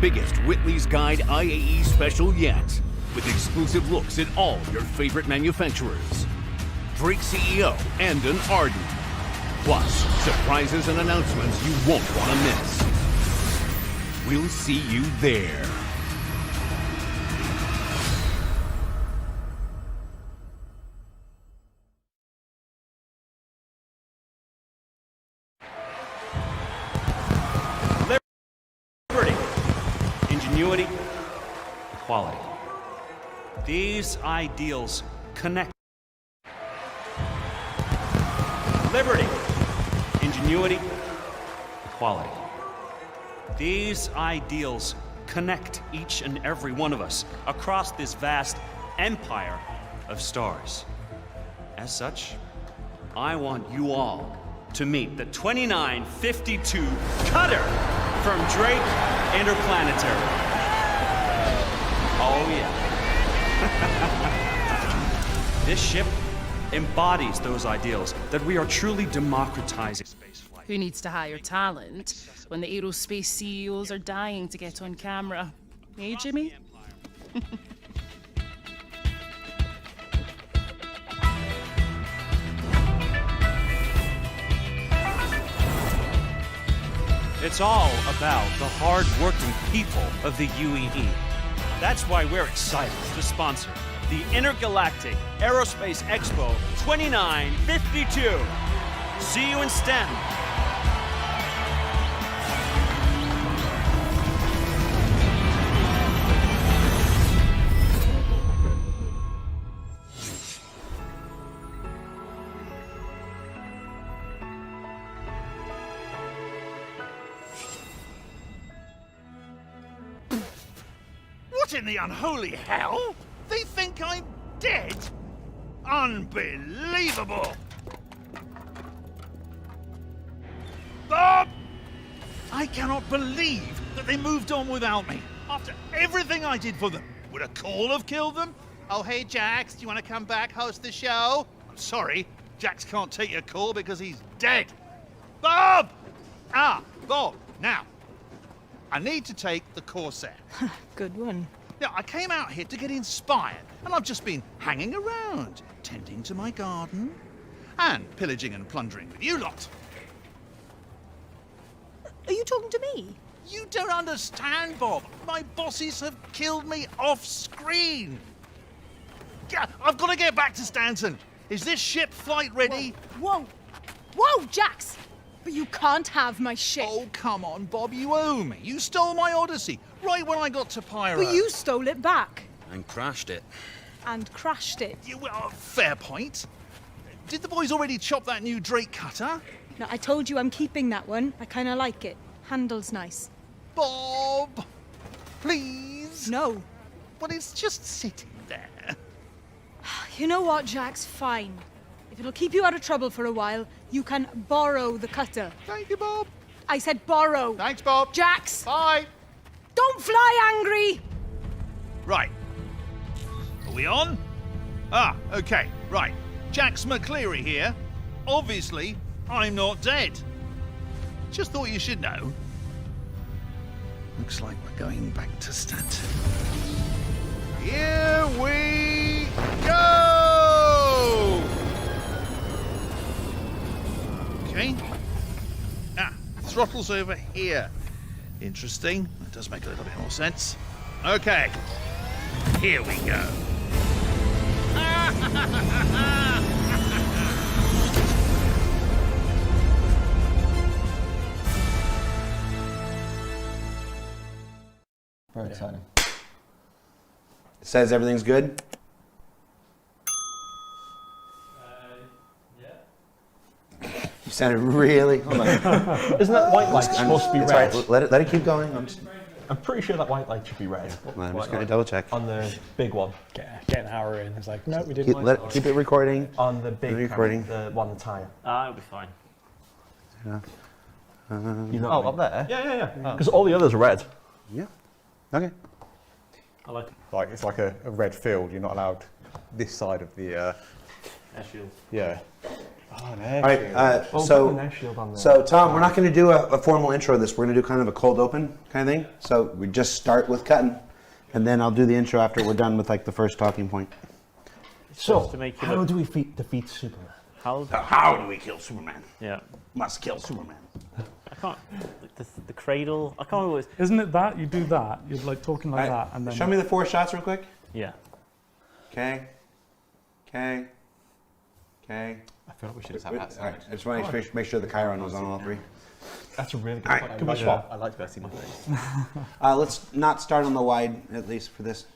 biggest Whitley's Guide IAE special yet, with exclusive looks at all your favorite manufacturers. Drake CEO and an Arden. Plus, surprises and announcements you won't want to miss. We'll see you there. Liberty, ingenuity, equality. These ideals connect. Liberty, ingenuity, equality. These ideals connect each and every one of us across this vast empire of stars. As such, I want you all to meet the 2952 Cutter from Drake Interplanetary. Oh yeah. This ship embodies those ideals that we are truly democratizing spaceflight. Who needs to hire talent when the aerospace CEOs are dying to get on camera? Hey, Jimmy? It's all about the hard-working people of the UEE. That's why we're excited to sponsor the Intergalactic Aerospace Expo 2952. See you in STEM. What in the unholy hell? They think I'm dead? Unbelievable! Bob! I cannot believe that they moved on without me. After everything I did for them. Would a call have killed them? Oh, hey, Jax, do you want to come back, host the show? I'm sorry, Jax can't take your call because he's dead. Bob! Ah, Bob, now, I need to take the Corsair. Good one. Yeah, I came out here to get inspired, and I've just been hanging around, tending to my garden, and pillaging and plundering with you lot. Are you talking to me? You don't understand, Bob. My bosses have killed me off screen. Yeah, I've got to get back to Stanton. Is this ship flight ready? Whoa! Whoa, Jax! But you can't have my ship. Oh, come on, Bob, you owe me. You stole my Odyssey right when I got to Pyro. But you stole it back. And crashed it. And crashed it. Well, fair point. Did the boys already chop that new Drake cutter? No, I told you I'm keeping that one. I kind of like it. Handle's nice. Bob, please. No. But it's just sitting there. You know what, Jax? Fine. If it'll keep you out of trouble for a while, you can borrow the cutter. Thank you, Bob. I said borrow. Thanks, Bob. Jax! Bye. Don't fly angry! Right. Are we on? Ah, okay, right. Jax McCleary here. Obviously, I'm not dead. Just thought you should know. Looks like we're going back to Stanton. Here we go! Okay. Ah, throttle's over here. Interesting. That does make a little bit more sense. Okay. Here we go. Very exciting. It says everything's good? You sounded really... Hold on. Isn't that white light supposed to be red? Right. Let it keep going. I'm pretty sure that white light should be red. I'm just going to double check. On the big one. Get an hour in. It's like, no, we didn't. Keep it recording. On the big recording. Camera, the one on the tyre. It'll be fine. Yeah. You know up there? Yeah. Because all the others are red. Yeah. Okay. I like it. Like it's like a red field. You're not allowed this side of the. Air shield. Yeah. Oh, no. All right. Well, put an air shield on there. So Tom, we're not going to do a formal intro of this. We're going to do kind of a cold open kind of thing. So we just start with cutting, and then I'll do the intro after we're done with like the first talking point. So, to make you how look- do we defeat Superman? How do we kill Superman? Yeah. Must kill Superman. I can't. The cradle. I can't always. Isn't it that? You do that. You're like talking like that, and then Show me the 4 shots real quick. Yeah. Okay. Okay. Okay. I feel like we should just have that All right. sound. I just want to make sure the Chiron was on all 3. That's a really good All point. right. Can we swap? I like to be able to see my face. Let's not start on the wide, at least for this.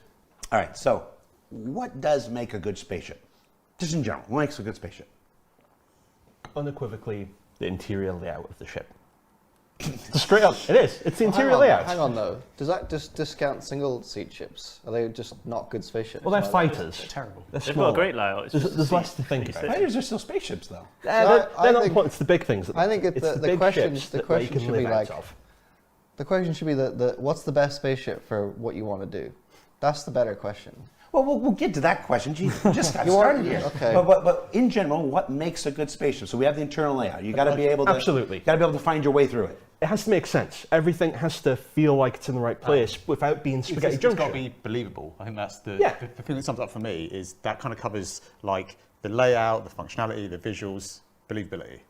All right. So, what does make a good spaceship? Just in general, what makes a good spaceship? Unequivocally, the interior layout of the ship. Just straight up, it is. It's the interior layout. Hang on though. Does that just discount single-seat ships? Are they just not good spaceships? Well, they're fighters. terrible. They're They've small. got a great layout. It's There's, just there's the less seat. to think about. Fighters are still spaceships, though. They're I not think- important. It's the big things. I think it's the big question- ships the that they question can should live be out like- of. The question should be what's the best spaceship for what you want to do? That's the better question. Well, we'll get to that question. Gee, we just got You are- started here. okay. But in general, what makes a good spaceship? So we have the internal layout. You got to be able to Absolutely. You got to be able to find your way through it. It has to make sense. Everything has to feel like it's in the right place without being spaghetti It's got junction. to be believable. I think that's the thing that sums up for me is that kind of covers like the layout, the functionality, the visuals, believability.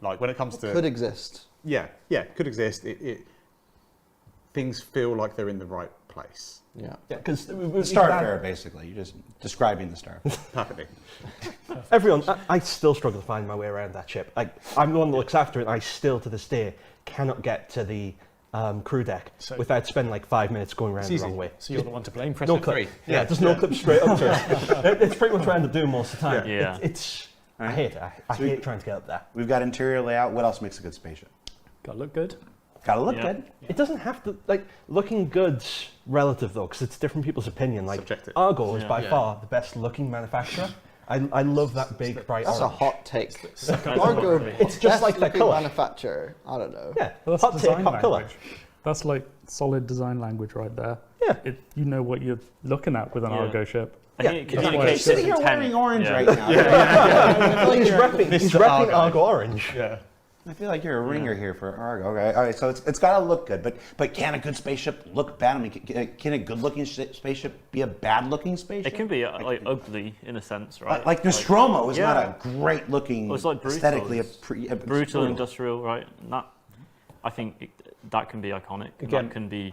Like when it comes to Could exist. yeah, could exist. Things feel like they're in the right place. Yeah. Yeah, because The Starfarer, basically. You're just describing the star. Perfectly. everyone, I still struggle to find my way around that ship. Like, I'm the one that looks after it, and I still, to this day, cannot get to the crew deck without spending like 5 minutes going around the wrong way. So you're the one to blame. Press No F3. clip. Yeah, there's no clip straight up to it. It's pretty much what I end up doing most of the time. Yeah. I hate it. I hate trying to get up there. We've got interior layout. What else makes a good spaceship? Gotta look good. Got to look Yeah. good. It doesn't have to, like, looking good's relative though, because it's different people's opinion. Like, Subjective. Argo is by Yeah. far the best looking manufacturer. I love that big bright That's a orange. hot take. Argo- Argo, It's just like their best-looking colour. manufacturer. I don't know. Yeah, Well, that's hot take, design hot colour. language. That's like solid design language right there. Yeah. You know what you're looking at with an Yeah. Argo ship. I think it That's why communicates Sitting here its wearing intent. orange Yeah. right now. He's repping Argo orange. Yeah. I feel like you're a ringer here for Argo. Okay, all right. So it's got to look good, but can a good spaceship look bad? I mean, can a good-looking spaceship be a bad-looking spaceship? It can be like ugly in a sense, right? Like Nostromo is yeah. not a great-looking, Well, it's like brutal. aesthetically. It's brutal, industrial, right? And that, I think that can be iconic. Again-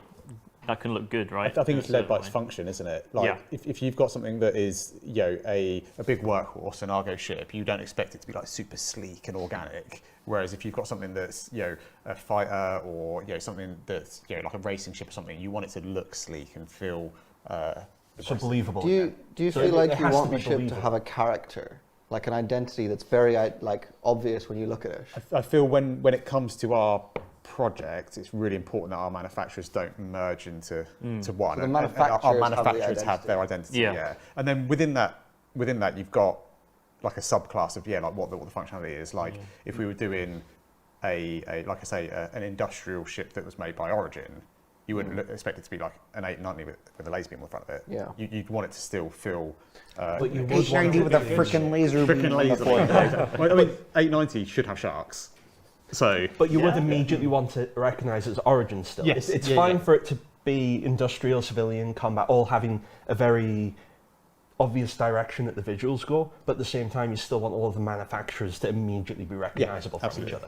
That can look good, right? I think it's led by its Certainly. function, isn't it? Like Yeah. if you've got something that is, you know, a big workhorse, an Argo ship, you don't expect it to be like super sleek and organic. Whereas if you've got something that's, you know, a fighter or, you know, something that's, you know, like a racing ship or something, you want it to look sleek and feel So believable. Do you So feel it like you has to want be the ship to believable. have a character, like an identity that's very like obvious when you look at it? I feel when it comes to our project, it's really important that our manufacturers don't merge into to one. So the And manufacturers our have the manufacturers have their identity. Yeah. Yeah. And then within that, you've got like a subclass of like what the functionality is. Like if we were doing a like I say an industrial ship that was made by Origin, you wouldn't expect it to be like an 890 with a laser beam in front of it. Yeah. You'd want it to still feel. But you would 890 with a freaking laser beam. Freaking on the laser forehead. beam. I mean, 890 should have sharks. So. But you would immediately want to recognise its origin still. Yes. It's Yeah, fine yeah. for it to be industrial, civilian, combat, all having a very obvious direction that the visuals go, but at the same time you still want all of the manufacturers to immediately be recognisable from each other.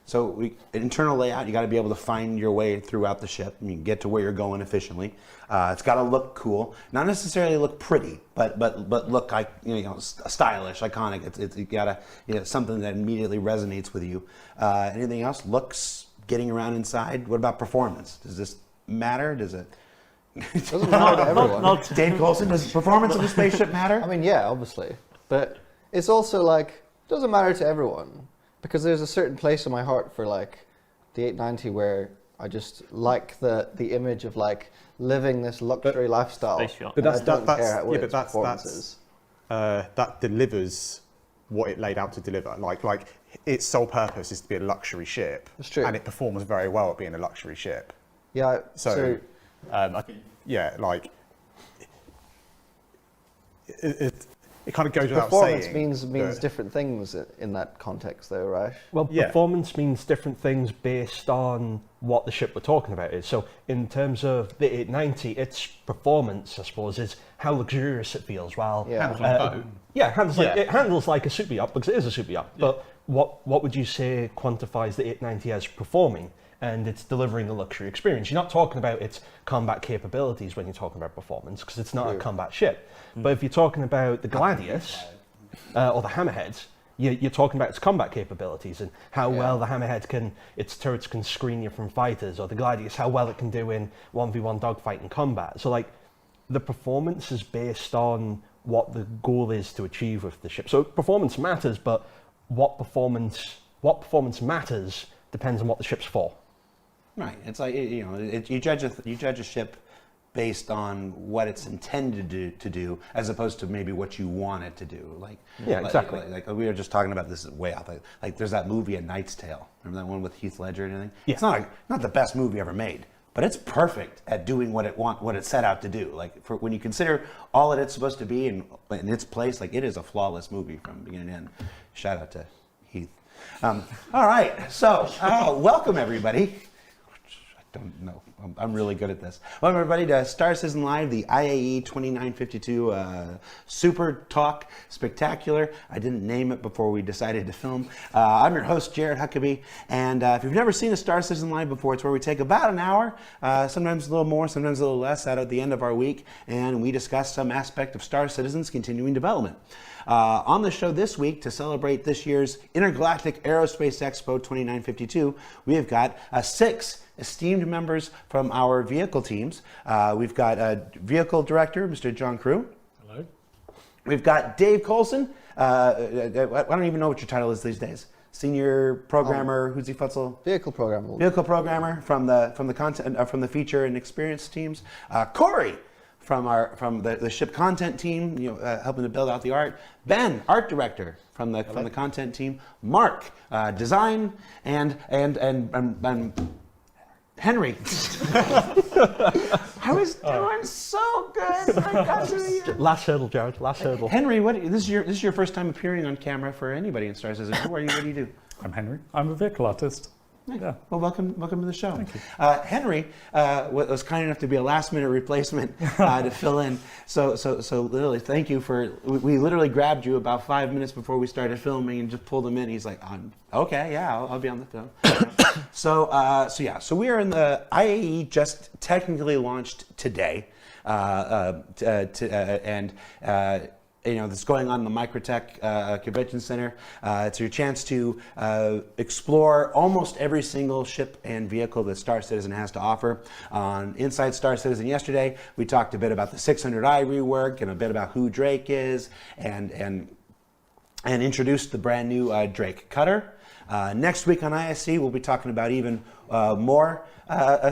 So internal layout, you got to be able to find your way throughout the ship. You can get to where you're going efficiently. It's got to look cool, not necessarily look pretty, but look like stylish, iconic. It's you got to something that immediately resonates with you. Anything else? Looks, getting around inside. What about performance? Does this matter? Does it? Doesn't matter to everyone. Dave Coulson, does performance of the spaceship matter? I mean, yeah, obviously, but it's also like it doesn't matter to everyone because there's a certain place in my heart for like the 890 where I just like the image of like living this luxury lifestyle. Space yacht. But I don't care what its that's performance is. that delivers what it laid out to deliver. Like its sole purpose is to be a luxury ship. That's true. And it performs very well at being a luxury ship. Yeah. So I think, yeah, like it kind of goes without Performance saying. means that- different things in that context, though, right? Well, Yeah. performance means different things based on what the ship we're talking about is. So in terms of the 890, its performance, I suppose, is how luxurious it feels. While Yeah. it handles like a super yacht because it is a super yacht. But what would you say quantifies the 890 as performing? And it's delivering a luxury experience. You're not talking about its combat capabilities when you're talking about performance, because it's not a combat ship. But if you're talking about the Gladius or the Hammerhead, you're talking about its combat capabilities and how well the Hammerhead its turrets can screen you from fighters, or the Gladius, how well it can do in 1v1 dogfight and combat. So like, the performance is based on what the goal is to achieve with the ship. So performance matters, but what performance matters depends on what the ship's for. Right. It's like, you know, you judge a ship based on what it's intended to do, as opposed to maybe what you want it to do. Like, yeah, exactly. Like we were just talking about this way out. Like there's that movie A Knight's Tale. Remember that one with Heath Ledger and everything? Yeah. It's not the best movie ever made, but it's perfect at doing what it set out to do. Like when you consider all that it's supposed to be in its place, like it is a flawless movie from beginning to end. Shout out to Heath. All right, so welcome everybody. Don't know. I'm really good at this. Welcome everybody to Star Citizen Live, the IAE 2952 Super Talk Spectacular. I didn't name it before we decided to film. I'm your host, Jared Huckabee, and if you've never seen a Star Citizen Live before, it's where we take about an hour, sometimes a little more, sometimes a little less, out at the end of our week, and we discuss some aspect of Star Citizen's continuing development. On the show this week, to celebrate this year's Intergalactic Aerospace Expo 2952, we have got 6 esteemed members from our vehicle teams. We've got Vehicle Director, Mr. John Crew. Hello. We've got Dave Colson. I don't even know what your title is these days. Senior programmer, who's he futzel? Vehicle programmer. Vehicle programmer from the content from the feature and experience teams. Corey from the ship content team, helping to build out the art. Ben, art director from the content team. Mark, design, and Henry. I was doing so good. I got to you. Last hurdle, Jared. Last hurdle. Henry, this is your first time appearing on camera for anybody in Star Citizen. What do you do? I'm Henry. I'm a vehicle artist. Yeah. Well, welcome to the show. Thank you. Henry was kind enough to be a last-minute replacement to fill in. So literally, thank you for. We literally grabbed you about 5 minutes before we started filming and just pulled him in. He's like, "Okay, yeah, I'll be on the film." So we are in the IAE, just technically launched today, this is going on in the microTech Convention Center. It's your chance to explore almost every single ship and vehicle that Star Citizen has to offer. On Inside Star Citizen yesterday, we talked a bit about the 600i rework and a bit about who Drake is, and introduced the brand new Drake Cutter. Next week on ISC, we'll be talking about even more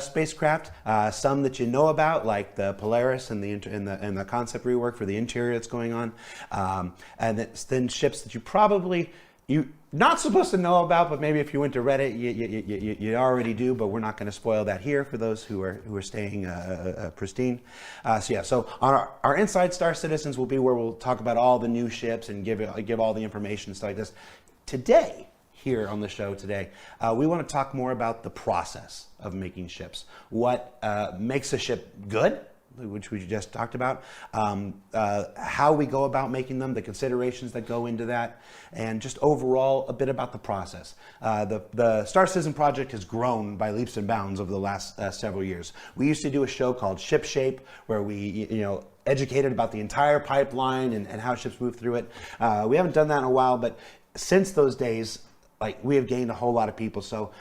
spacecraft, some that you know about, like the Polaris and the concept rework for the interior that's going on, and then ships that you're not supposed to know about, but maybe if you went to Reddit, you already do. But we're not going to spoil that here for those who are staying pristine. So on our Inside Star Citizens will be where we'll talk about all the new ships and give all the information and stuff like this. Today, here on the show today, we want to talk more about the process of making ships. What makes a ship good, which we just talked about, how we go about making them, the considerations that go into that, and just overall a bit about the process. The Star Citizen project has grown by leaps and bounds over the last several years. We used to do a show called Ship Shape, where we educated about the entire pipeline and how ships move through it. We haven't done that in a while, but since those days, we have gained a whole lot of people. So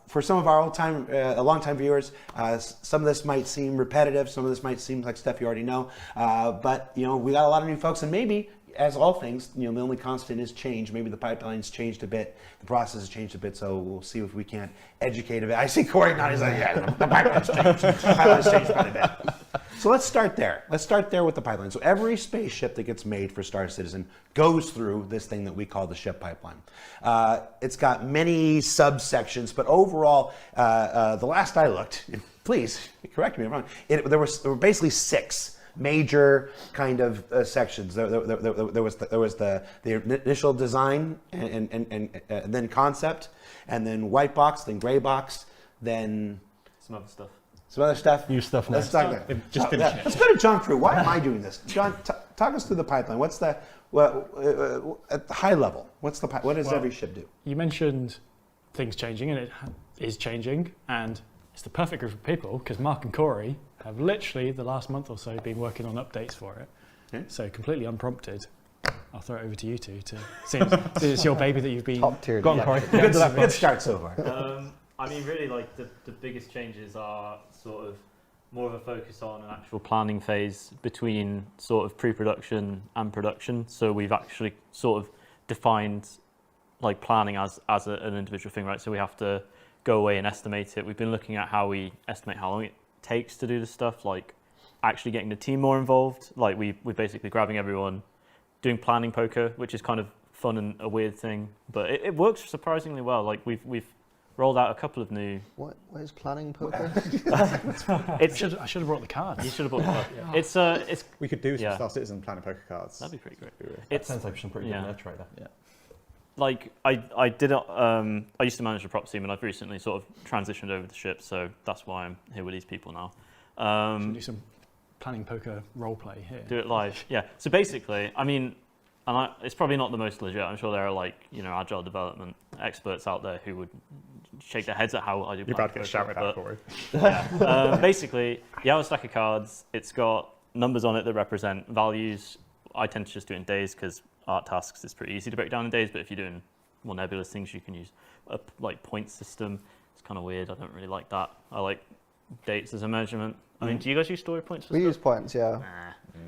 for some of our long-time viewers, some of this might seem repetitive. Some of this might seem like stuff you already know. But we got a lot of new folks, and maybe, as all things, the only constant is change. Maybe the pipeline's changed a bit, the process has changed a bit. So we'll see if we can't educate a bit. I see Corey nodding. He's like, yeah, the pipeline's changed. The pipeline's changed quite a bit. So let's start there. Let's start there with the pipeline. So every spaceship that gets made for Star Citizen goes through this thing that we call the ship pipeline. It's got many subsections, but overall, the last I looked, please correct me if I'm wrong, there were basically 6 major kind of sections. There was the initial design and then concept, and then white box, then gray box, then some other stuff. Some other stuff. New stuff now. Let's talk about it. Just finish it. Let's go to John through. Why am I doing this? John, talk us through the pipeline. What's the at the high level? What does every ship do? You mentioned things changing, and it is changing, and it's the perfect group of people because Mark and Corey have literally the last month or so been working on updates for it. Okay. So completely unprompted, I'll throw it over to you two to see if it's your baby that you've been. Top tier. Go on, Corey. Good start so far. I mean, really, like the biggest changes are sort of more of a focus on an actual planning phase between sort of pre-production and production. So we've actually sort of defined like planning as an individual thing, right? So we have to go away and estimate it. We've been looking at how we estimate how long it takes to do this stuff, like actually getting the team more involved. Like we're basically grabbing everyone, doing planning poker, which is kind of fun and a weird thing, but it works surprisingly well. Like we've rolled out a couple of new. What is planning poker? I should have brought the cards. You should have brought the card. Yeah. It's We could do some Yeah. Star Citizen planning poker cards. that'd be pretty great. It sounds like some pretty good merch right there. Yeah. Like I did I used to manage the props team, and I've recently sort of transitioned over the ship, so that's why I'm here with these people now. Should we do some planning poker role play here? Do it live. Yeah. So basically, I mean, it's probably not the most legit. I'm sure there are like, agile development experts out there who would shake their heads at how I do. You're about to get shouted at, Corey. Yeah. Basically, you have a stack of cards. It's got numbers on it that represent values. I tend to just do it in days because art tasks is pretty easy to break down in days. But if you're doing more nebulous things, you can use a like point system. It's kind of weird. I don't really like that. I like dates as a measurement. I mean, do you guys use story points? We use points, yeah.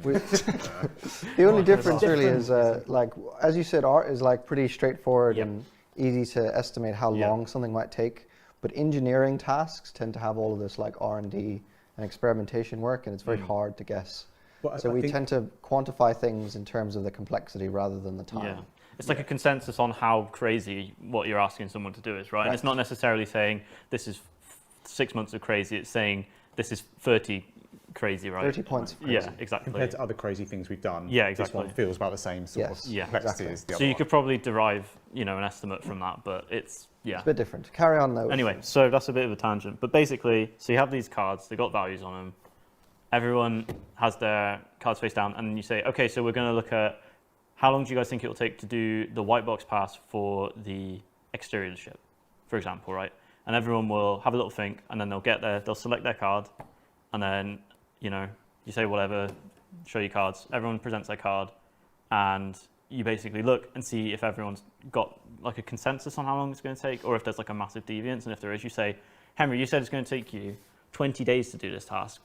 The only difference really is, like, as you said, art is like pretty straightforward and easy to estimate how long something might take. But engineering tasks tend to have all of this like R&D and experimentation work, and it's very hard to guess. Well, so we tend to quantify things in terms of the complexity rather than the time. Yeah. It's like a consensus on how crazy what you're asking someone to do is, right? And it's not necessarily saying this is 6 months of crazy. It's saying this is 30 crazy, right? 30 points of crazy. Yeah, exactly. Compared to other crazy things we've done, Yeah, exactly. this one feels about the same sort of complexity as the other So you one. could probably derive, an estimate from that, but it's a bit different. Carry on though. Anyway, so that's a bit of a tangent. But basically, so you have these cards, they've got values on them. Everyone has their cards face down, and you say, okay, so we're going to look at how long do you guys think it will take to do the white box pass for the exterior of the ship, for example, right? And everyone will have a little think, and then they'll get there, they'll select their card, and then, you say whatever, show your cards. Everyone presents their card, and you basically look and see if everyone's got like a consensus on how long it's going to take, or if there's like a massive deviance. And if there is, you say, Henry, you said it's going to take you 20 days to do this task,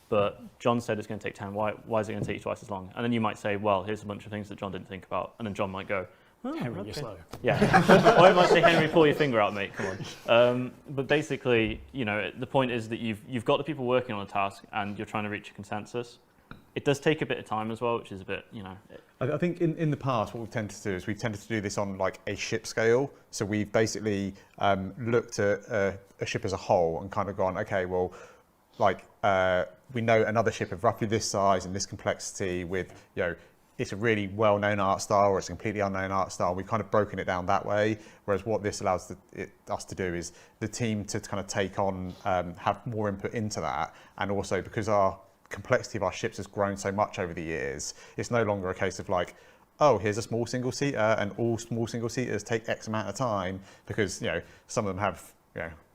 but John said it's going to take 10. Why is it going to take you twice as long? And then you might say, well, here's a bunch of things that John didn't think about. And then John might go, Henry, okay. you're slow. Yeah. Or it might say, Henry, pull your finger out, mate. Come on. But basically, the point is that you've got the people working on a task and you're trying to reach a consensus. It does take a bit of time as well, which is a bit, I think in the past, what we've tended to do is we've tended to do this on like a ship scale. So we've basically looked at a ship as a whole and kind of gone, okay, well, like we know another ship of roughly this size and this complexity with, it's a really well-known art style or it's a completely unknown art style. We've kind of broken it down that way. Whereas what this allows us to do is the team to kind of take on, have more input into that. And also because our complexity of our ships has grown so much over the years, it's no longer a case of like, oh, here's a small single-seater and all small single-seaters take X amount of time because, some of them have,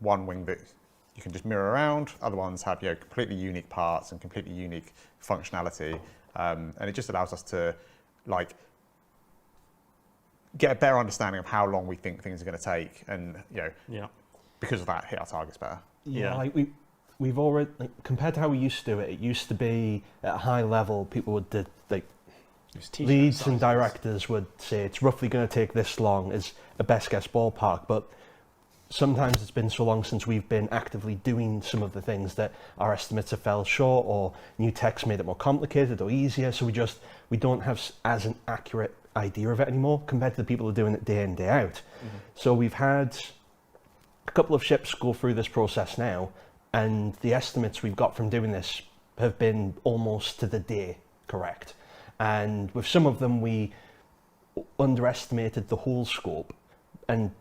one wing that you can just mirror around. Other ones have, completely unique parts and completely unique functionality. And it just allows us to like get a better understanding of how long we think things are going to take, and because of that, hit our targets better. Yeah, like we've already compared to how we used to do it. It used to be at a high level, people would leads and directors would say it's roughly going to take this long as a best guess ballpark, but sometimes it's been so long since we've been actively doing some of the things that our estimates have fell short, or new tech's made it more complicated or easier. So we don't have as an accurate idea of it anymore compared to the people who are doing it day in, day out. Mm-hmm. So we've had a couple of ships go through this process now, and the estimates we've got from doing this have been almost to the day correct. And with some of them, we underestimated the whole scope and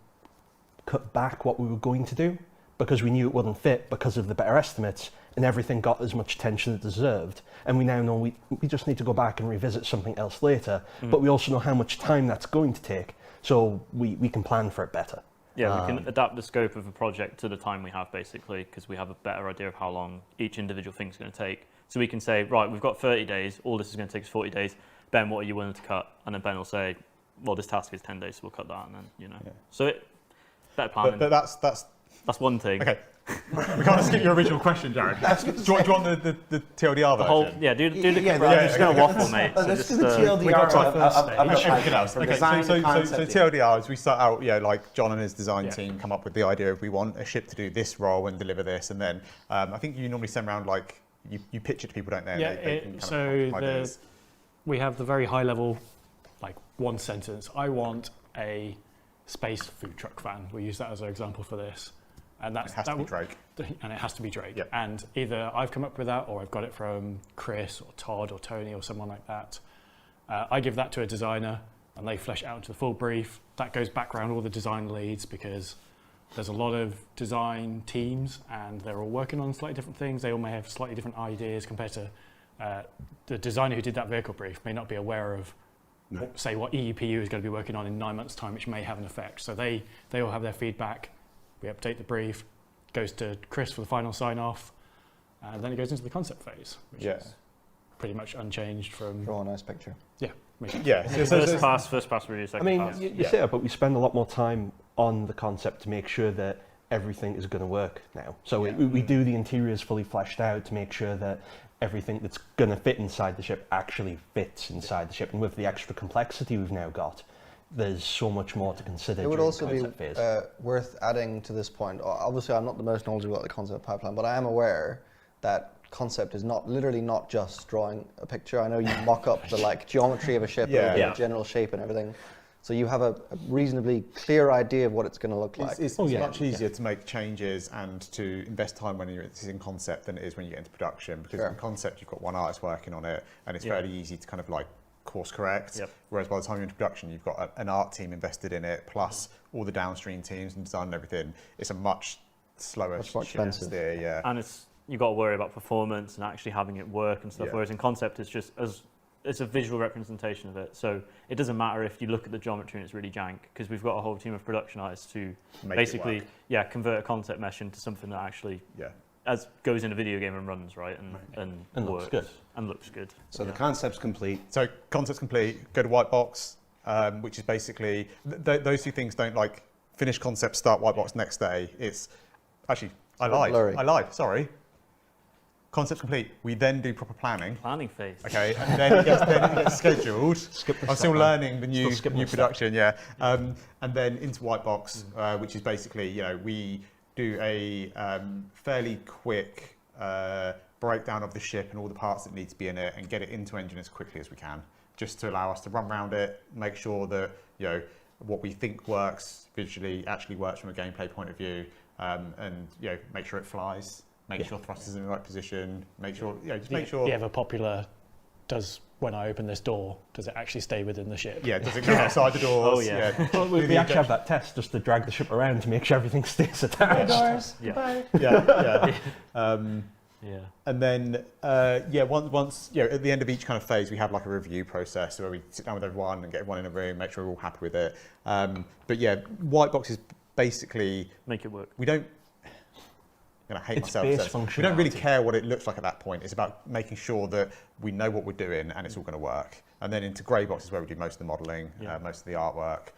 cut back what we were going to do because we knew it wouldn't fit because of the better estimates, and everything got as much attention as it deserved. And we now know we just need to go back and revisit something else later, but we also know how much time that's going to take, so we can plan for it better. Yeah, we can adapt the scope of a project to the time we have, basically, because we have a better idea of how long each individual thing is going to take. So we can say, right, we've got 30 days, all this is going to take us 40 days. Ben, what are you willing to cut? And then Ben will say, well, this task is 10 days, so we'll cut that, and then, you know. Yeah. So better planning. But that's one thing. Okay. We can't skip your original question, Jared. Do you want the TLDR version? Do the I'm just going to waffle, mate. Let's so do the TLDR of everything else. Okay, so TLDR is we start out, like John and his design team come up with the idea of we want a ship to do this role and deliver this, and then I think you normally send around like you pitch it to people, don't they? Yeah. We have the very high level, like one sentence. I want a space food truck van. We use that as our example for this. And it has to be Drake. And it has to be Drake. Yep. And either I've come up with that, or I've got it from Chris or Todd or Tony or someone like that. I give that to a designer, and they flesh it out into the full brief. That goes back around all the design leads, because there's a lot of design teams, and they're all working on slightly different things. They all may have slightly different ideas compared to the designer who did that vehicle brief may not be aware of, say, what EUPU is going to be working on in 9 months' time, which may have an effect. So they all have their feedback. We update the brief, goes to Chris for the final sign-off, and then it goes into the concept phase, which is pretty much unchanged from... Draw a nice picture. Yeah. First pass review, second pass. You say that, but we spend a lot more time on the concept to make sure that everything is going to work now. So we do the interiors fully fleshed out to make sure that everything that's going to fit inside the ship actually fits inside the ship. And with the extra complexity we've now got, there's so much more to consider. It would also be phase. Worth adding to this point. Obviously, I'm not the most knowledgeable about the concept pipeline, but I am aware that concept is literally not just drawing a picture. I know you mock up the geometry of a ship, and the general shape and everything. So you have a reasonably clear idea of what it's going to look like. It's much easier to make changes and to invest time when you're in concept than it is when you get into production, because in concept you've got one artist working on it, and it's fairly easy to kind of course correct. Whereas by the time you're in production, you've got an art team invested in it, plus all the downstream teams and design and everything. It's a much slower, much more expensive. And you've got to worry about performance and actually having it work and stuff. Whereas in concept, it's just it's a visual representation of it. So it doesn't matter if you look at the geometry and it's really jank, because we've got a whole team of production artists to basically convert a concept mesh into something that actually goes in a video game and runs right and works looks good. And looks good. So the concept's complete. So concept's complete. Go to white box, which is basically those two things don't finish concept, start white box next day. It's actually I lied. Sorry. Concept complete. We then do proper planning. Planning phase. Okay, and then it gets scheduled. I'm still learning the new production. And then into white box, which is basically we do a fairly quick breakdown of the ship and all the parts that need to be in it, and get it into engine as quickly as we can, just to allow us to run around it, make sure that what we think works visually actually works from a gameplay point of view, and make sure it flies. Make sure thrusters in the right position. Make sure, make sure. The ever popular, when I open this door, does it actually stay within the ship? Yeah, does it go outside the doors? Oh yeah. Well, we actually have that test just to drag the ship around to make sure everything stays attached. Doors. Goodbye. And then once at the end of each kind of phase, we have a review process where we sit down with everyone and get everyone in a room, make sure we're all happy with it. White box is basically make it work. We don't. I'm going to hate myself. We don't really care what it looks like at that point. It's about making sure that we know what we're doing and it's all going to work. And then into grey box is where we do most of the modelling, most of the artwork.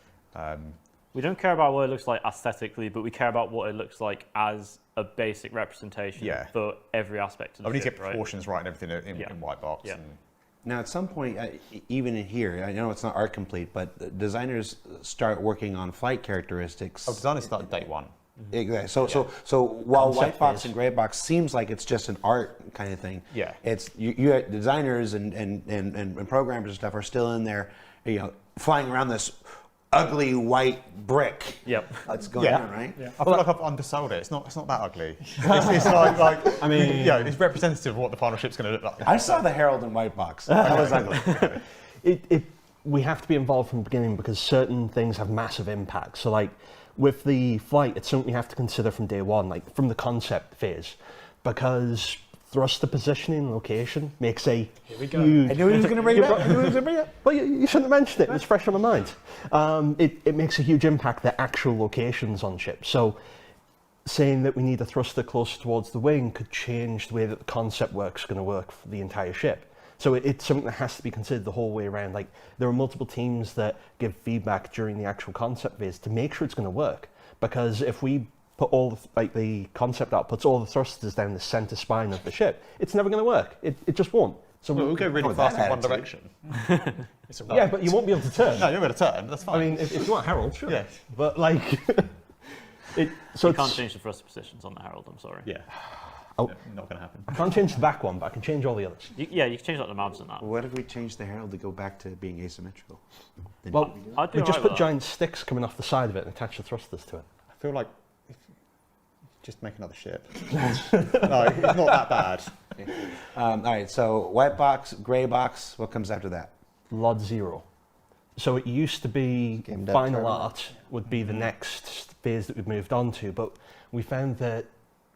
We don't care about what it looks like aesthetically, but we care about what it looks like as a basic representation for every aspect of the ship. We need to get proportions right and everything in white box. Yeah. Now, at some point, even in here, I know it's not art complete, but designers start working on flight characteristics. Designers start day one. Exactly. So while white box and gray box seems like it's just an art kind of thing, it's you designers and programmers and stuff are still in there, flying around this ugly white brick. Yep. That's going on, right? Yeah. I feel like I've undersold it. It's not that ugly. It's like I mean, it's representative of what the final ship's going to look like. I saw the Herald and white box. That was ugly. We have to be involved from the beginning because certain things have massive impact. So like with the flight, it's something you have to consider from day one, like from the concept phase, because thruster positioning and location makes a huge... I knew he was going to bring it up. Well, you shouldn't have mentioned it. It was fresh on my mind. It makes a huge impact, the actual locations on ships. So saying that we need a thruster closer towards the wing could change the way that the concept work's going to work for the entire ship. So it's something that has to be considered the whole way around. Like there are multiple teams that give feedback during the actual concept phase to make sure it's going to work. Because if we put all the concept out, puts all the thrusters down the center spine of the ship, it's never going to work. It just won't. So we'll go really fast in one direction. Yeah, but you won't be able to turn. No, you're going to turn. That's fine. I mean, if you want Herald, sure. Yeah. But like, you can't change the thruster positions on the Herald. I'm sorry. Yeah. Oh, not going to happen. I can't change the back one, but I can change all the others. You can change like the mabs and that. What if we change the Herald to go back to being asymmetrical? Well, we just put giant sticks coming off the side of it and attach the thrusters to it. I feel like just make another ship. No, it's not that bad. All right, so white box, gray box, what comes after that? LOD 0. So it used to be final art would be the next phase that we've moved on to, but we found that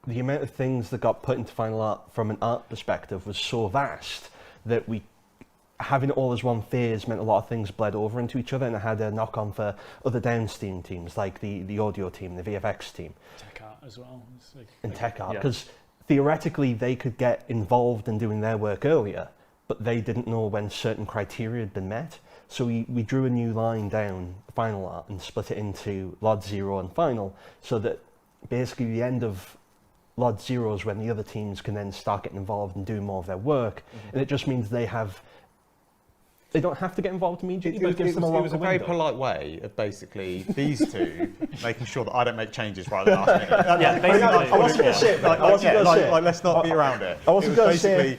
the amount of things that got put into final art from an art perspective was so vast that having it all as one phase meant a lot of things bled over into each other, and it had a knock-on for other downstream teams like the audio team, the VFX team. Tech art as well. And tech art, because theoretically they could get involved in doing their work earlier, but they didn't know when certain criteria had been met. So we drew a new line down final art and split it into LOD 0 and final, so that basically the end of LOD 0 is when the other teams can then start getting involved and do more of their work. And it just means they don't have to get involved immediately, but it gives them a It was a very polite way of basically these two making sure that I don't make changes right at the last minute. Yeah, basically. I wasn't going to say it. Like, let's not be around it. I wasn't going to say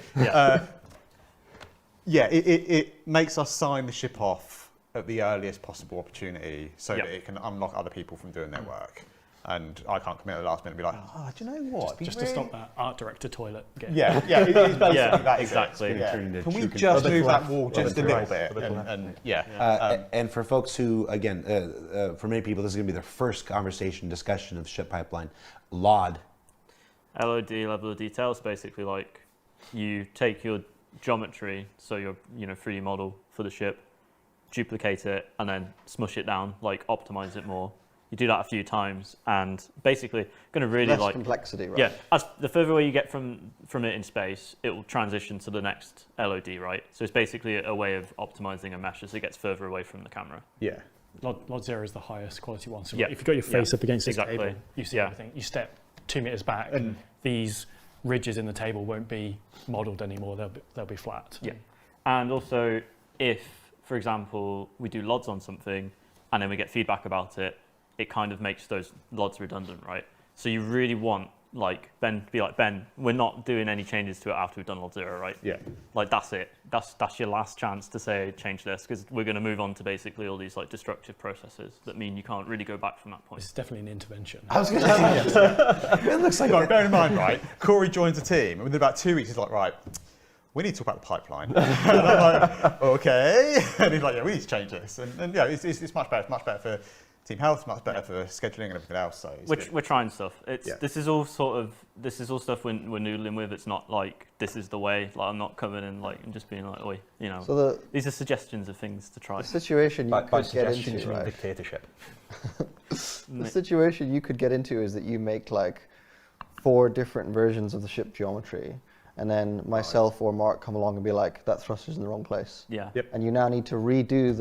it makes us sign the ship off at the earliest possible opportunity so that it can unlock other people from doing their work. And I can't come in at the last minute and be like, do you know what? Just to stop that art director toilet game. Yeah, it is basically that. Exactly. Can we just move that wall just a little bit? And for folks who, again, for many people, this is going to be their first discussion of ship pipeline. LOD. LOD, level of detail, is basically like you take your geometry, so your 3D model for the ship, duplicate it, and then smush it down, like optimize it more. You do that a few times, and basically going to really less complexity, right? Yeah, as the further away you get from it in space, it will transition to the next LOD, right? So it's basically a way of optimizing a mesh as it gets further away from the camera. Yeah. LOD 0 is the highest quality one. So if you've got your face up against the table, you see everything. You step 2 meters back, and these ridges in the table won't be modeled anymore. They'll be flat. Yeah. And also, if, for example, we do LODs on something, and then we get feedback about it, it kind of makes those LODs redundant, right? So you really want, like, Ben to be like, Ben, we're not doing any changes to it after we've done LOD 0, right? Yeah. Like, that's it. That's your last chance to say, change this, because we're going to move on to basically all these, like, destructive processes that mean you can't really go back from that point. It's definitely an intervention. I was going to say, it looks like... Bear in mind, right, Corey joins the team, and within about 2 weeks, he's like, right, we need to talk about the pipeline. And I'm like, okay. And he's like, yeah, we need to change this. And yeah, it's much better. It's much better for team health, much better for scheduling and everything else. So we're trying stuff. This is all stuff we're noodling with. It's not like this is the way. Like I'm not coming in like and just being like, oi, So these are suggestions of things to try. The situation you could get into, right? Dictatorship. The situation you could get into is that you make like 4 different versions of the ship geometry. And then myself or Mark come along and be like, that thruster's in the wrong place. Yeah. Yep. And you now need to redo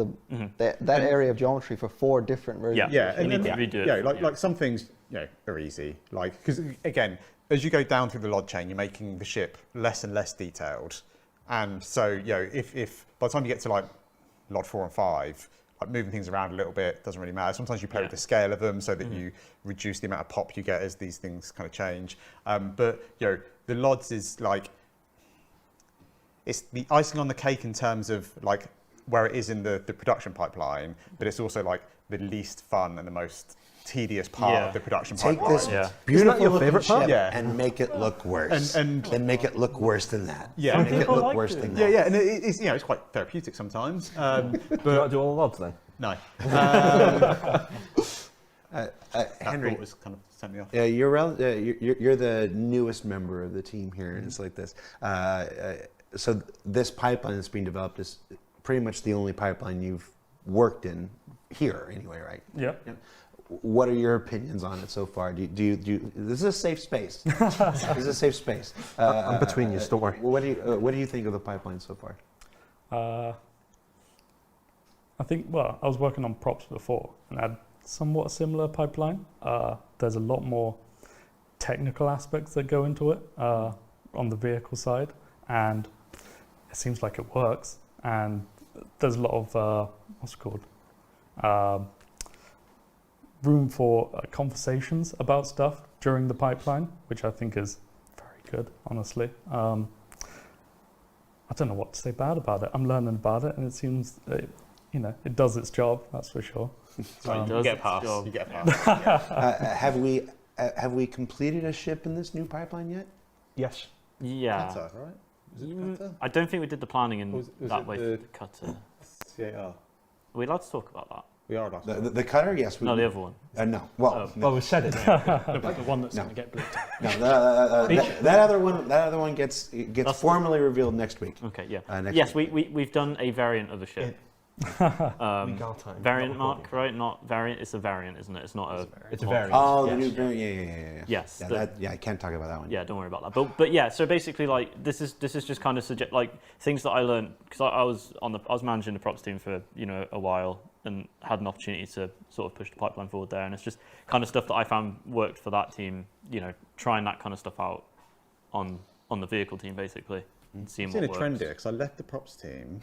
that area of geometry for 4 different versions. Yeah, you need to redo it. Yeah, like some things, are easy. Like, because again, as you go down through the LOD chain, you're making the ship less and less detailed. And so, if by the time you get to like LOD 4 and 5, like moving things around a little bit doesn't really matter. Sometimes you play with the scale of them so that you reduce the amount of pop you get as these things kind of change. But the LODs is like, it's the icing on the cake in terms of like where it is in the production pipeline, but it's also like the least fun and the most tedious part of the production Take pipeline. this beautiful looking ship and make it look worse, and make it look worse than that. Yeah, make it look worse than that. Yeah, and it's it's quite therapeutic sometimes. But do you want to do all the odds then? No. Henry was kind of sent me off. Yeah, you're the newest member of the team here, and it's like this. So this pipeline that's being developed is pretty much the only pipeline you've worked in here, anyway, right? Yeah. What are your opinions on it so far? Do you this is a safe space. This is a safe space. I'm between you, don't worry. What do you think of the pipeline so far? I think, well, I was working on props before and had somewhat similar pipeline. There's a lot more technical aspects that go into it on the vehicle side, and it seems like it works. And there's a lot of what's it called? Room for conversations about stuff during the pipeline, which I think is very good, honestly. I don't know what to say bad about it. I'm learning about it, and it seems, it does its job. That's for sure. You get a pass. You get a pass. Have we completed a ship in this new pipeline yet? Yes. Yeah. Cutter, right? Was it the cutter? I don't think we did the planning in was that way. the Cutter. CAR. Are we allowed to talk about that? We are allowed to. The cutter, yes. No, the other one. No. Well, we said it. No, but the one that's going to get bleeped out. No, that other one gets formally revealed next week. Okay, yeah. Next week. We've done a variant of a ship. Variant mark, right? Not variant. It's a variant, isn't it? It's not a. It's a variant. Oh, the new variant. Yeah. Yes. I can't talk about that one. Yeah, don't worry about that. But yeah. So basically, like this is just kind of things that I learned because I was managing the props team for a while and had an opportunity to sort of push the pipeline forward there, and it's just kind of stuff that I found worked for that team. Trying that kind of stuff out on the vehicle team basically, and seeing what works. I've seen a works. trend here because I left the props team.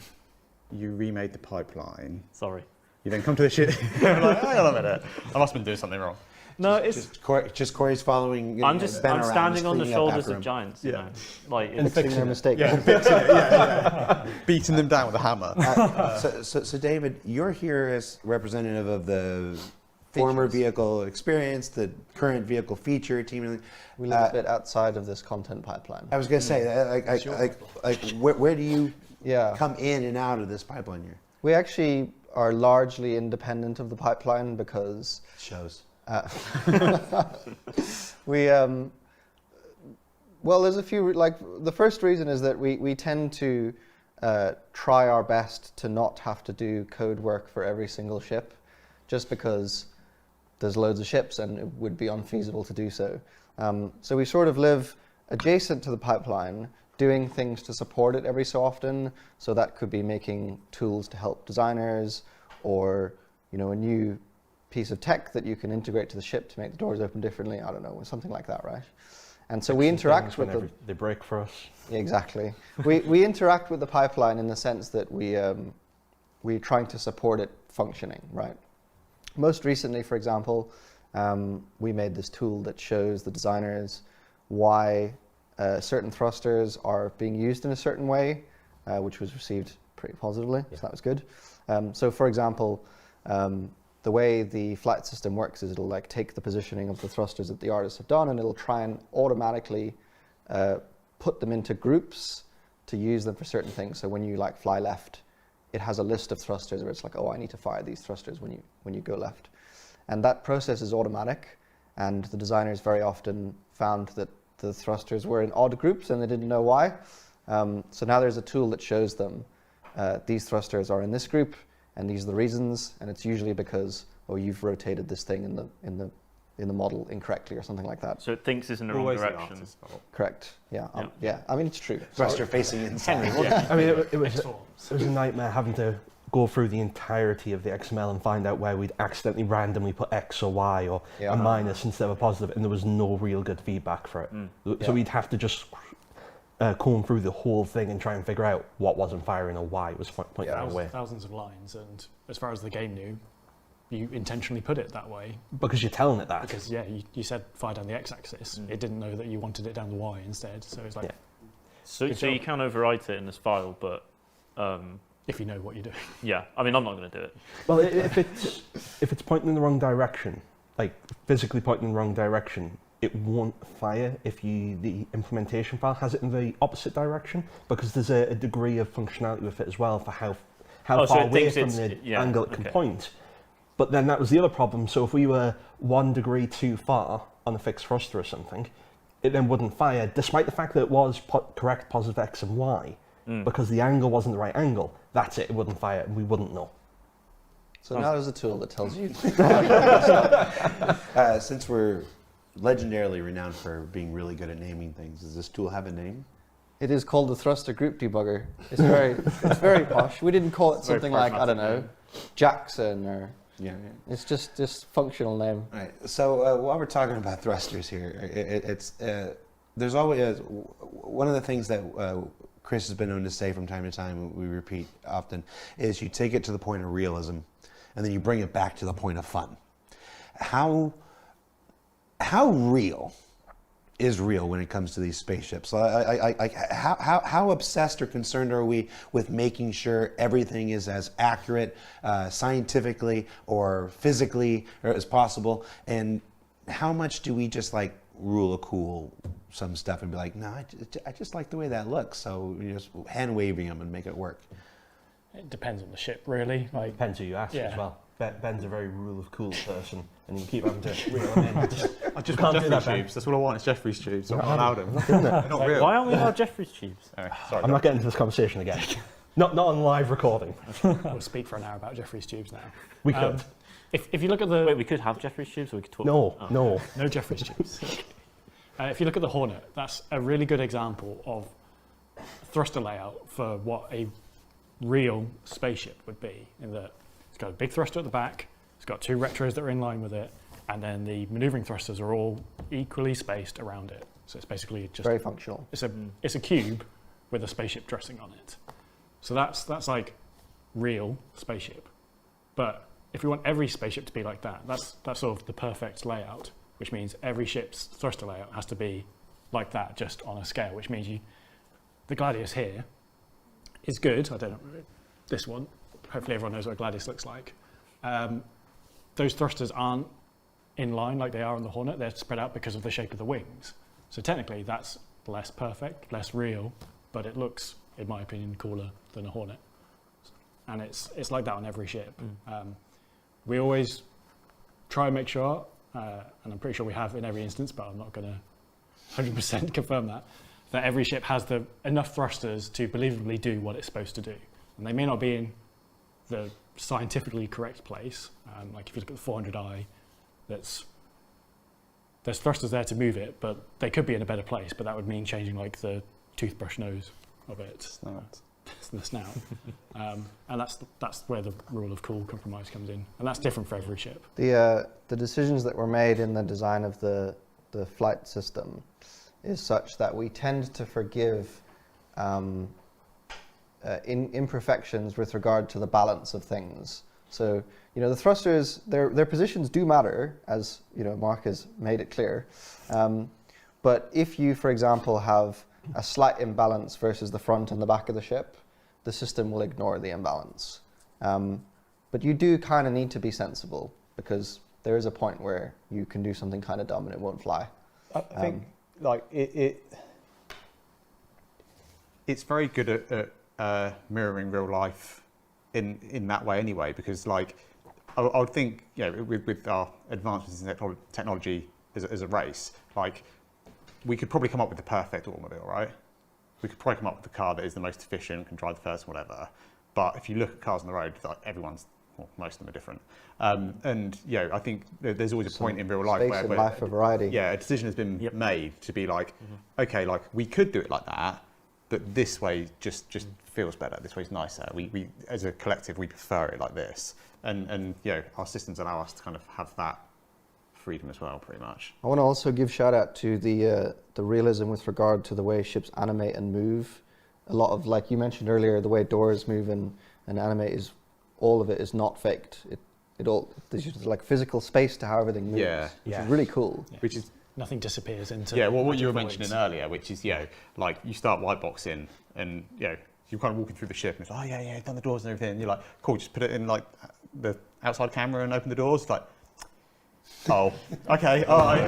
You remade the pipeline. Sorry. You then come to the shit. I'm like, hang on a minute. I must have been doing something wrong. No, it's just Corey's following. I'm Ben standing on the shoulders of him. giants, and fixing their mistakes. Beating them down with a hammer. So David, you're here as representative of the former vehicle experience, the current vehicle feature team. We live a bit outside of this content pipeline. I was going to say, where do you come in and out of this pipeline here? We actually are largely independent of the pipeline because shows. Well, there's a few. The first reason is that we tend to try our best to not have to do code work for every single ship, just because there's loads of ships and it would be unfeasible to do so. So we sort of live adjacent to the pipeline, doing things to support it every so often. So that could be making tools to help designers, or a new piece of tech that you can integrate to the ship to make the doors open differently. I don't know, something like that, right? And so we interact with them. They break for us. Yeah, exactly. we interact with the pipeline in the sense that we're trying to support it functioning, right? Most recently, for example, we made this tool that shows the designers why certain thrusters are being used in a certain way, which was received pretty positively, so that was good. So for example, the way the flight system works is it'll take the positioning of the thrusters that the artists have done, and it'll try and automatically put them into groups to use them for certain things. So when you fly left, it has a list of thrusters where it's like, oh, I need to fire these thrusters when you go left. And that process is automatic, and the designers very often found that the thrusters were in odd groups and they didn't know why. So now there's a tool that shows them these thrusters are in this group, and these are the reasons, and it's usually because, you've rotated this thing in the model incorrectly or something like that. So it thinks it's in the wrong direction. Correct. Yeah. I mean, it's true. Thruster facing inside. I mean, it was a nightmare having to go through the entirety of the XML and find out where we'd accidentally randomly put X or Y or a minus instead of a positive, and there was no real good feedback for it. So we'd have to just comb through the whole thing and try and figure out what wasn't firing or why it was pointing that way. Thousands of lines, and as far as the game knew, you intentionally put it that way. Because you're telling it that. Because, you said fire down the x-axis. It didn't know that you wanted it down the y instead, so it's like... So you can overwrite it in this file, but if you know what you're doing. Yeah, I mean, I'm not going to do it. Well, if it's pointing in the wrong direction, like physically pointing in the wrong direction, it won't fire if the implementation file has it in the opposite direction, because there's a degree of functionality with it as well for how far away from the angle it can point. But then that was the other problem. So if we were 1 degree too far on a fixed thruster or something, it then wouldn't fire, despite the fact that it was correct positive X and Y, because the angle wasn't the right angle. That's it wouldn't fire, and we wouldn't know. So now there's a tool that tells you. Since we're legendarily renowned for being really good at naming things, does this tool have a name? It is called the thruster group debugger. It's very posh. We didn't call it something like, I don't know, Jackson or... Yeah. It's just functional name. All right. So while we're talking about thrusters here, there's always one of the things that Chris has been known to say from time to time, we repeat often, is you take it to the point of realism, and then you bring it back to the point of fun. How real is real when it comes to these spaceships? How obsessed or concerned are we with making sure everything is as accurate scientifically or physically as possible? And how much do we just like rule of cool some stuff and be like, no, I just like the way that looks, so you're just hand waving them and make it work? It depends on the ship, really. Like, depends who you ask as well. Ben's a very rule of cool person, and you keep having to reel him in. I just want Jeffrey's tubes. That's what I want. It's Jeffrey's tubes. I'm not allowed them. They're not real. Why aren't we allowed Jeffrey's tubes? Sorry, I'm not getting into this conversation again. Not on live recording. We'll speak for an hour about Jeffrey's tubes now. We could. If you look at the... Wait, we could have Jeffrey's tubes, or we could talk... No. No Jeffrey's tubes. If you look at the Hornet, that's a really good example of thruster layout for what a real spaceship would be, in that it's got a big thruster at the back, it's got 2 retros that are in line with it, and then the maneuvering thrusters are all equally spaced around it. So it's basically just... very functional. It's a cube with a spaceship dressing on it. So that's like real spaceship. But if we want every spaceship to be like that, that's sort of the perfect layout, which means every ship's thruster layout has to be like that, just on a scale, which means the Gladius here is good. I don't know, this one, hopefully everyone knows what a Gladius looks like. Those thrusters aren't in line like they are on the Hornet, they're spread out because of the shape of the wings. So technically that's less perfect, less real, but it looks, in my opinion, cooler than a Hornet. And it's like that on every ship. We always try and make sure, and I'm pretty sure we have in every instance, but I'm not going to 100% confirm that every ship has enough thrusters to believably do what it's supposed to do. And they may not be in the scientifically correct place. Like if you look at the 400i, there's thrusters there to move it, but they could be in a better place, but that would mean changing like the toothbrush nose of it. The snout. And that's where the rule of cool compromise comes in. And that's different for every ship. The decisions that were made in the design of the flight system is such that we tend to forgive imperfections with regard to the balance of things. So, the thrusters, their positions do matter, as Mark has made it clear. But if you, for example, have a slight imbalance versus the front and the back of the ship, the system will ignore the imbalance. But you do kind of need to be sensible, because there is a point where you can do something kind of dumb and it won't fly. I think it's very good at mirroring real life in that way anyway, because I would think with our advancements in technology as a race, we could probably come up with the perfect automobile, right? We could probably come up with the car that is the most efficient, can drive the first, whatever. But if you look at cars on the road, most of them are different. I think there's always a point in real life where life for variety. Yeah, a decision has been made to be okay, we could do it like that, but this way just feels better. This way's nicer. We as a collective, we prefer it like this, and our systems allow us to kind of have that freedom as well, pretty much. I want to also give shout out to the realism with regard to the way ships animate and move. A lot of, like you mentioned earlier, the way doors move and animate all of it is not faked. There's just like physical space to how everything moves. Which is really cool. Yeah. Which is nothing disappears into. Yeah, what you were mentioning earlier, which is you start white boxing and you're kind of walking through the ship, and it's like, oh yeah, done the doors and everything. And you're like, cool, just put it in like the outside camera and open the doors. It's like, oh, okay, all right,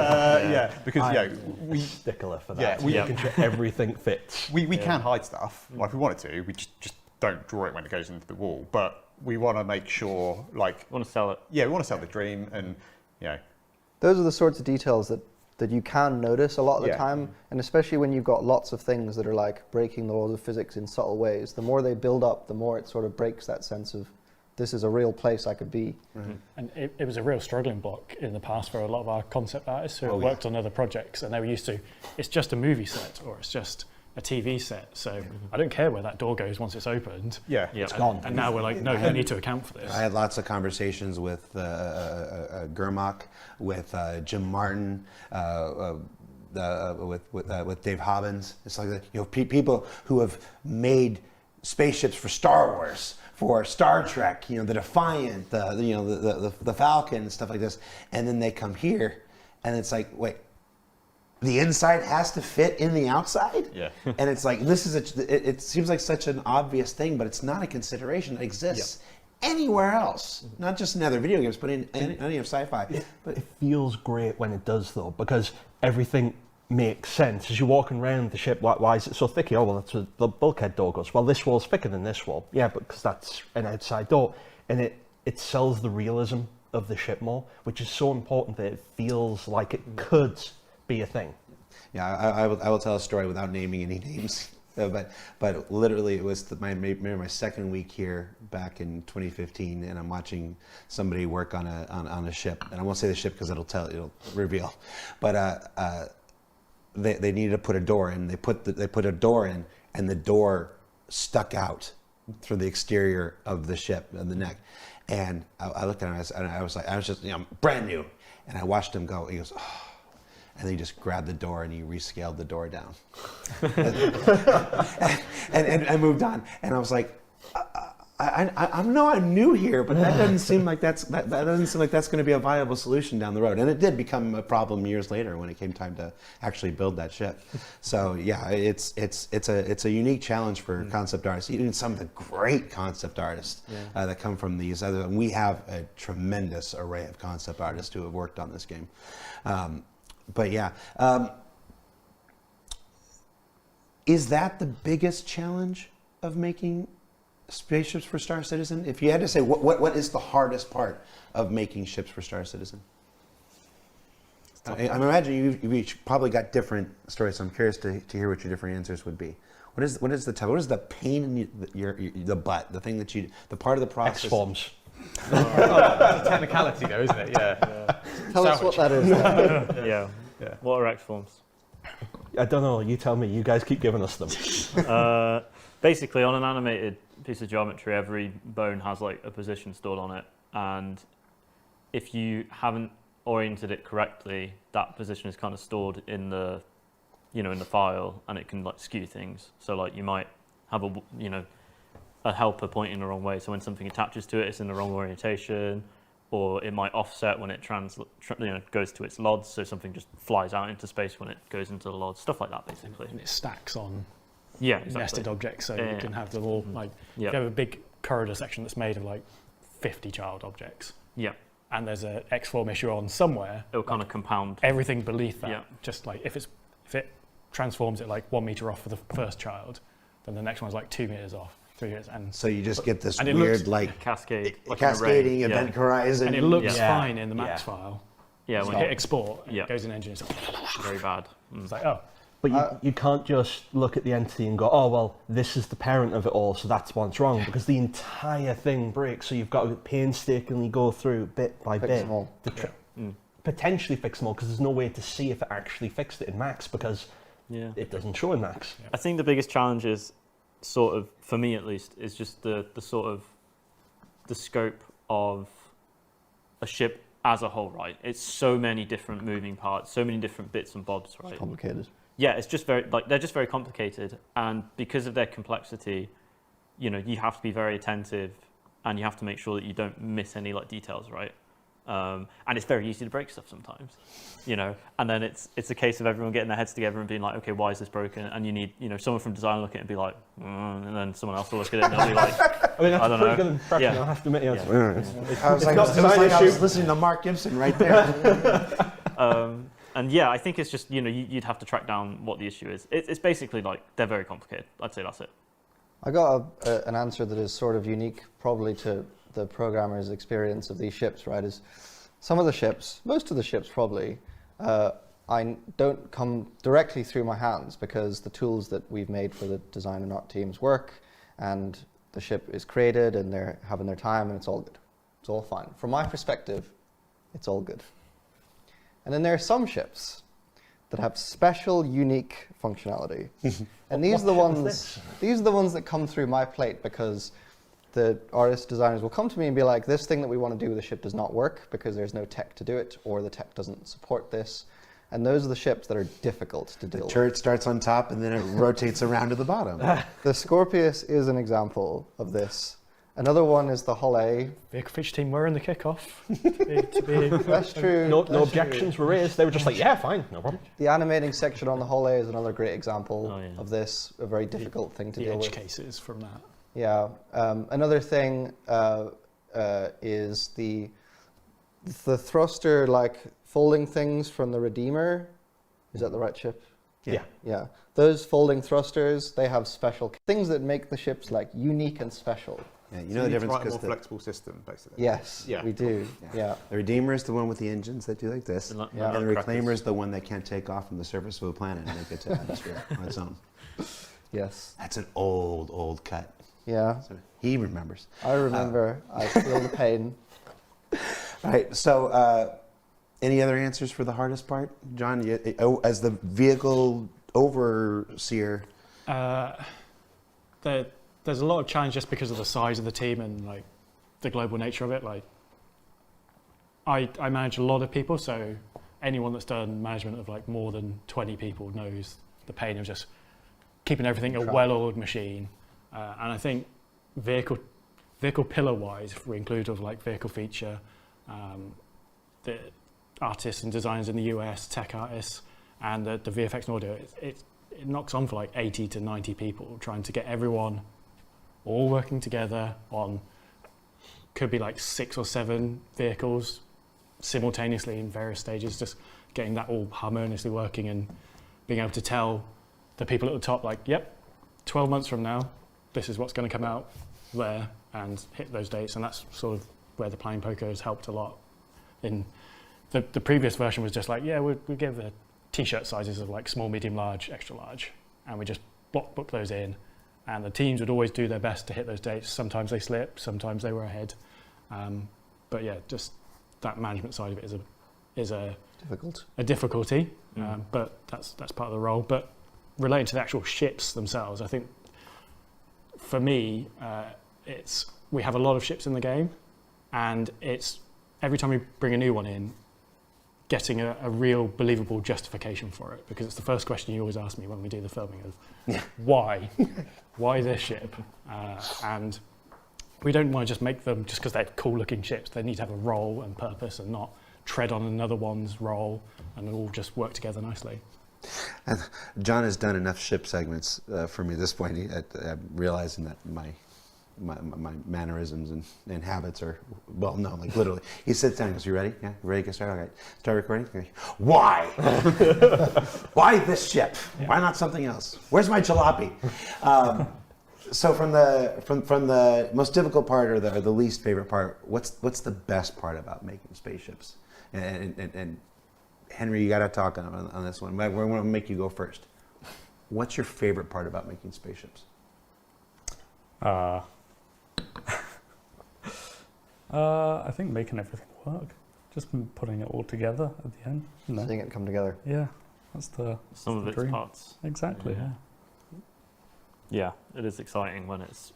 yeah, because we stickler for that. Yeah, we making sure everything fits. We can hide stuff, like if we wanted to. We just don't draw it when it goes into the wall, but we want to make sure, like, want to sell it. Yeah, we want to sell the dream, and those are the sorts of details that you can notice a lot of the time, and especially when you've got lots of things that are like breaking the laws of physics in subtle ways. The more they build up, the more it sort of breaks that sense of this is a real place I could be. Mm-hmm. And it was a real struggling block in the past for a lot of our concept artists who worked on other projects, and they were used to, it's just a movie set or it's just a TV set, so I don't care where that door goes once it's opened. Yeah, it's gone. And now we're like, no, we need to account for this. I had lots of conversations with Gurmak, with Jim Martin, with Dave Hobbins. It's like, people who have made spaceships for Star Wars, for Star Trek, the Defiant, the Falcon and stuff like this, and then they come here, and it's like, wait, the inside has to fit in the outside? Yeah. And it's like, it seems like such an obvious thing, but it's not a consideration that exists anywhere else. Not just in other video games, but in any of sci-fi. It feels great when it does, though, because everything makes sense. As you're walking around the ship, why is it so thick? Oh, well, that's where the bulkhead door goes. Well, this wall's thicker than this wall. Yeah, because that's an outside door. And it sells the realism of the ship more, which is so important that it feels like it could be a thing. Yeah, I will tell a story without naming any names, but literally it was my second week here back in 2015, and I'm watching somebody work on a ship, and I won't say the ship because it'll reveal, but they needed to put a door in. They put a door in, and the door stuck out through the exterior of the ship and the neck, and I looked at him and I was just brand new, and I watched him go. He goes, oh. And then he just grabbed the door and he rescaled the door down, and moved on. And I was like, I know I'm new here, but that doesn't seem like that's going to be a viable solution down the road. And it did become a problem years later when it came time to actually build that ship. So yeah, it's a unique challenge for concept artists, even some of the great concept artists that come from these other. We have a tremendous array of concept artists who have worked on this game. But yeah, is that the biggest challenge of making spaceships for Star Citizen? If you had to say, what is the hardest part of making ships for Star Citizen? I'm imagining you've each probably got different stories, so I'm curious to hear what your different answers would be. What is the pain in the butt, the thing that the part of the process? X-forms. That's a technicality though, isn't it? Yeah. Tell us what that is. Yeah. What are X-forms? I don't know. You tell me. You guys keep giving us them. Basically, on an animated piece of geometry, every bone has like a position stored on it, and if you haven't oriented it correctly, that position is kind of stored in the, in the file, and it can like skew things. So like you might have a helper pointing the wrong way, so when something attaches to it, it's in the wrong orientation, or it might offset when it goes to its LODs, so something just flies out into space when it goes into the LODs, stuff like that, basically. And it stacks on exactly. nested objects, so you can have them all, like, if you have a big corridor section that's made of, like, 50 child objects, and there's an X-form issue on somewhere, it'll kind of compound. Everything beneath that, just like, if it transforms it, like, 1 meter off for the first child, then the next one's, like, 2 meters off. 3 years, and so you just get this weird cascading event horizon, and it looks fine in the max file. Yeah, when you hit export, it goes in engine. It's very bad. It's like, oh. But you can't just look at the entity and go, oh well, this is the parent of it all, so that's what's wrong, because the entire thing breaks. So you've got to painstakingly go through bit by bit to potentially fix them all, because there's no way to see if it actually fixed it in max, because it doesn't show in max. I think the biggest challenge is, sort of, for me at least, is just the sort of the scope of a ship as a whole, right? It's so many different moving parts, so many different bits and bobs, right? It's complicated. Yeah, it's just they're just very complicated, and because of their complexity, you have to be very attentive, and you have to make sure that you don't miss any like details, right? And it's very easy to break stuff sometimes, you know. And then it's a case of everyone getting their heads together and being like, okay, why is this broken? And you need, you know, someone from design look at it and be like, and then someone else will look at it and they'll be like, I mean, that's I a don't pretty know. good impression, I have to admit. I was like, I was listening to Mark Gibson right there. And yeah, I think it's just, you know, you'd have to track down what the issue is. It's basically like, they're very complicated. I'd say that's it. I got an answer that is sort of unique probably to the programmer's experience of these ships, right? Is some of the ships, most of the ships probably, I don't come directly through my hands because the tools that we've made for the design and art teams work, and the ship is created and they're having their time and it's all good. It's all fine. From my perspective, it's all good. And then there are some ships that have special, unique functionality. And these are the ones that come through my plate because the artist designers will come to me and be like, this thing that we want to do with the ship does not work because there's no tech to do it, or the tech doesn't support this. And those are the ships that are difficult to deal with. The turret starts on top and then it rotates around to the bottom. The Scorpius is an example of this. Another one is the Hull A. Vehicle feature team were in the kickoff. That's true. No objections were raised. They were just like, yeah, fine, no problem. The animating section on the Hull A is another great example of this, a very difficult thing to deal with. The edge cases from that. Yeah. Another thing is the thruster, like folding things from the Redeemer. Is that the right ship? Yeah. Yeah. Those folding thrusters, they have special things that make the ships like unique and special. Yeah, you So know the need to difference write a because more flexible system, basically. Yes, we do. Yeah. The Redeemer is the one with the engines that do like this, and the Reclaimer is the one that can't take off from the surface of a planet and make it to atmosphere on its own. Yes. That's an old cut. Yeah. So he remembers. I remember. I feel the pain. All right. So, any other answers for the hardest part, John? As the vehicle overseer. There's a lot of challenge just because of the size of the team and like the global nature of it. Like, I manage a lot of people, so anyone that's done management of like more than 20 people knows the pain of just keeping everything a well-oiled machine. And I think vehicle pillar-wise, if we include of like vehicle feature, the artists and designers in the US, tech artists, and the VFX and audio, it knocks on for like 80 to 90 people trying to get everyone all working together on, could be like 6 or 7 vehicles simultaneously in various stages, just getting that all harmoniously working and being able to tell the people at the top, like, yep, 12 months from now, this is what's going to come out there, and hit those dates. And that's sort of where the planning poker has helped a lot. In the previous version was just like, yeah, we give the t-shirt sizes of like small, medium, large, extra large, and we just book those in. And the teams would always do their best to hit those dates. Sometimes they slip, sometimes they were ahead. But yeah, just that management side of it is a difficulty. But that's part of the role. But relating to the actual ships themselves, I think for me, we have a lot of ships in the game, and it's every time we bring a new one in, getting a real believable justification for it, because it's the first question you always ask me when we do the filming of why this ship, and we don't want to just make them just because they're cool looking ships. They need to have a role and purpose and not tread on another one's role, and all just work together nicely. And John has done enough ship segments for me at this point. I'm realizing that my mannerisms and habits are, well, no, like literally. He sits down and goes, you ready? Yeah, you ready to get started? All right, start recording? Okay. Why? Why this ship? Yeah. Why not something else? Where's my jalopy? So from the most difficult part or the least favorite part, what's the best part about making spaceships? And Henry, you got to talk on this one. We're going to make you go first. What's your favorite part about making spaceships? I think making everything work, just putting it all together at the end. You know? Seeing it come together. Yeah, that's the some of its dream. Parts. Exactly. Yeah, it is exciting when it's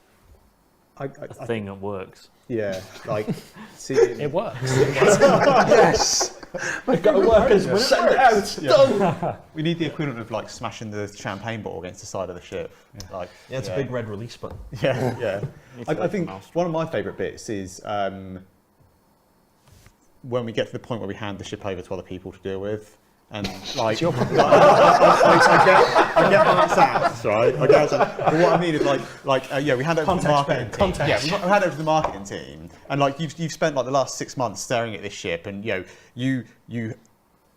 a thing that works. Yeah, like seeing it works. Yes. We've got to work as we send it out. Done. We need the equivalent of like smashing the champagne bottle against the side of the ship. Yeah. Like, yeah, it's a big red release button. Yeah, yeah. I think one of my favourite bits is when we get to the point where we hand the ship over to other people to deal with, and like, I get how it sounds, right? I get how it sounds. But what I mean is yeah, we hand it over to the marketing team. Yeah, we hand it over to the marketing team, and like you've spent like the last 6 months staring at this ship, and you've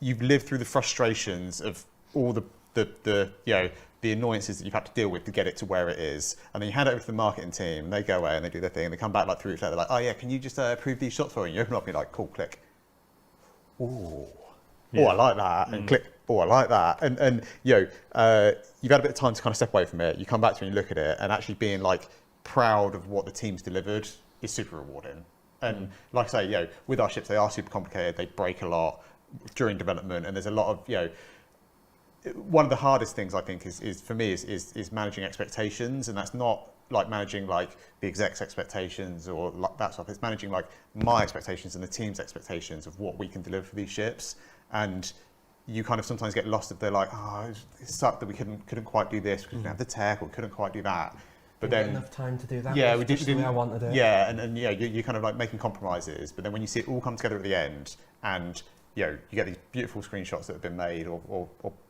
lived through the frustrations of all the the annoyances that you've had to deal with to get it to where it is, and then you hand it over to the marketing team, and they go away and they do their thing, and they come back like 3 weeks later, they're like, oh yeah, can you just approve these shots for me? And you open up and you're like, cool, click. Ooh. Yeah. Oh, I like that, and click. Oh, I like that, and you've had a bit of time to kind of step away from it. You come back to it and you look at it, and actually being like proud of what the team's delivered is super rewarding. And like I say, with our ships, they are super complicated. They break a lot during development, and there's a lot of one of the hardest things I think is for me is managing expectations, and that's not like managing like the exec's expectations or like that stuff. It's managing like my expectations and the team's expectations of what we can deliver for these ships. And you kind of sometimes get lost if they're like, oh, it sucked that we couldn't quite do this, we didn't have the tech, or we couldn't quite do that. But then enough time to do that. Yeah, we didn't. The way I wanted it. Yeah, and you're kind of like making compromises. But then when you see it all come together at the end, and you get these beautiful screenshots that have been made, or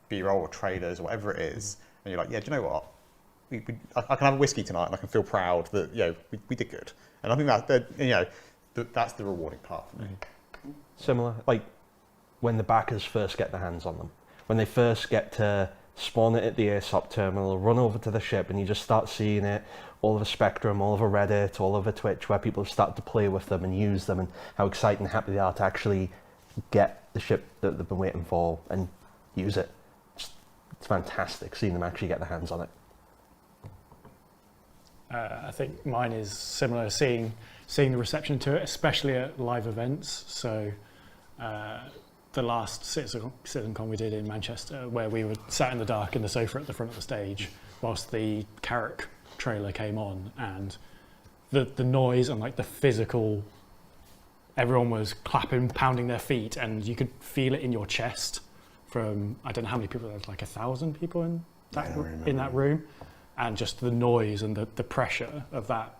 B-roll, or trailers, or whatever it is, and you're like, yeah, do you know what? I can have a whiskey tonight, and I can feel proud that we did good. And I think that's the rewarding part for me. Similar, like when the backers first get their hands on them, when they first get to spawn it at the ASOP terminal, run over to the ship, and you just start seeing it all over Spectrum, all over Reddit, all over Twitch, where people have started to play with them and use them, and how excited and happy they are to actually get the ship that they've been waiting for and use it. It's fantastic seeing them actually get their hands on it. I think mine is similar, seeing the reception to it, especially at live events. So the last CitizenCon we did in Manchester, where we were sat in the dark in the sofa at the front of the stage whilst the Carrick trailer came on, and the noise and like the physical, everyone was clapping, pounding their feet, and you could feel it in your chest from, I don't know how many people, there's like 1,000 people in that room, and just the noise and the pressure of that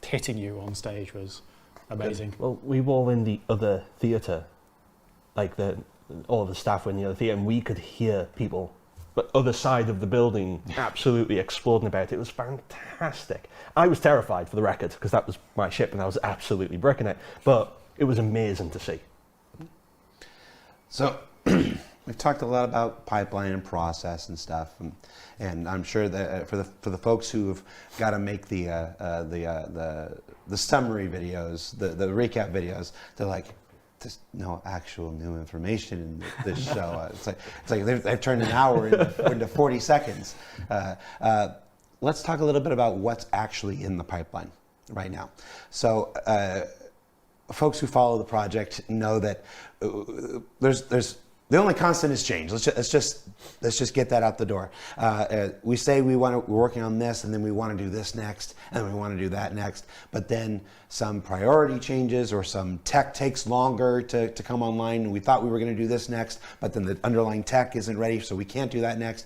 hitting you on stage was amazing. Well, we were all in the other theatre, like all the staff were in the other theatre, and we could hear people, but other side of the building, absolutely exploding about it. It was fantastic. I was terrified, for the record, because that was my ship and I was absolutely bricking it, but it was amazing to see. So, we've talked a lot about pipeline and process and stuff, and I'm sure that for the folks who have got to make the summary videos, the recap videos, they're like, there's no actual new information in this show. It's like they've turned an hour into 40 seconds. Let's talk a little bit about what's actually in the pipeline right now. So, folks who follow the project know that there's the only constant is change. Let's just get that out the door. We say we're working on this, and then we want to do this next, and we want to do that next. But then some priority changes, or some tech takes longer to come online. And we thought we were going to do this next, but then the underlying tech isn't ready, so we can't do that next.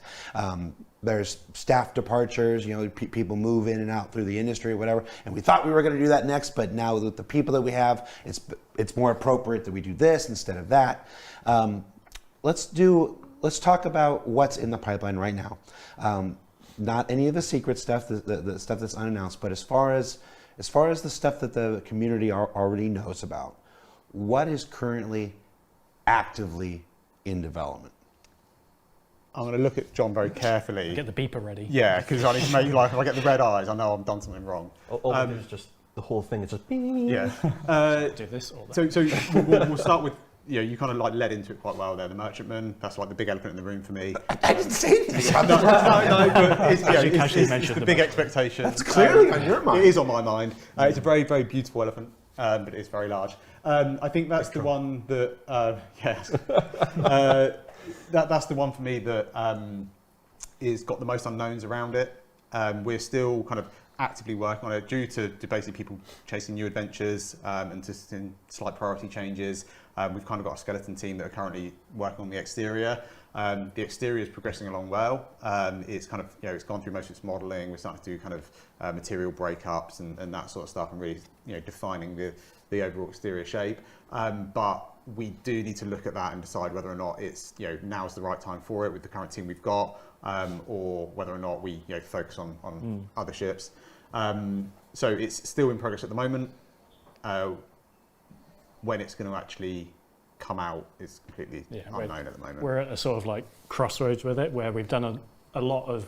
There's staff departures, people move in and out through the industry or whatever, and we thought we were going to do that next, but now with the people that we have, it's more appropriate that we do this instead of that. Let's talk about what's in the pipeline right now. Not any of the secret stuff, the stuff that's unannounced, but as far as the stuff that the community already knows about, what is currently actively in development? I'm going to look at John very carefully. Get the beeper ready. Yeah, because I need to make, like, if I get the red eyes, I know I've done something wrong. All it is just the whole thing is just beep. Yeah. Do this or that. So we'll start with, you kind of like led into it quite well there. The merchantman, that's like the big elephant in the room for me. I didn't say this. No, but it's the big expectation. That's clearly on your mind. It is on my mind. It's a very, very beautiful elephant, but it is very large. I think that's the one that, that's the one for me that is got the most unknowns around it. We're still kind of actively working on it due to basically people chasing new adventures and just in slight priority changes. We've kind of got a skeleton team that are currently working on the exterior. The exterior is progressing along well. It's kind of, it's gone through most of its modelling. We're starting to do kind of material breakups and that sort of stuff, and really, defining the overall exterior shape. But we do need to look at that and decide whether or not it's, now's the right time for it with the current team we've got, or whether or not we, focus on other ships. So it's still in progress at the moment. When it's going to actually come out is completely unknown at the moment. We're at a sort of like crossroads with it, where we've done a lot of,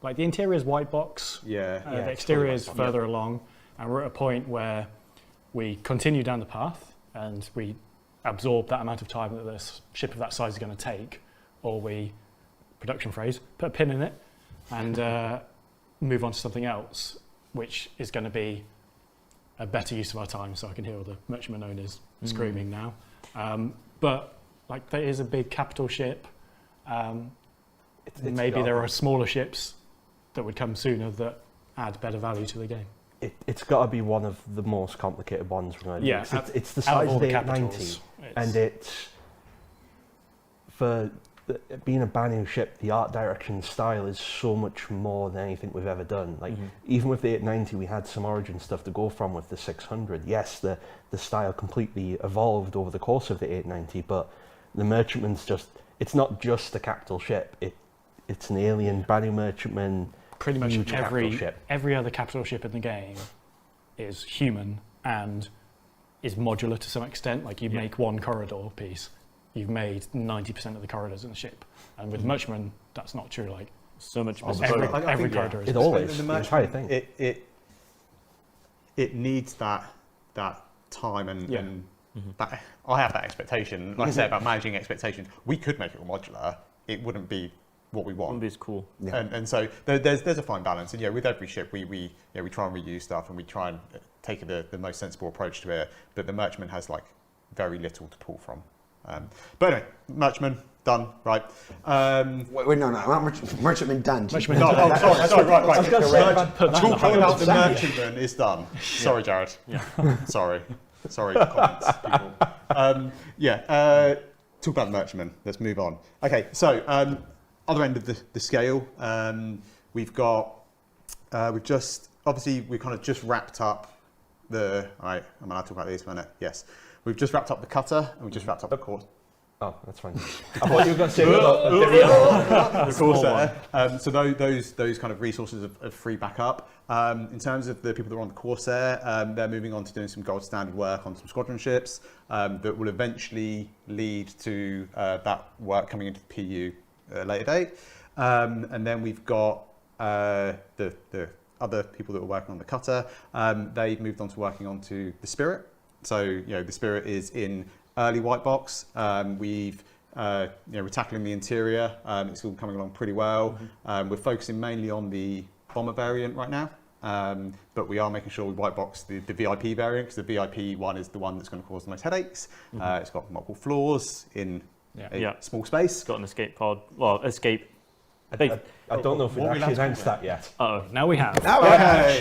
like the interior is white box, the exterior is further along, and we're at a point where we continue down the path and we absorb that amount of time that this ship of that size is going to take, or we, production phrase, put a pin in it and move on to something else, which is going to be a better use of our time. So I can hear all the merchantman owners screaming now. But like, there is a big capital ship. Maybe there are smaller ships that would come sooner that add better value to the game. It's got to be one of the most complicated ones, right? Yeah, it's the size of the 890, and it's for being a brand new ship. The art direction style is so much more than anything we've ever done. Like even with the 890, we had some origin stuff to go from with the 600. Yes, the style completely evolved over the course of the 890, but the merchantman's it's not just a capital ship. It's an alien brand new merchantman. Pretty much every other capital ship in the game is human and is modular to some extent. Like you make one corridor piece, you've made 90% of the corridors in the ship. And with merchantman, that's not true. Like so much more. Every corridor is it always the entire thing. It needs that time and that, I have that expectation. Like I say about managing expectations, we could make it all modular. It wouldn't be what we want. Wouldn't be as cool. Yeah. And so there's a fine balance. And with every ship, we try and reuse stuff and we try and take the most sensible approach to it. But the merchantman has like very little to pull from. But anyway, merchantman done, right? Wait, no, not merchantman done. Merchantman done. Sorry, right. Talking about the merchantman is done. Sorry, Jared. Yeah. Sorry, comments, people. Talk about the merchantman. Let's move on. Okay, so other end of the scale, we've kind of just wrapped up the. All right, I'm allowed to talk about these for a minute. Yes. We've just wrapped up the cutter and we've just wrapped up the course. Oh, that's fine. I thought you were going to say the Corsair. So those kind of resources have freed back up. In terms of the people that are on the Corsair, they're moving on to doing some gold standard work on some squadron ships that will eventually lead to that work coming into the PU at a later date. And then we've got the other people that were working on the cutter. They've moved on to working onto the Spirit. So, the Spirit is in early white box. We're tackling the interior. It's all coming along pretty well. We're focusing mainly on the bomber variant right now, but we are making sure we white box the VIP variant, because the VIP one is the one that's going to cause the most headaches. It's got multiple floors in a small space. It's got an escape pod. Well, escape. I don't know if we've actually announced that yet. Now we have. Okay.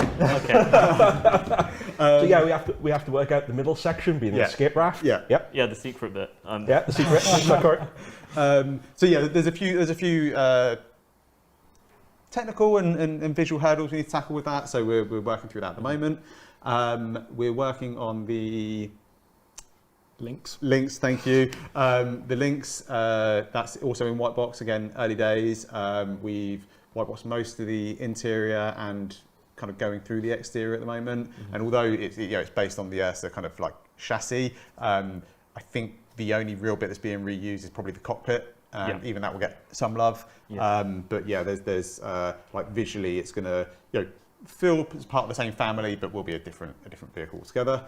So yeah, we have to work out the middle section, being the escape raft. Yeah, the secret bit. The secret. Is that correct? So yeah, there's a few technical and visual hurdles we need to tackle with that. So we're working through that at the moment. We're working on the Links, thank you. The links, that's also in white box, again, early days. We've white boxed most of the interior and kind of going through the exterior at the moment. And although it's based on the ERSA kind of like chassis, I think the only real bit that's being reused is probably the cockpit. Even that will get some love. But yeah, there's like visually, it's going to feel as part of the same family, but will be a different vehicle altogether.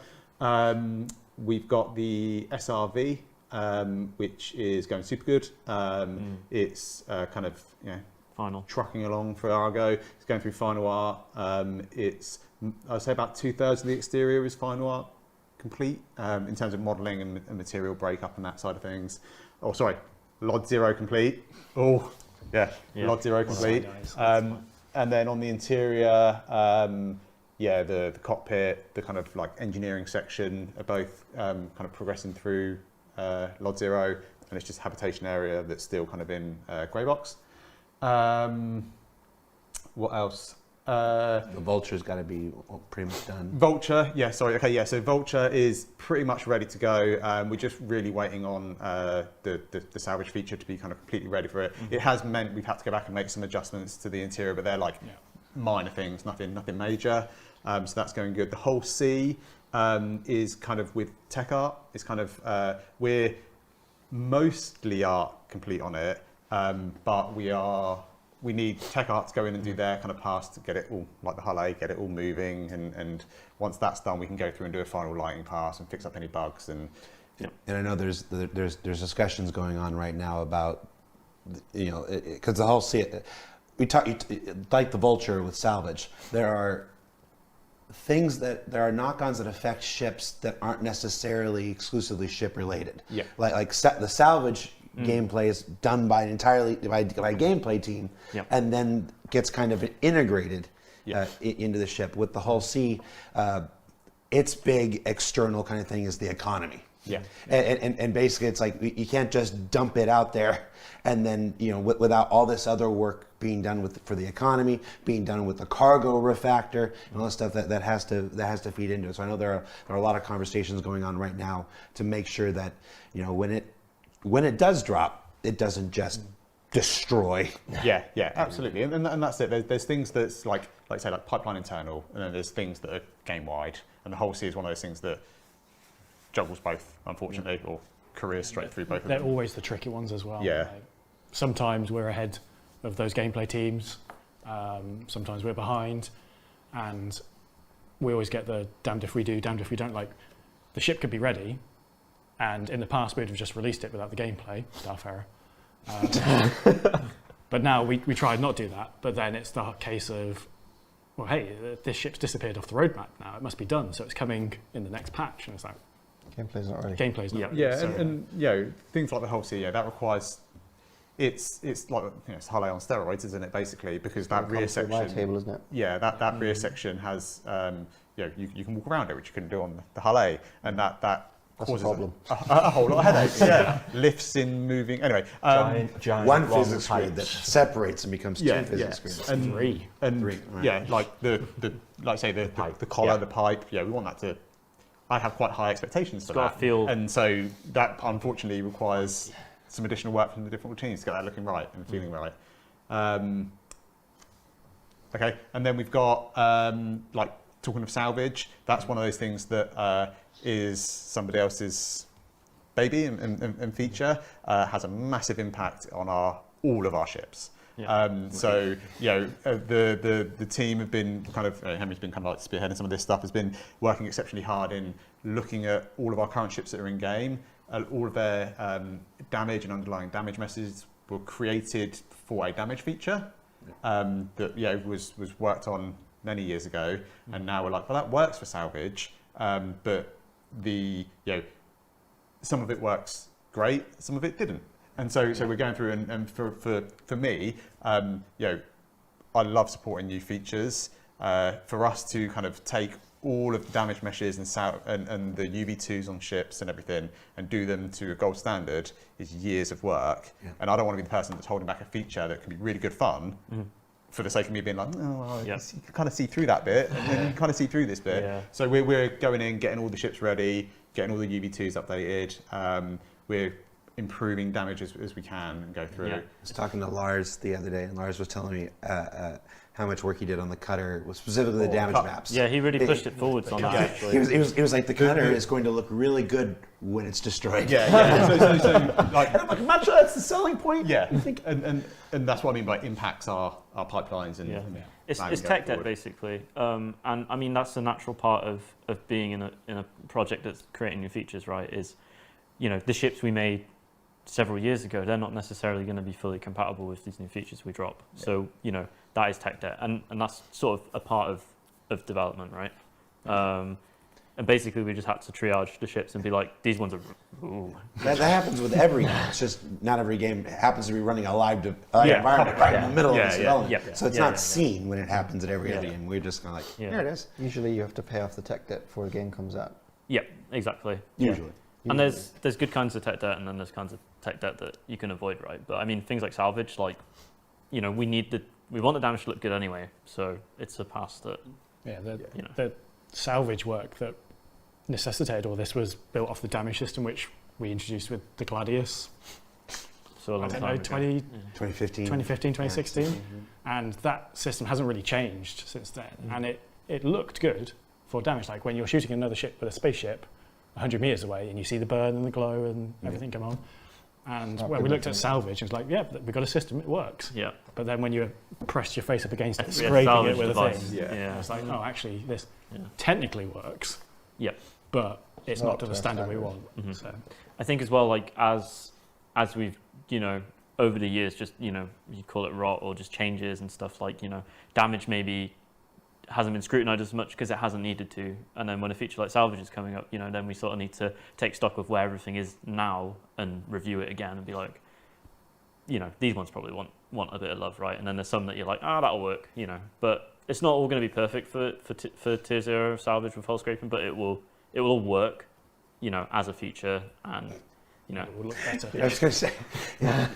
We've got the SRV, which is going super good. It's kind of final trucking along for Argo. It's going through final art. I'd say about 2/3 of the exterior is final art complete in terms of modelling and material breakup and that side of things. Oh, sorry, LOD 0 complete. Oh, yeah. LOD 0 complete. And then on the interior, the cockpit, the kind of like engineering section are both kind of progressing through LOD 0. and it's just habitation area that's still kind of in grey box. What else? The Vulture's got to be pretty much done. Vulture, yeah, sorry, okay, yeah. So Vulture is pretty much ready to go. We're just really waiting on the salvage feature to be kind of completely ready for it. It has meant we've had to go back and make some adjustments to the interior, but they're like minor things, nothing major. So that's going good. The whole C is kind of with tech art. It's kind of we're mostly art complete on it, but we need tech art to go in and do their kind of pass to get it all, like the hull A, get it all moving, and once that's done, we can go through and do a final lighting pass and fix up any bugs. And I know there's discussions going on right now about, because the whole we talk like the Vulture with salvage. There are knock-ons that affect ships that aren't necessarily exclusively ship related. Yeah, like the salvage. Gameplay is done by a gameplay team, and then gets kind of integrated into the ship. With the hull C, its big external kind of thing is the economy. Yeah, and basically it's like you can't just dump it out there, and then without all this other work being done for the economy, being done with the cargo refactor and all the stuff that has to feed into it. So I know there are a lot of conversations going on right now to make sure that when it does drop, it doesn't just destroy. Yeah, absolutely, and that's it. There's things that's like say pipeline internal, and then there's things that are game wide, and the whole C is one of those things that juggles both, unfortunately, or careers straight through both. They're always the tricky ones as well. Yeah. Sometimes we're ahead of those gameplay teams. Sometimes we're behind, and we always get the damned if we do, damned if we don't. Like the ship could be ready. And in the past, we'd have just released it without the gameplay, staff error. But now we try and not do that. But then it's the case of, well, hey, this ship's disappeared off the roadmap now. It must be done. So it's coming in the next patch. And it's like, gameplay's not ready. Gameplay's not ready. Yeah, and things like the whole C, that requires. It's like it's hull A on steroids, isn't it? Basically, because that rear section. My table, isn't it? Yeah, that rear section has you can walk around it, which you couldn't do on the hull A, and that causes a whole lot of headaches. Yeah, lifts in moving. Anyway, giant one physics screen that separates and becomes two physics screens. And three. Right. Yeah, like the collar, the pipe. Yeah, we want that to. I have quite high expectations for that, and so that unfortunately requires some additional work from the different teams to get that looking right and feeling right. Okay, and then we've got like talking of salvage. That's one of those things that is somebody else's baby and feature, has a massive impact on all of our ships. So the team have been kind of Henry's been kind of like spearheading some of this stuff. Has been working exceptionally hard in looking at all of our current ships that are in game. All of their damage and underlying damage messages were created for a damage feature that was worked on many years ago, and now we're like, well, that works for salvage, but some of it works great, some of it didn't, and so we're going through and for me, I love supporting new features. For us to kind of take all of the damage meshes and the UV2s on ships and everything and do them to a gold standard is years of work, and I don't want to be the person that's holding back a feature that can be really good fun. For the sake of me being like, you can kind of see through that bit, and then you kind of see through this bit. Yeah. So we're going in, getting all the ships ready, getting all the UV2s updated. We're improving damage as we can and go through. I was talking to Lars the other day, and Lars was telling me how much work he did on the cutter, specifically the damage maps. Yeah, he really pushed it forwards on that. Actually, it was like the cutter is going to look really good when it's destroyed. So like, I'm not sure that's the selling point. Yeah, and that's what I mean by impacts our pipelines and. It's tech debt basically, and I mean that's the natural part of being in a project that's creating new features, right? Is the ships we made several years ago, they're not necessarily going to be fully compatible with these new features we drop. Yeah. So that is tech debt, and that's sort of a part of development, right? And basically we just had to triage the ships and be like, these ones are. Ooh. That happens with every game. It's just not every game happens to be running a live environment right in the middle of this development. So it's not seen when it happens at every other game. We're just kind of like, here it is. Usually you have to pay off the tech debt before the game comes out. Yeah, exactly. Usually. And there's good kinds of tech debt, and then there's kinds of tech debt that you can avoid, right? But I mean, things like salvage, like, you know, we want the damage to look good anyway, so it's a pass that. Yeah, the salvage work that necessitated all this was built off the damage system, which we introduced with the Gladius. So a long time ago. 2015, 2016, yeah. And that system hasn't really changed since then, and it looked good for damage. Like when you're shooting another ship with a spaceship 100 meters away, and you see the burn and the glow and everything come on. And when we looked at salvage, it was like, yeah, we've got a system, it works. Yeah. But then when you pressed your face up against it, scraping it with a thing, it's like, oh, actually, this technically works. Yeah. But it's not to the standard we want. Mm-hmm. So I think as well, like as we've, you know, over the years, just, you know, you call it rot or just changes and stuff, like, you know, damage maybe hasn't been scrutinized as much because it hasn't needed to. And then when a feature like salvage is coming up, you know, then we sort of need to take stock of where everything is now and review it again and be like, you know, these ones probably want a bit of love, right? And then there's some that you're like, that'll work, you know. But it's not all going to be perfect for tier 0 salvage with hull scraping, but it will all work, you know, as a feature, and you know, it will look better. I was going to say,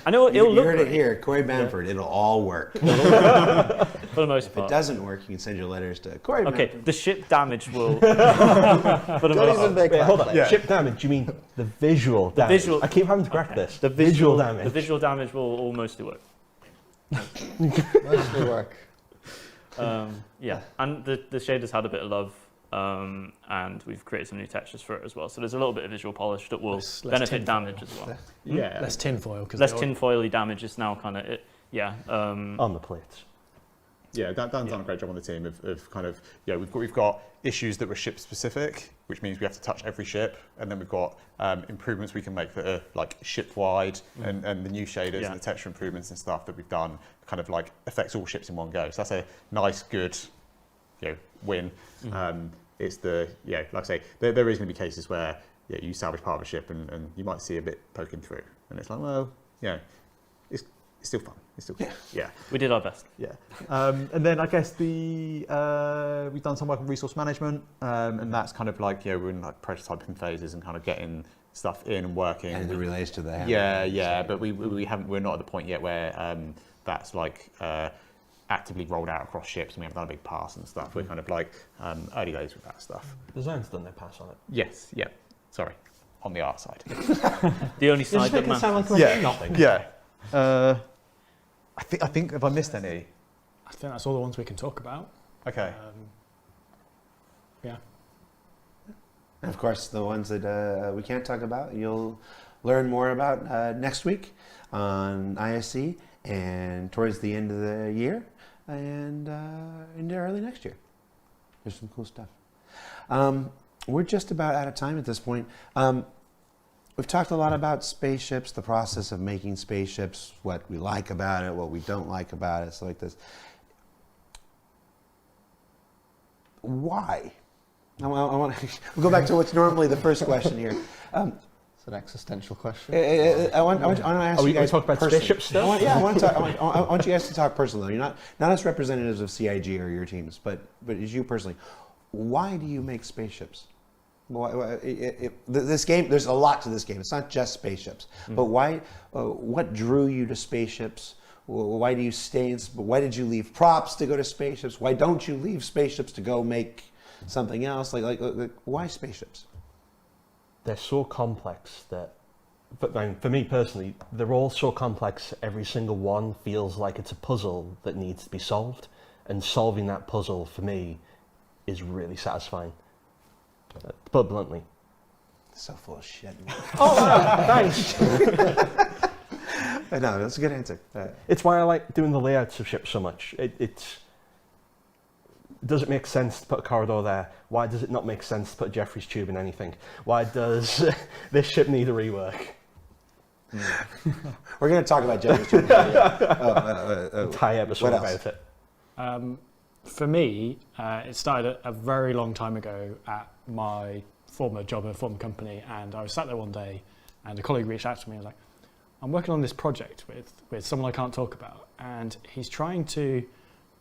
I know it'll look. You heard it here, Corey Bamford. It'll all work for the most part. If it doesn't work, you can send your letters to Corey. Okay, Bamford. the ship damage will. For the most part. Wait, hold on. Yeah. Ship damage, you mean the visual damage? I keep having to correct this. The visual damage. The visual damage will all mostly work. Mostly work. Yeah, and the shaders had a bit of love, and we've created some new textures for it as well. So there's a little bit of visual polish that will benefit damage as well. Yeah, less tinfoil. Less tinfoily damage is now kind of it. Yeah. On the plates. Yeah, Dan's done a great job on the team of kind of, yeah, we've got issues that were ship specific, which means we have to touch every ship, and then we've got improvements we can make that are like ship wide, and the new shaders and the texture improvements and stuff that we've done kind of like affects all ships in one go. So that's a nice, good, you know, win. It's the, like I say, there is going to be cases where you salvage part of a ship and you might see a bit poking through, and it's like, well, it's still fun. It's still fun. Yeah. We did our best. Yeah. And then I guess we've done some work on resource management, and that's kind of like, we're in like prototyping phases and kind of getting stuff in and working. And it relates to that. Yeah. But we're not at the point yet where that's like actively rolled out across ships, and we haven't done a big pass and stuff. We're kind of like early days with that stuff. Design's done their pass on it. Yes. Yeah. Sorry. On the art side. The only side that matters. Sound like nothing. Yeah. I think have I missed any? I think that's all the ones we can talk about. Okay. Yeah. And of course, the ones that we can't talk about, you'll learn more about next week on ISC and towards the end of the year and into early next year. There's some cool stuff. We're just about out of time at this point. We've talked a lot about spaceships, the process of making spaceships, what we like about it, what we don't like about it, stuff like this. Why? We'll go back to what's normally the first question here. It's an existential question. I want to ask you guys. Are we talking about spaceship stuff? I want you guys to talk personally. You're not as representatives of CIG or your teams, but as you personally. Why do you make spaceships? This game, there's a lot to this game. It's not just spaceships. But why? What drew you to spaceships? Why do you stay? Why did you leave props to go to spaceships? Why don't you leave spaceships to go make something else? Like why spaceships? They're so complex that, for me personally, they're all so complex. Every single one feels like it's a puzzle that needs to be solved, and solving that puzzle for me is really satisfying. Put bluntly. So full of shit. Oh, wow, thanks. No, that's a good answer. It's why I like doing the layouts of ships so much. Does it make sense to put a corridor there? Why does it not make sense to put a Jeffrey's tube in anything? Why does this ship need a rework? We're going to talk about Jeffrey's tube. Entire episode about it. For me, it started a very long time ago at my former job at a former company, and I was sat there one day, and a colleague reached out to me and was like, I'm working on this project with someone I can't talk about, and he's trying to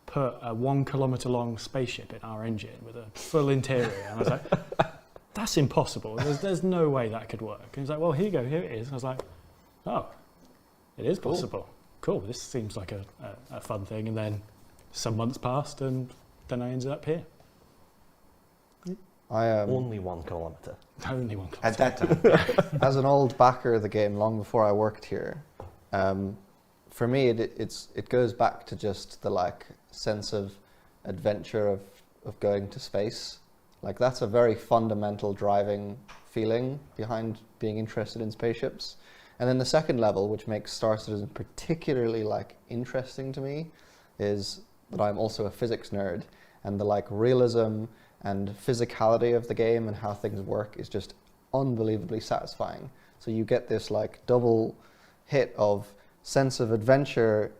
put a 1 kilometre long spaceship in our engine with a full interior. And I was like, that's impossible. There's no way that could work. And he's like, well, here you go, here it is. And I was like, oh, it is possible. Cool, this seems like a fun thing. And then some months passed, and then I ended up here. Only 1 kilometre. Only 1 kilometre. At that time. As an old backer of the game, long before I worked here, for me, it goes back to just the like sense of adventure of going to space. Like that's a very fundamental driving feeling behind being interested in spaceships. And then the second level, which makes Star Citizen particularly like interesting to me, is that I'm also a physics nerd, and the like realism and physicality of the game and how things work is just unbelievably satisfying. So you get this like double hit of sense of adventure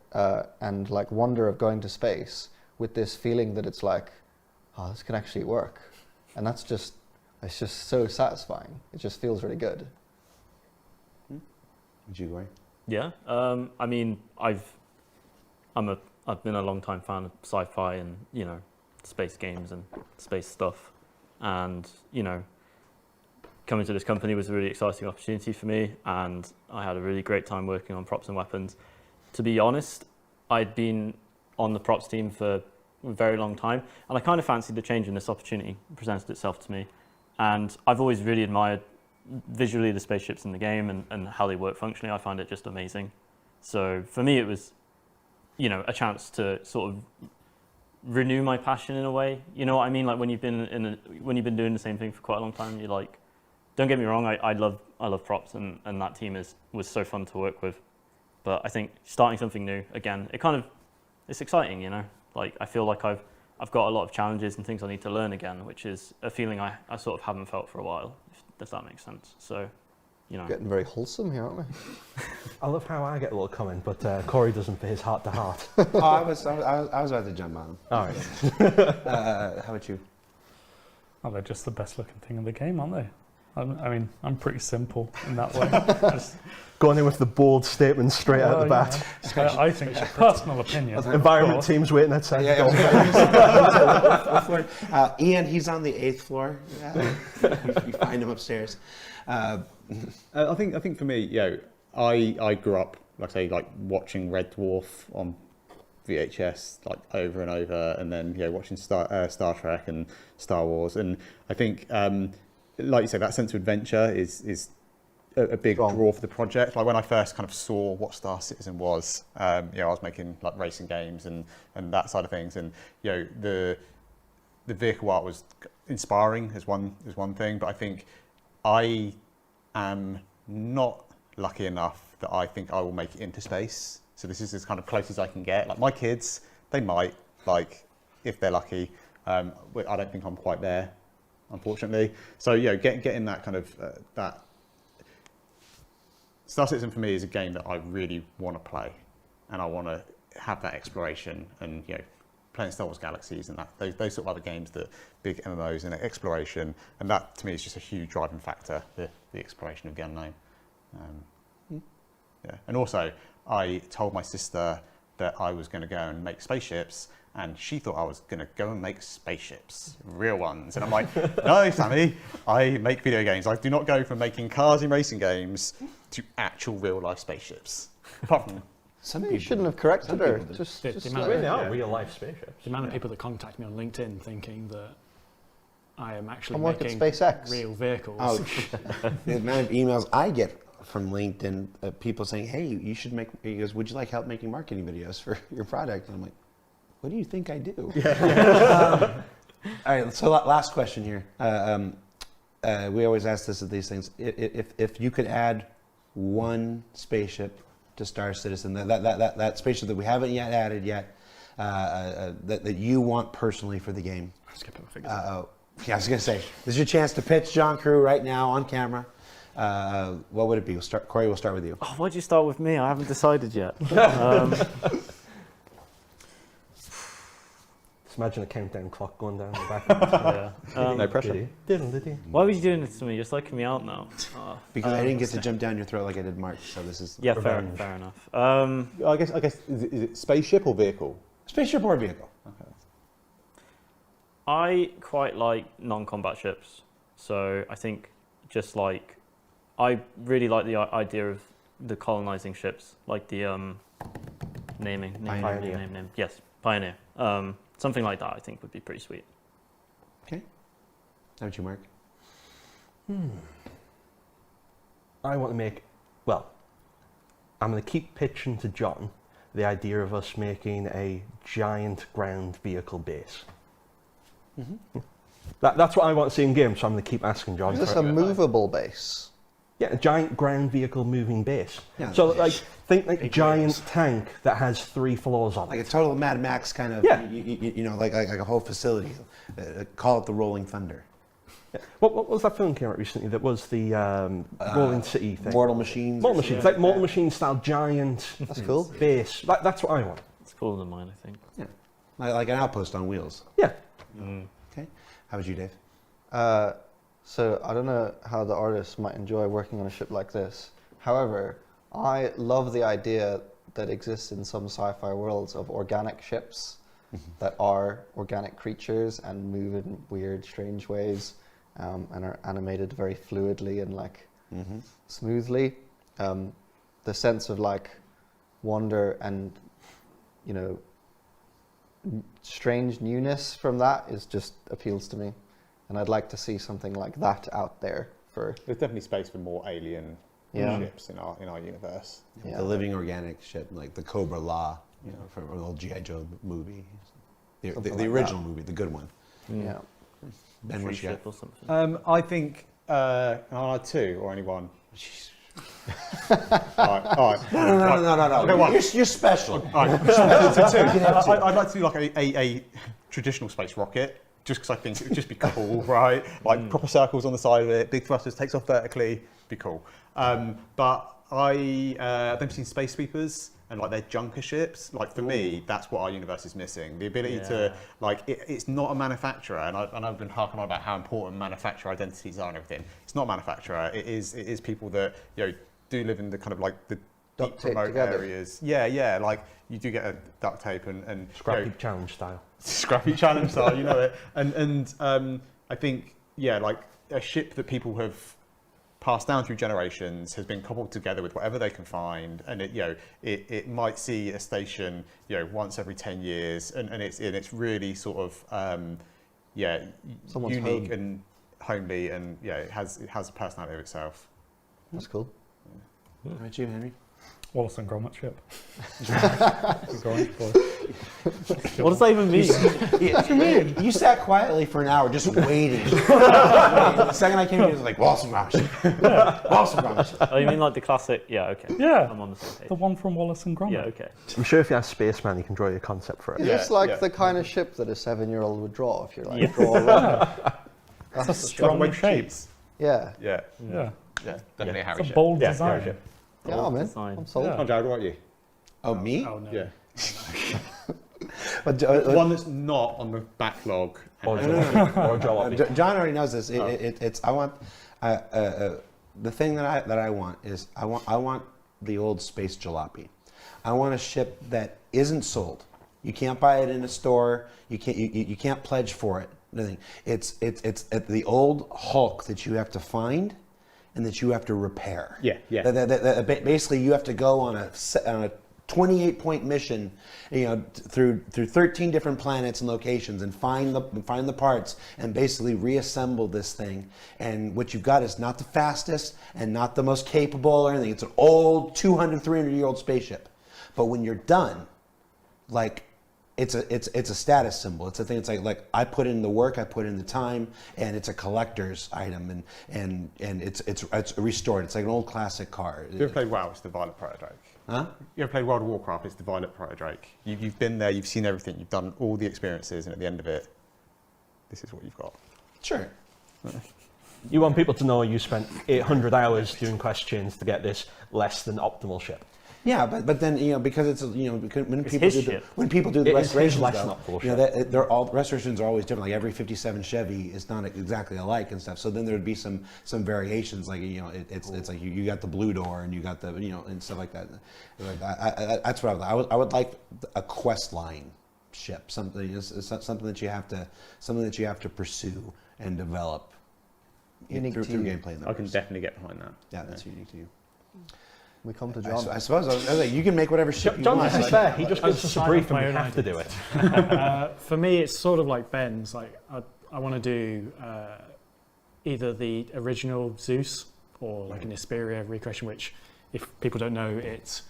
and like wonder of going to space with this feeling that it's like, oh, this can actually work. And it's just so satisfying. It just feels really good. Would you agree? Yeah. I mean, I've been a long time fan of sci-fi and, you know, space games and space stuff. And, you know, coming to this company was a really exciting opportunity for me, and I had a really great time working on props and weapons. To be honest, I'd been on the props team for a very long time, and I kind of fancied the change when this opportunity presented itself to me. And I've always really admired visually the spaceships in the game and how they work functionally. I find it just amazing. So for me, it was, you know, a chance to sort of renew my passion in a way. You know what I mean? Like when you've been doing the same thing for quite a long time, you're like, don't get me wrong, I love props, and that team was so fun to work with. But I think starting something new again, it's exciting, you know. Like I feel like I've got a lot of challenges and things I need to learn again, which is a feeling I sort of haven't felt for a while, if that makes sense. So, you know. Getting very wholesome here, aren't we? I love how I get a little comment, but Corey doesn't for his heart to heart. Oh, I was about to jump on him. All right. How about you? Oh, they're just the best looking thing in the game, aren't they? I mean, I'm pretty simple in that way. Going in with the bold statement straight out the bat. Yeah. I think it's a personal opinion. Environment team's waiting outside. Ian, he's on the 8th floor. You find him upstairs. I think for me, you know, I grew up, like I say, like watching Red Dwarf on VHS like over and over, and then, you know, watching Star Trek and Star Wars, and I think like you said, that sense of adventure is a big draw for the project. Like when I first kind of saw what Star Citizen was, you know, I was making like racing games and that side of things, and you know, the vehicle art was inspiring as one thing, but I think I am not lucky enough that I think I will make it into space. So this is as kind of close as I can get. Like my kids, they might, like if they're lucky. I don't think I'm quite there, unfortunately. So, you know, getting that kind of that Star Citizen for me is a game that I really want to play, and I want to have that exploration and, you know, playing Star Wars Galaxies and that those sort of other games, that big MMOs and exploration, and that to me is just a huge driving factor, the exploration of the unknown. Yeah, and also I told my sister that I was going to go and make spaceships, and she thought I was going to go and make spaceships, real ones. And I'm like, no, Sammy, I make video games. I do not go from making cars in racing games to actual real-life spaceships. Apart from some people shouldn't have corrected her. Just real life spaceships. The amount of people that contact me on LinkedIn thinking that I am actually making SpaceX real vehicles. Ouch. The amount of emails I get from LinkedIn, people saying, hey, you should make, he goes, would you like help making marketing videos for your product? And I'm like, what do you think I do? Yeah. All right, so last question here. We always ask this at these things. If you could add one spaceship to Star Citizen, that spaceship that we haven't yet added yet, that you want personally for the game. I was going to put my fingers yeah, I was going to say, this is your chance to pitch John Crew right now on camera. What would it be? Corey, we'll start with you. Oh, why'd you start with me? I haven't decided yet. Just imagine a countdown clock going down in the back. No pressure. Why were you doing this to me? You're psyching me out now. Because I didn't get to jump down your throat like I did Mark, so this is... Yeah, fair enough. I guess is it spaceship or vehicle? Spaceship or vehicle. Okay. I quite like non-combat ships. So I think just like, I really like the idea of the colonizing ships, like the name. Yes, Pioneer. Something like that I think would be pretty sweet. Okay. How about you, Mark? I want to make, well, I'm going to keep pitching to John the idea of us making a giant ground vehicle base. That's what I want to see in game, so I'm going to keep asking John. Is this a movable base? Yeah, a giant ground vehicle moving base. Yeah. So like, think like a giant tank that has 3 floors on it. Like a total Mad Max kind of, you know, like a whole facility. Call it the Rolling Thunder. Yeah. What was that film came out recently that was the Rolling City thing? Mortal Machines. Mortal Machines, like Mortal Machines style giant That's cool. base. That's what I want. It's cooler than mine, I think. Yeah. Like an outpost on wheels. Yeah. Okay. How about you, Dave? So I don't know how the artists might enjoy working on a ship like this. However, I love the idea that exists in some sci-fi worlds of organic ships that are organic creatures and move in weird, strange ways, and are animated very fluidly and like smoothly. The sense of like wonder and, you know, strange newness from that is just appeals to me. And I'd like to see something like that out there for. There's definitely space for more alien ships in our universe. Yeah. The living organic ship, like the Cobra Law, you know, from the old G.I. Joe movie. The original movie, the good one. Yeah. Ben, what you got? Or something. I think are 2 or only 1? all right. No. Okay, 1. You're special. All right. I'd like to do like a traditional space rocket, just because I think it would just be cool, right? Like proper circles on the side of it, big thrusters, takes off vertically, be cool. But I've never seen space sweepers and like their junker ships. Like for me, that's what our universe is missing. The ability to like, it's not a manufacturer, and I've been harking on about how important manufacturer identities are and everything. It's not a manufacturer. It is people that, you know, do live in the kind of like the deep remote areas. Yeah. Like you do get a duct tape and Scrappy challenge style. Scrappy challenge style, you know it. And I think, like a ship that people have passed down through generations has been cobbled together with whatever they can find, and it might see a station, once every 10 years, and it's really sort of Someone's unique home. and homely, and it has a personality of itself. That's cool. How about you, Henry? Wallace and Gromit ship. What does that even mean? What you mean? You sat quietly for an hour just waiting. The second I came in, it was like, Wallace and Gromit. Wallace and Gromit. Oh, you mean like the classic? Yeah, okay. Yeah. I'm on the same page. The one from Wallace and Gromit. Yeah, okay. I'm sure if you ask Spaceman, he can draw you a concept for it. Is this like the kind of ship that a 7-year-old would draw if you're like, draw a rocket? It's a strong shape. Yeah. Yeah. Yeah. Yeah, definitely a Harry It's a ship. bold Yeah, design. Harry ship. Yeah, I'm in. Design. I'm sold. Yeah. Oh, Jared, what about you? Oh, me? Oh, no. Yeah. But, One that's not on the backlog. Or John already knows this. It's I want the thing that I want is I want the old space jalopy. I want a ship that isn't sold. You can't buy it in a store. You can't pledge for it. Nothing. It's the old Hulk that you have to find and that you have to repair. Yeah. Basically, you have to go on a 28-point mission, through 13 different planets and locations, and find the parts and basically reassemble this thing. And what you've got is not the fastest and not the most capable or anything. It's an old 200, 300-year-old spaceship. But when you're done, like, it's a status symbol. It's a thing. It's like I put in the work, I put in the time, and it's a collector's item, and it's restored. It's like an old classic car. You ever played WoW? It's the Violet Protodrake. Huh? You ever played World of Warcraft? It's the Violet Protodrake. You've been there. You've seen everything. You've done all the experiences, and at the end of it, this is what you've got. Sure. You want people to know you spent 800 hours doing questions to get this less than optimal ship. Yeah, but then because it's because when people do the restorations, they're all restorations are always different. Like every 57 Chevy is not exactly alike and stuff. So then there would be some variations. Like it's like you got the blue door and you got the and stuff like that. That's what I would like a quest line ship. Something that you have to pursue and develop. Unique through to you. gameplay. In the I can verse. definitely get behind that. Yeah, that's unique to you. We come to John. I suppose I was like, you can make whatever ship you John, want. this is fair. He just gives us a Sign brief off and my we own have to do ideas. it. For me, it's sort of like Ben's. Like I want to do either the original Zeus or like an Imperium recreation, which, if people don't know, it's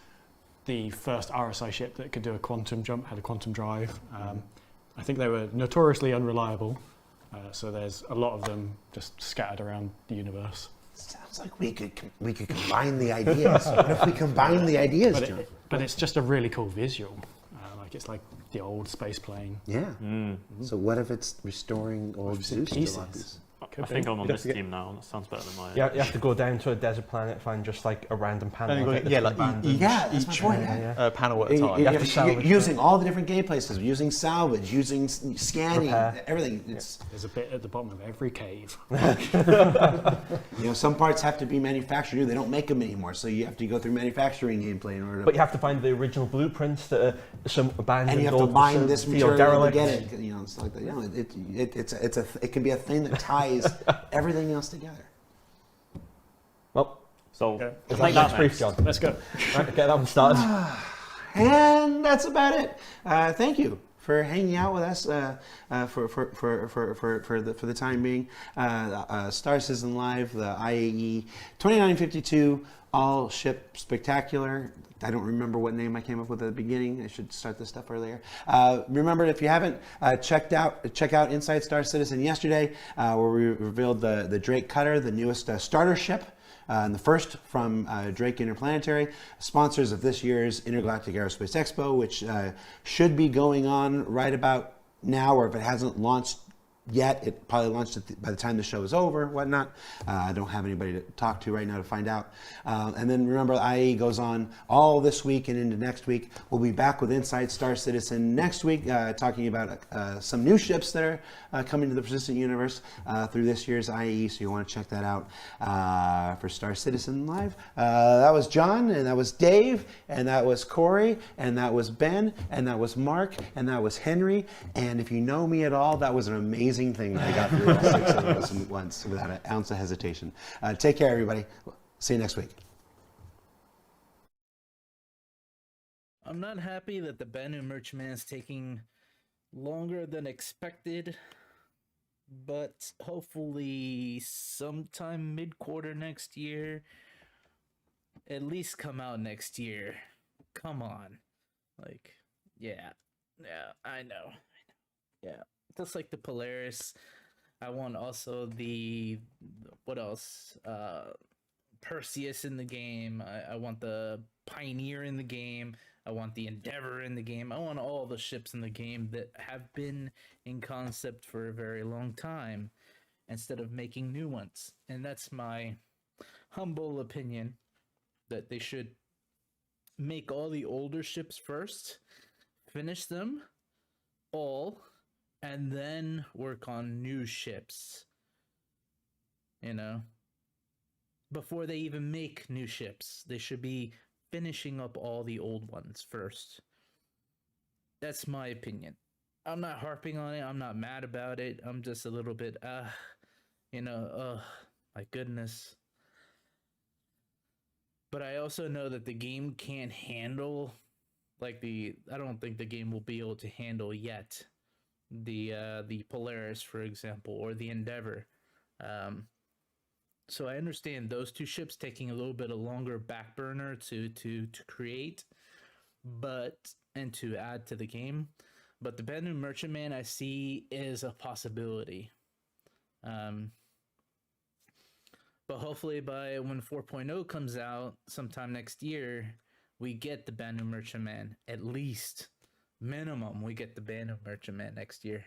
the first RSI ship that could do a quantum jump, had a quantum drive. I think they were notoriously unreliable, so there's a lot of them just scattered around the universe. Sounds like we could combine the ideas. What if we combine the ideas, John? But it's just a really cool visual. Like it's like the old space plane. Yeah. So what if it's restoring old Zeus pieces? I think I'm on this team now. That sounds better than mine. Yeah, you have to go down to a desert planet, find just like a random panel. And you of got- it yeah, that's like abandoned. that's my point. Panel at a time. You have to salvage using all the different gameplay systems, using salvage, using scanning, Repair. everything. It's There's a bit at the bottom of every cave. some parts have to be manufactured. They don't make them anymore, so you have to go through manufacturing gameplay in order to. But you have to find the original blueprints that are some abandoned. And you have to old mine this facility or material to derelict. get it. It's like that. It can be a thing that ties everything else together. Well, So Okay. is make that next that brief, next. John? Let's go. Right, get that one started. And that's about it. Thank you for hanging out with us for the time being. Star Citizen Live, the IAE 2952 All Ship Spectacular. I don't remember what name I came up with at the beginning. I should start this stuff earlier. Remember, if you haven't check out Inside Star Citizen yesterday, where we revealed the Drake Cutter, the newest starter ship. And the first from Drake Interplanetary, sponsors of this year's Intergalactic Aerospace Expo, which should be going on right about now, or if it hasn't launched yet, it probably launched by the time the show is over, whatnot. I don't have anybody to talk to right now to find out. And then remember, IAE goes on all this week and into next week. We'll be back with Inside Star Citizen next week, talking about some new ships that are coming to the persistent universe through this year's IAE, so you want to check that out for Star Citizen Live. That was John, and that was Dave, and that was Corey, and that was Ben, and that was Mark, and that was Henry. And if you know me at all, that was an amazing thing that I got through all 6 of those at once without an ounce of hesitation. Take care, everybody. See you next week. I'm not happy that the Banu Merchantman is taking longer than expected, but hopefully sometime mid-quarter next year, at least come out next year. Come on. Like, yeah, I know. Yeah. Just like the Polaris, I want also the what else? Perseus in the game. I want the Pioneer in the game. I want the Endeavor in the game. I want all the ships in the game that have been in concept for a very long time, instead of making new ones. And that's my humble opinion, that they should make all the older ships first, finish them all, and then work on new ships, you know? Before they even make new ships, they should be finishing up all the old ones first. That's my opinion. I'm not harping on it, I'm not mad about it, I'm just a little bit, my goodness. But I also know that the game can't handle, I don't think the game will be able to handle yet the Polaris, for example, or the Endeavor. So I understand those two ships taking a little bit of longer back burner to create, and to add to the game. But the Banu Merchantman I see is a possibility. But hopefully by when 4.0 comes out sometime next year, we get the Banu Merchantman, at least. Minimum, we get the Banu Merchantman next year.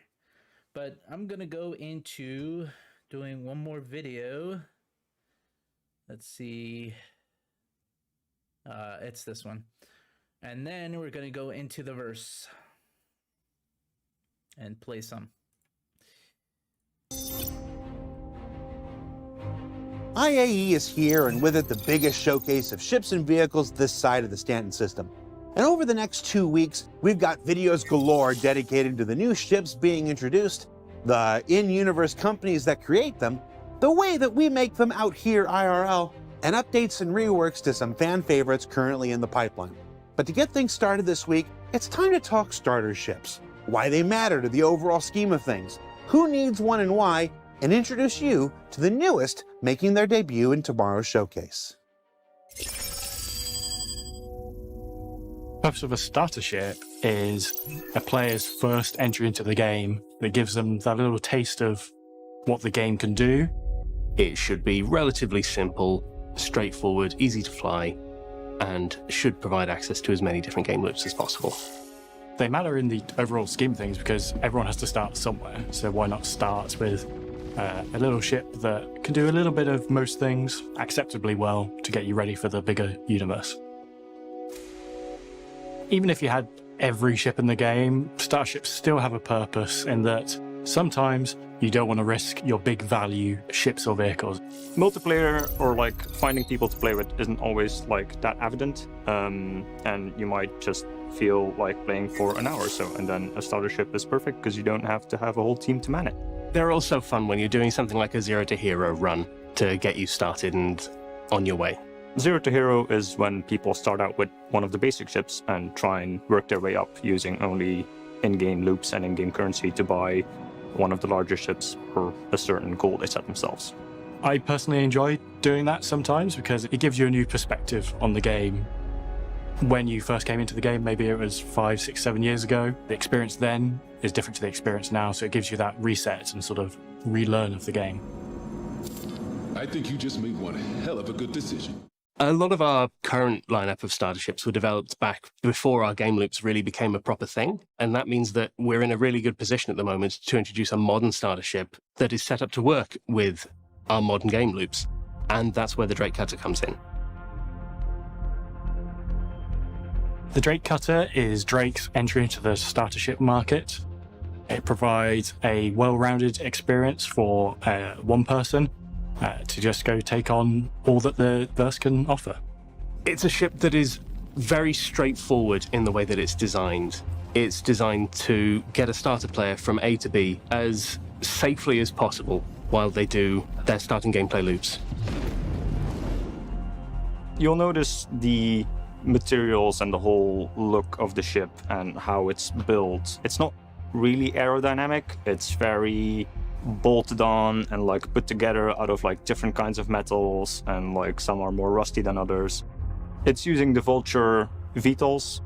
But I'm gonna go into doing one more video. Let's see. It's this one. And then we're gonna go into the verse and play some. IAE is here, and with it the biggest showcase of ships and vehicles this side of the Stanton system. And over the next 2 weeks, we've got videos galore dedicated to the new ships being introduced, the in-universe companies that create them, the way that we make them out here IRL, and updates and reworks to some fan favorites currently in the pipeline. But to get things started this week, it's time to talk starter ships, why they matter to the overall scheme of things, who needs one and why, and introduce you to the newest making their debut in tomorrow's showcase. The purpose of a starter ship is a player's first entry into the game that gives them that little taste of what the game can do. It should be relatively simple, straightforward, easy to fly, and should provide access to as many different game loops as possible. They matter in the overall scheme of things because everyone has to start somewhere, so why not start with a little ship that can do a little bit of most things acceptably well to get you ready for the bigger universe. Even if you had every ship in the game, starships still have a purpose in that sometimes you don't want to risk your big value ships or vehicles. Multiplayer or like finding people to play with isn't always like that evident, and you might just feel like playing for an hour or so, and then a starter ship is perfect because you don't have to have a whole team to man it. They're also fun when you're doing something like a Zero to Hero run to get you started and on your way. Zero to Hero is when people start out with one of the basic ships and try and work their way up using only in-game loops and in-game currency to buy one of the larger ships for a certain goal they set themselves. I personally enjoy doing that sometimes because it gives you a new perspective on the game. When you first came into the game, maybe it was 5, 6, 7 years ago, the experience then is different to the experience now, so it gives you that reset and sort of relearn of the game. I think you just made one hell of a good decision. A lot of our current lineup of starter ships were developed back before our game loops really became a proper thing, and that means that we're in a really good position at the moment to introduce a modern starter ship that is set up to work with our modern game loops, and that's where the Drake Cutter comes in. The Drake Cutter is Drake's entry into the starter ship market. It provides a well-rounded experience for one person to just go take on all that the verse can offer. It's a ship that is very straightforward in the way that it's designed. It's designed to get a starter player from A to B as safely as possible while they do their starting gameplay loops. You'll notice the materials and the whole look of the ship and how it's built. It's not really aerodynamic. It's very bolted on and like put together out of like different kinds of metals, and like some are more rusty than others. It's using the Vulture VTOLs.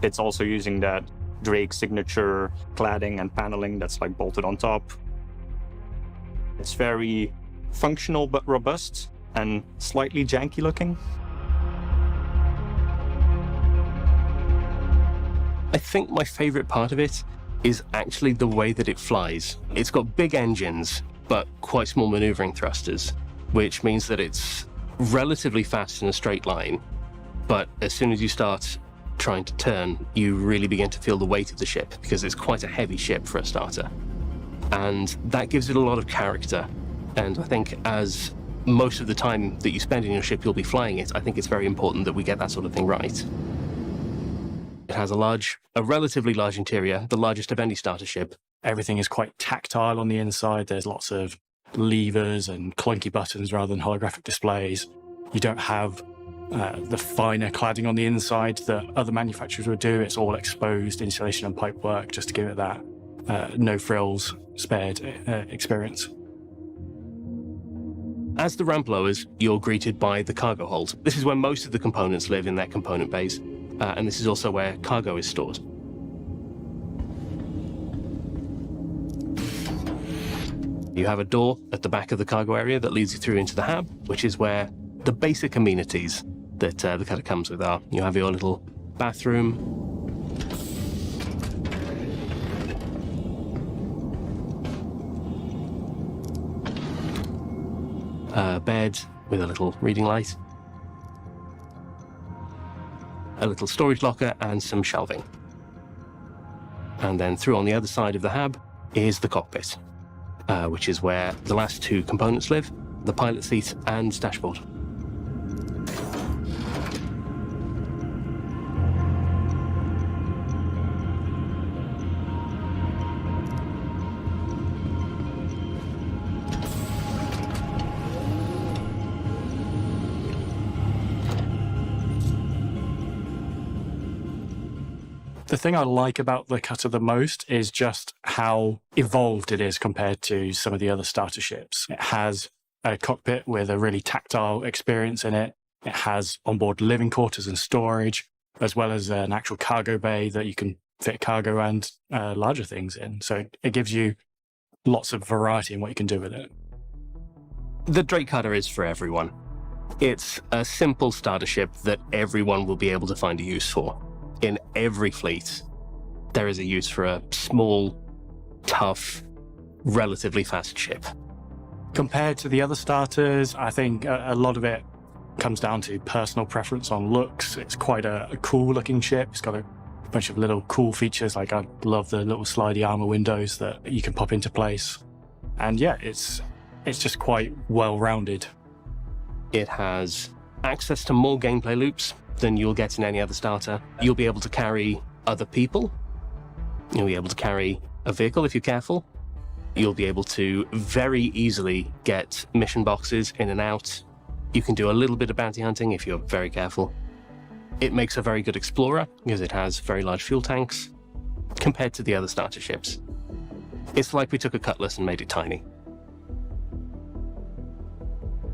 It's also using that Drake signature cladding and paneling that's like bolted on top. It's very functional but robust and slightly janky looking. I think my favorite part of it is actually the way that it flies. It's got big engines, but quite small maneuvering thrusters, which means that it's relatively fast in a straight line. But as soon as you start trying to turn, you really begin to feel the weight of the ship because it's quite a heavy ship for a starter. And that gives it a lot of character. And I think as most of the time that you spend in your ship, you'll be flying it, I think it's very important that we get that sort of thing right. It has a relatively large interior, the largest of any starter ship. Everything is quite tactile on the inside. There's lots of levers and clunky buttons rather than holographic displays. You don't have the finer cladding on the inside that other manufacturers would do. It's all exposed insulation and pipework just to give it that no frills spared experience. As the ramp lowers, you're greeted by the cargo hold. This is where most of the components live in their component bays. And this is also where cargo is stored. You have a door at the back of the cargo area that leads you through into the hab, which is where the basic amenities that the cutter comes with are. You have your little bathroom, bed with a little reading light, a little storage locker and some shelving. And then through on the other side of the hab is the cockpit, which is where the last two components live, the pilot seat and dashboard. thing I like about the cutter the most is just how evolved it is compared to some of the other starter ships. It has a cockpit with a really tactile experience in it. It has onboard living quarters and storage, as well as an actual cargo bay that you can fit cargo and larger things in. So it gives you lots of variety in what you can do with it. The Drake cutter is for everyone. It's a simple starter ship that everyone will be able to find a use for. In every fleet, there is a use for a small, tough, relatively fast ship. Compared to the other starters, I think a lot of it comes down to personal preference on looks. It's quite a cool looking ship. It's got a bunch of little cool features, like I love the little slidey armor windows that you can pop into place. And yeah, it's just quite well-rounded. It has access to more gameplay loops than you'll get in any other starter. You'll be able to carry other people. You'll be able to carry a vehicle if you're careful. You'll be able to very easily get mission boxes in and out. You can do a little bit of bounty hunting if you're very careful. It makes a very good explorer because it has very large fuel tanks compared to the other starter ships. It's like we took a Cutlass and made it tiny.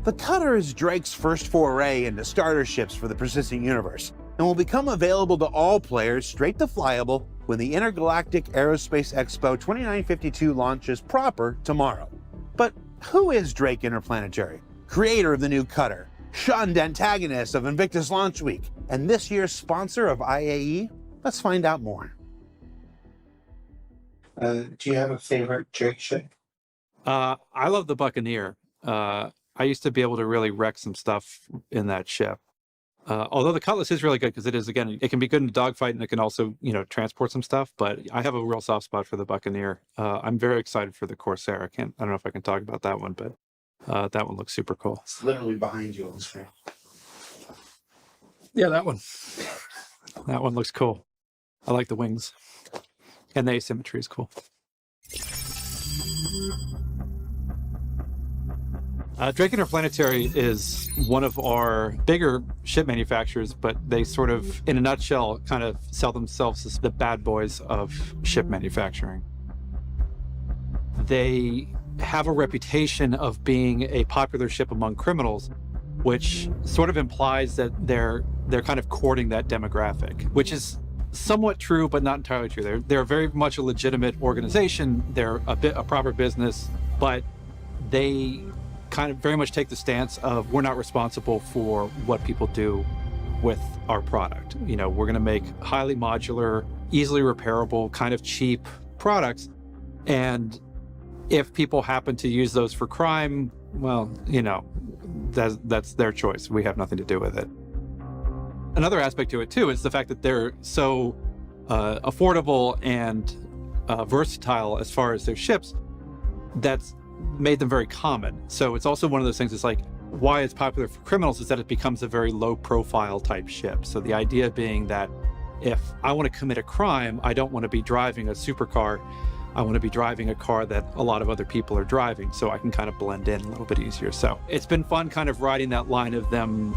The Cutter is Drake's first foray into starter ships for the persistent universe, and will become available to all players straight to flyable when the Intergalactic Aerospace Expo 2952 launches proper tomorrow. But who is Drake Interplanetary, creator of the new Cutter, shunned antagonist of Invictus Launch Week, and this year's sponsor of IAE? Let's find out more. Do you have a favorite Drake ship? I love the Buccaneer. I used to be able to really wreck some stuff in that ship. Although the Cutlass is really good because it is, again, it can be good in a dogfight and it can also, transport some stuff. But I have a real soft spot for the Buccaneer. I'm very excited for the Corsair. I don't know if I can talk about that one, but that one looks super cool. It's literally behind you on the screen. Yeah, that one. That one looks cool. I like the wings. And the asymmetry is cool. Drake Interplanetary is one of our bigger ship manufacturers, but they sort of, in a nutshell, kind of sell themselves as the bad boys of ship manufacturing. They have a reputation of being a popular ship among criminals, which sort of implies that they're kind of courting that demographic, which is somewhat true, but not entirely true. They're very much a legitimate organization. They're a proper business, but they kind of very much take the stance of we're not responsible for what people do with our product. We're going to make highly modular, easily repairable, kind of cheap products. And if people happen to use those for crime, well, that's their choice. We have nothing to do with it. Another aspect to it too is the fact that they're so affordable and versatile as far as their ships. That's made them very common. So it's also one of those things, it's like why it's popular for criminals is that it becomes a very low profile type ship. So the idea being that if I want to commit a crime, I don't want to be driving a supercar. I want to be driving a car that a lot of other people are driving, so I can kind of blend in a little bit easier. So it's been fun kind of riding that line of them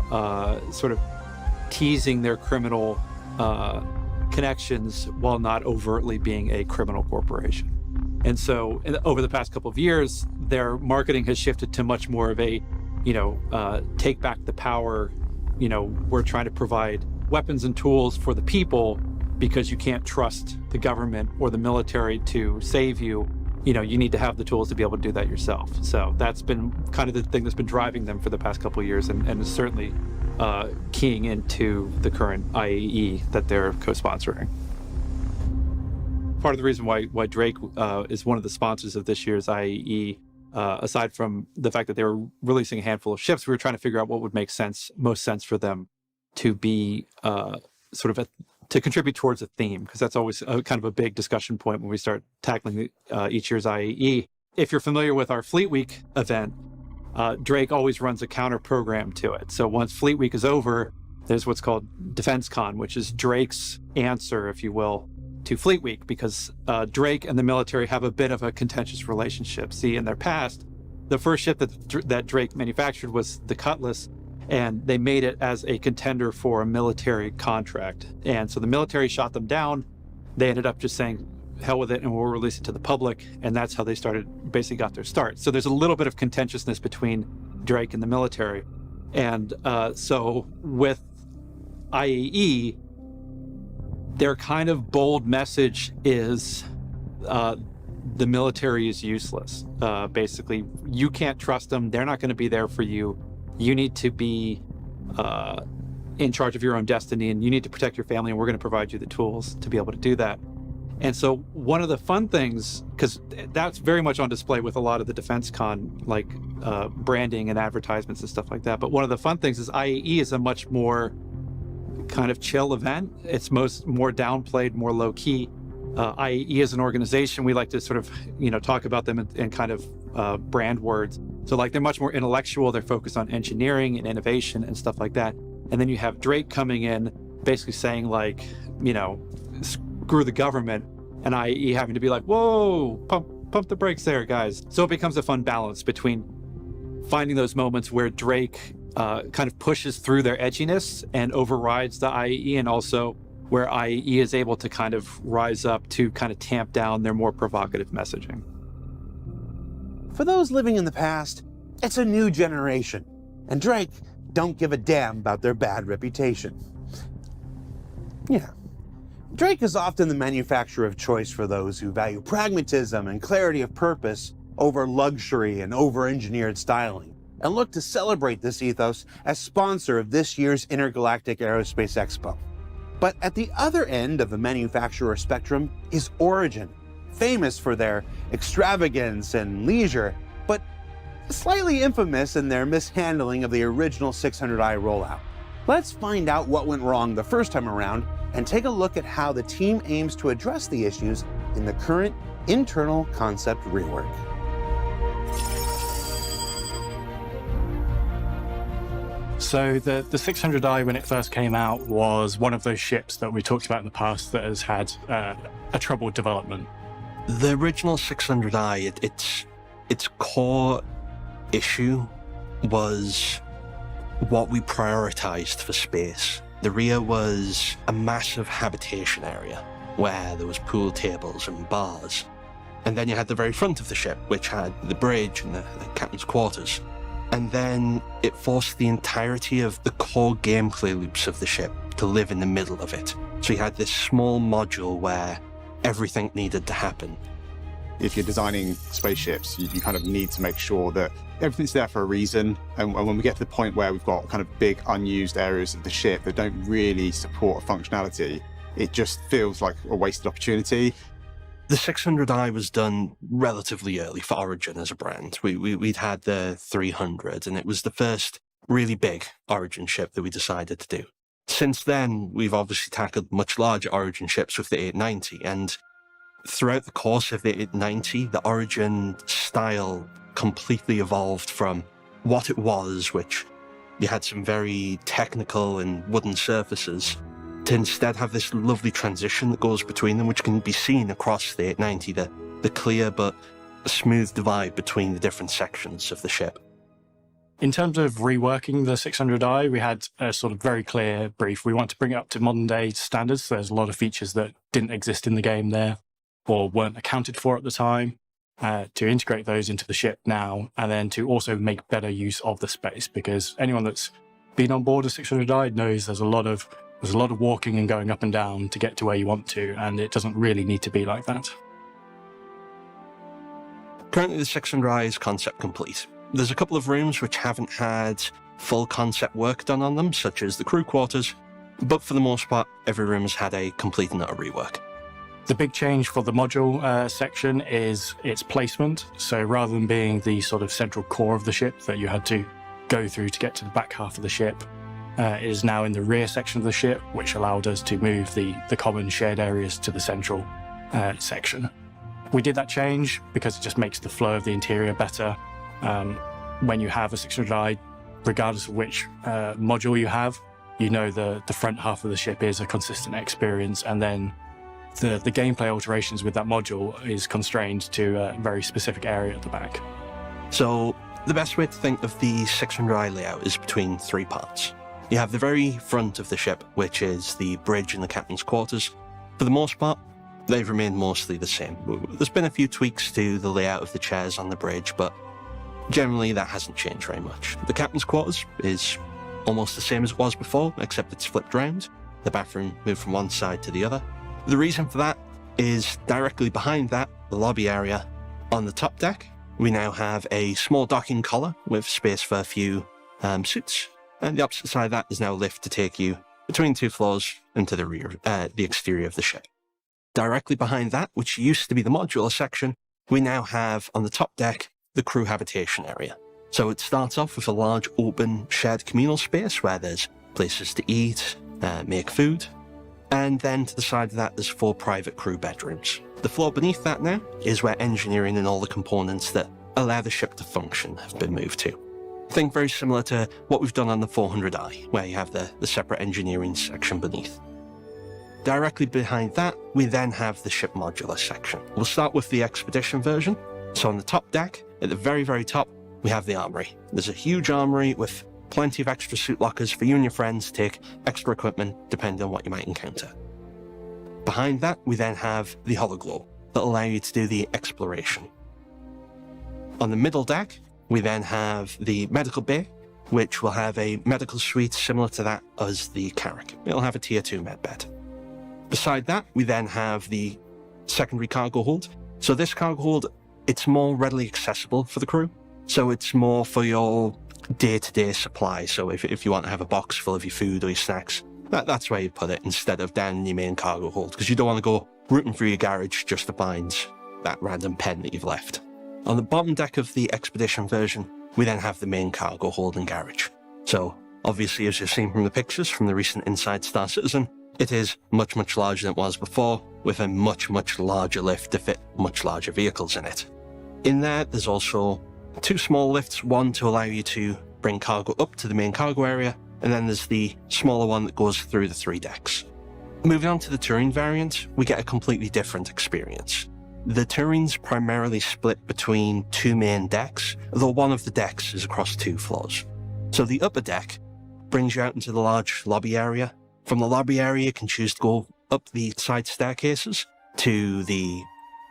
sort of teasing their criminal connections while not overtly being a criminal corporation. And so over the past couple of years, their marketing has shifted to much more of a, take back the power. We're trying to provide weapons and tools for the people because you can't trust the government or the military to save you. You need to have the tools to be able to do that yourself. So that's been kind of the thing that's been driving them for the past couple of years and is certainly keying into the current IAE that they're co-sponsoring. Part of the reason why Drake is one of the sponsors of this year's IAE, aside from the fact that they were releasing a handful of ships, we were trying to figure out what would make most sense for them to be to contribute towards a theme, because that's always kind of a big discussion point when we start tackling each year's IAE. If you're familiar with our Fleet Week event, Drake always runs a counter program to it. So once Fleet Week is over, there's what's called Defense Con, which is Drake's answer, if you will, to Fleet Week, because Drake and the military have a bit of a contentious relationship. See, in their past, the first ship that Drake manufactured was the Cutlass, and they made it as a contender for a military contract. And so the military shot them down. they ended up just saying, hell with it, and we'll release it to the public. And that's how they basically got their start. So there's a little bit of contentiousness between Drake and the military. And so with IAE, their kind of bold message is the military is useless. Basically, you can't trust them. They're not going to be there for you. You need to be in charge of your own destiny, and you need to protect your family, and we're going to provide you the tools to be able to do that. And so one of the fun things, because that's very much on display with a lot of the Defense Con, like branding and advertisements and stuff like that. But one of the fun things is IAE is a much more kind of chill event. It's more downplayed, more low key. IAE as an organization, we like to sort of, talk about them in kind of brand words. So like they're much more intellectual. They're focused on engineering and innovation and stuff like that. And then you have Drake coming in, basically saying like, screw the government, and IAE having to be like, whoa, pump the brakes there, guys. So it becomes a fun balance between finding those moments where Drake kind of pushes through their edginess and overrides the IAE, and also where IAE is able to kind of rise up to kind of tamp down their more provocative messaging. For those living in the past, it's a new generation, and Drake don't give a damn about their bad reputation. Yeah. Drake is often the manufacturer of choice for those who value pragmatism and clarity of purpose over luxury and over-engineered styling, and look to celebrate this ethos as sponsor of this year's Intergalactic Aerospace Expo. But at the other end of the manufacturer spectrum is Origin, famous for their extravagance and leisure, but slightly infamous in their mishandling of the original 600i rollout. Let's find out what went wrong the first time around and take a look at how the team aims to address the issues in the current internal concept rework. So the 600i, when it first came out, was one of those ships that we talked about in the past that has had a troubled development. The original 600i, its core issue was what we prioritized for space. The rear was a massive habitation area where there was pool tables and bars. And then you had the very front of the ship, which had the bridge and the captain's quarters. And then it forced the entirety of the core gameplay loops of the ship to live in the middle of it. So you had this small module where everything needed to happen. If you're designing spaceships, you kind of need to make sure that everything's there for a reason. And when we get to the point where we've got kind of big unused areas of the ship that don't really support a functionality, it just feels like a wasted opportunity. The 600i was done relatively early for Origin as a brand. We'd had the 300, and it was the first really big Origin ship that we decided to do. Since then, we've obviously tackled much larger Origin ships with the 890, and throughout the course of the 890, the Origin style completely evolved from what it was, which you had some very technical and wooden surfaces, to instead have this lovely transition that goes between them, which can be seen across the 890, the clear but smooth divide between the different sections of the ship. In terms of reworking the 600i, we had a sort of very clear brief. We want to bring it up to modern day standards. So there's a lot of features that didn't exist in the game there or weren't accounted for at the time, to integrate those into the ship now, and then to also make better use of the space, because anyone that's been on board a 600i knows there's a lot of walking and going up and down to get to where you want to, and it doesn't really need to be like that. Currently, the 600i is concept complete. There's a couple of rooms which haven't had full concept work done on them, such as the crew quarters, but for the most part, every room has had a complete and utter rework. The big change for the module section is its placement. So rather than being the sort of central core of the ship that you had to go through to get to the back half of the ship, it is now in the rear section of the ship, which allowed us to move the common shared areas to the central section. We did that change because it just makes the flow of the interior better. When you have a 600i, regardless of which module you have, you know the front half of the ship is a consistent experience, and then the gameplay alterations with that module is constrained to a very specific area at the back. So the best way to think of the 600i layout is between three parts. You have the very front of the ship, which is the bridge and the captain's quarters. For the most part, they've remained mostly the same. There's been a few tweaks to the layout of the chairs on the bridge, but generally that hasn't changed very much. The captain's quarters is almost the same as it was before, except it's flipped round. The bathroom moved from one side to the other. The reason for that is directly behind that, the lobby area. On the top deck, we now have a small docking collar with space for a few suits, and the opposite side of that is now a lift to take you between 2 floors into the rear, the exterior of the ship. Directly behind that, which used to be the modular section, we now have on the top deck the crew habitation area. So it starts off with a large open shared communal space where there's places to eat, make food, and then to the side of that there's 4 private crew bedrooms. The floor beneath that now is where engineering and all the components that allow the ship to function have been moved to. Think very similar to what we've done on the 400i, where you have the separate engineering section beneath. Directly behind that, we then have the ship modular section. We'll start with the expedition version. So on the top deck, at the very, very top, we have the armory. There's a huge armory with plenty of extra suit lockers for you and your friends to take extra equipment depending on what you might encounter. Behind that, we then have the hologlow that will allow you to do the exploration. On the middle deck, we then have the medical bay, which will have a medical suite similar to that as the Carrack. It'll have a tier 2 med bed. Beside that, we then have the secondary cargo hold. So this cargo hold, it's more readily accessible for the crew. So it's more for your day-to-day supply. So if you want to have a box full of your food or your snacks, that's where you put it instead of down in your main cargo hold, because you don't want to go rooting through your garage just to find that random pen that you've left. On the bottom deck of the expedition version, we then have the main cargo hold and garage. So obviously, as you've seen from the pictures from the recent Inside Star Citizen, it is much, much larger than it was before, with a much, much larger lift to fit much larger vehicles in it. In there, there's also 2 small lifts, one to allow you to bring cargo up to the main cargo area, and then there's the smaller one that goes through the 3 decks. Moving on to the touring variant, we get a completely different experience. The touring's primarily split between 2 main decks, though one of the decks is across 2 floors. So the upper deck brings you out into the large lobby area. From the lobby area, you can choose to go up the side staircases to the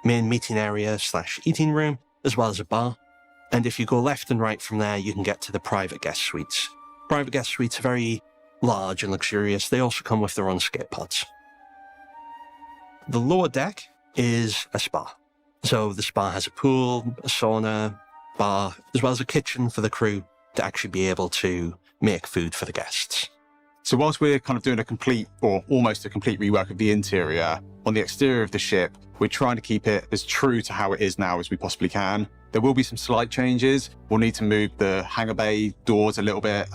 main meeting area / eating room, as well as a bar. And if you go left and right from there, you can get to the private guest suites. Private guest suites are very large and luxurious. They also come with their own skate pods. The lower deck is a spa. So the spa has a pool, a sauna, bar, as well as a kitchen for the crew to actually be able to make food for the guests. So whilst we're kind of doing a complete or almost a complete rework of the interior, on the exterior of the ship, we're trying to keep it as true to how it is now as we possibly can. There will be some slight changes. We'll need to move the hangar bay doors a little bit.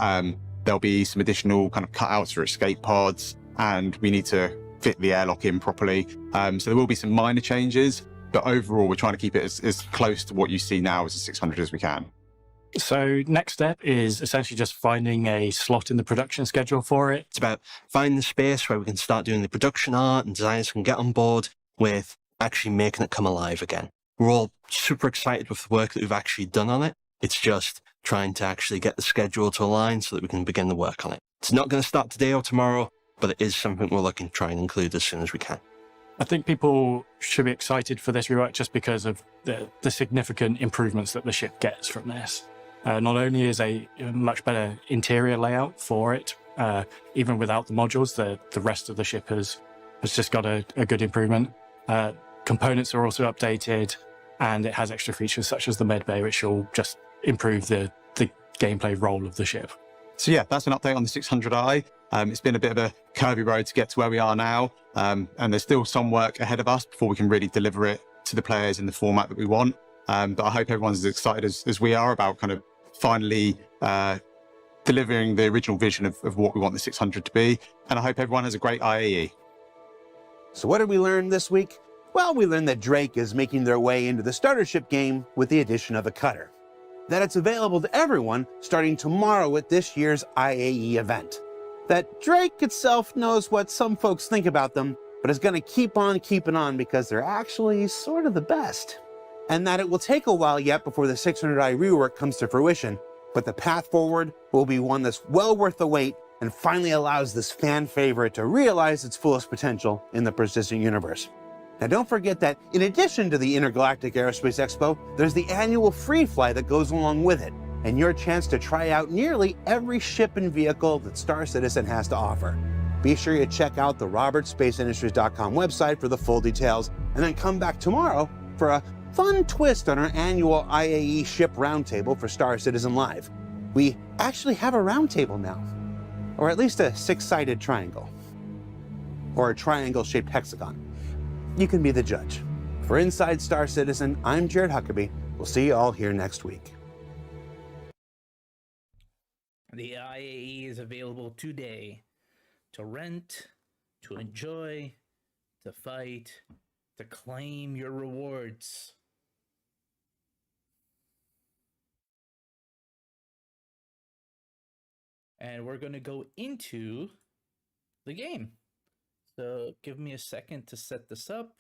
There'll be some additional kind of cutouts for escape pods, and we need to fit the airlock in properly. So there will be some minor changes, but overall we're trying to keep it as close to what you see now as a 600 as we can. So next step is essentially just finding a slot in the production schedule for it. It's about finding the space where we can start doing the production art and designers can get on board with actually making it come alive again. We're all super excited with the work that we've actually done on it. It's just trying to actually get the schedule to align so that we can begin the work on it. It's not going to start today or tomorrow, but it is something we're looking to try and include as soon as we can. I think people should be excited for this rework just because of the significant improvements that the ship gets from this. Not only is a much better interior layout for it, even without the modules, the rest of the ship has just got a good improvement. Components are also updated, and it has extra features such as the med bay, which will just improve the gameplay role of the ship. So yeah, that's an update on the 600i. It's been a bit of a curvy road to get to where we are now, and there's still some work ahead of us before we can really deliver it to the players in the format that we want. But I hope everyone's as excited as we are about kind of finally delivering the original vision of what we want the 600 to be. And I hope everyone has a great IAE. So what did we learn this week? Well, we learned that Drake is making their way into the starter ship game with the addition of a cutter. That it's available to everyone starting tomorrow at this year's IAE event. That Drake itself knows what some folks think about them, but is going to keep on keeping on because they're actually sort of the best. And that it will take a while yet before the 600i rework comes to fruition, but the path forward will be one that's well worth the wait and finally allows this fan favorite to realize its fullest potential in the persistent universe. Now don't forget that in addition to the Intergalactic Aerospace Expo, there's the annual free fly that goes along with it, and your chance to try out nearly every ship and vehicle that Star Citizen has to offer. Be sure you check out the robertspaceindustries.com website for the full details, and then come back tomorrow for a fun twist on our annual IAE ship roundtable for Star Citizen Live. We actually have a roundtable now, or at least a six-sided triangle, or a triangle-shaped hexagon. You can be the judge. For Inside Star Citizen, I'm Jared Huckabee. We'll see you all here next week. The IAE is available today to rent, to enjoy, to fight, to claim your rewards. And we're going to go into the game. So give me a second to set this up.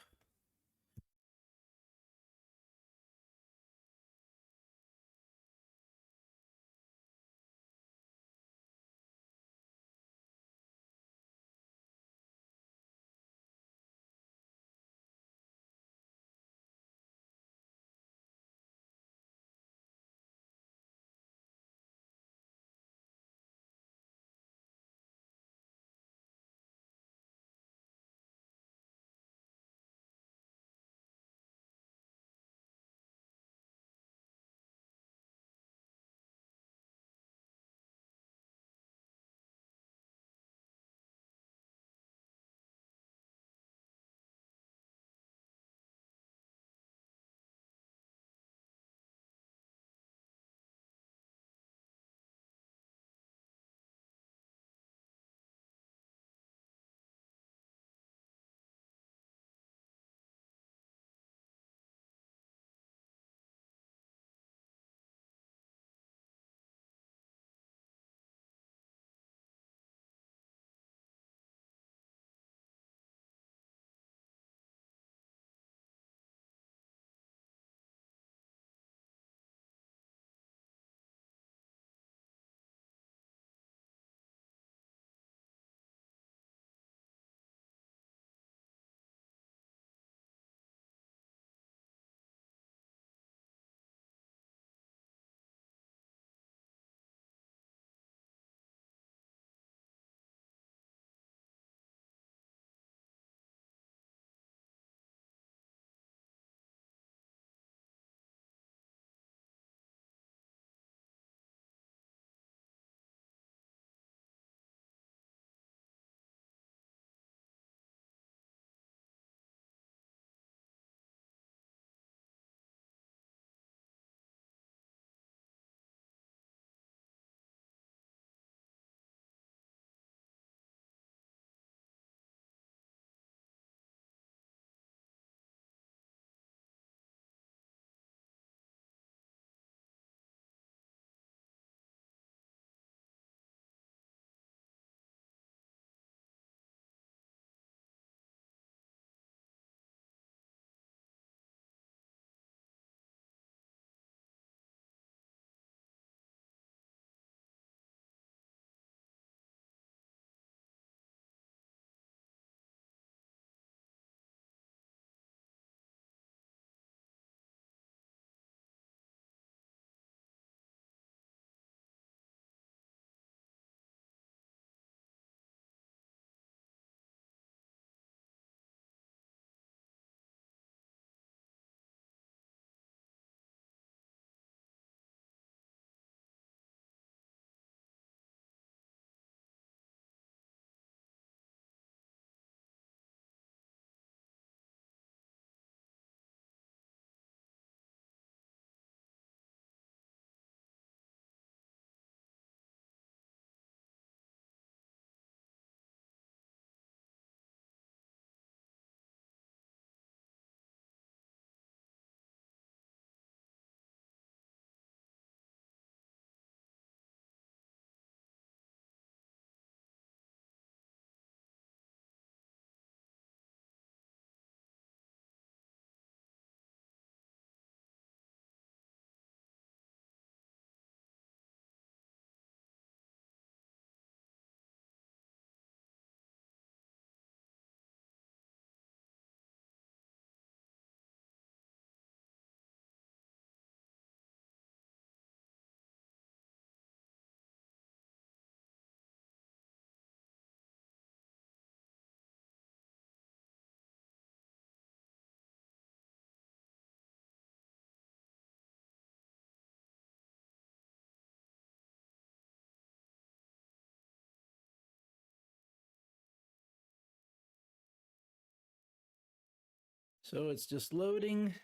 So it's just loading.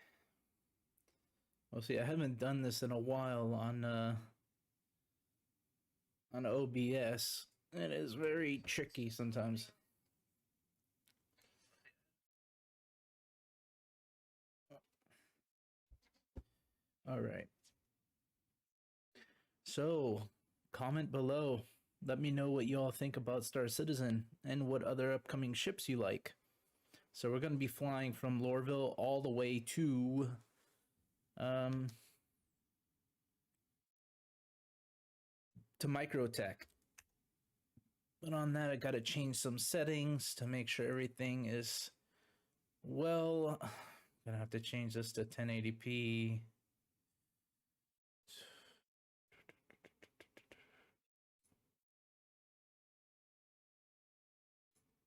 Well, see, I haven't done this in a while on OBS. It is very tricky sometimes. All right. So, comment below. Let me know what you all think about Star Citizen and what other upcoming ships you like. So we're going to be flying from Lorville all the way to microTech. But on that, I got to change some settings to make sure everything is well. I'm gonna have to change this to 1080p.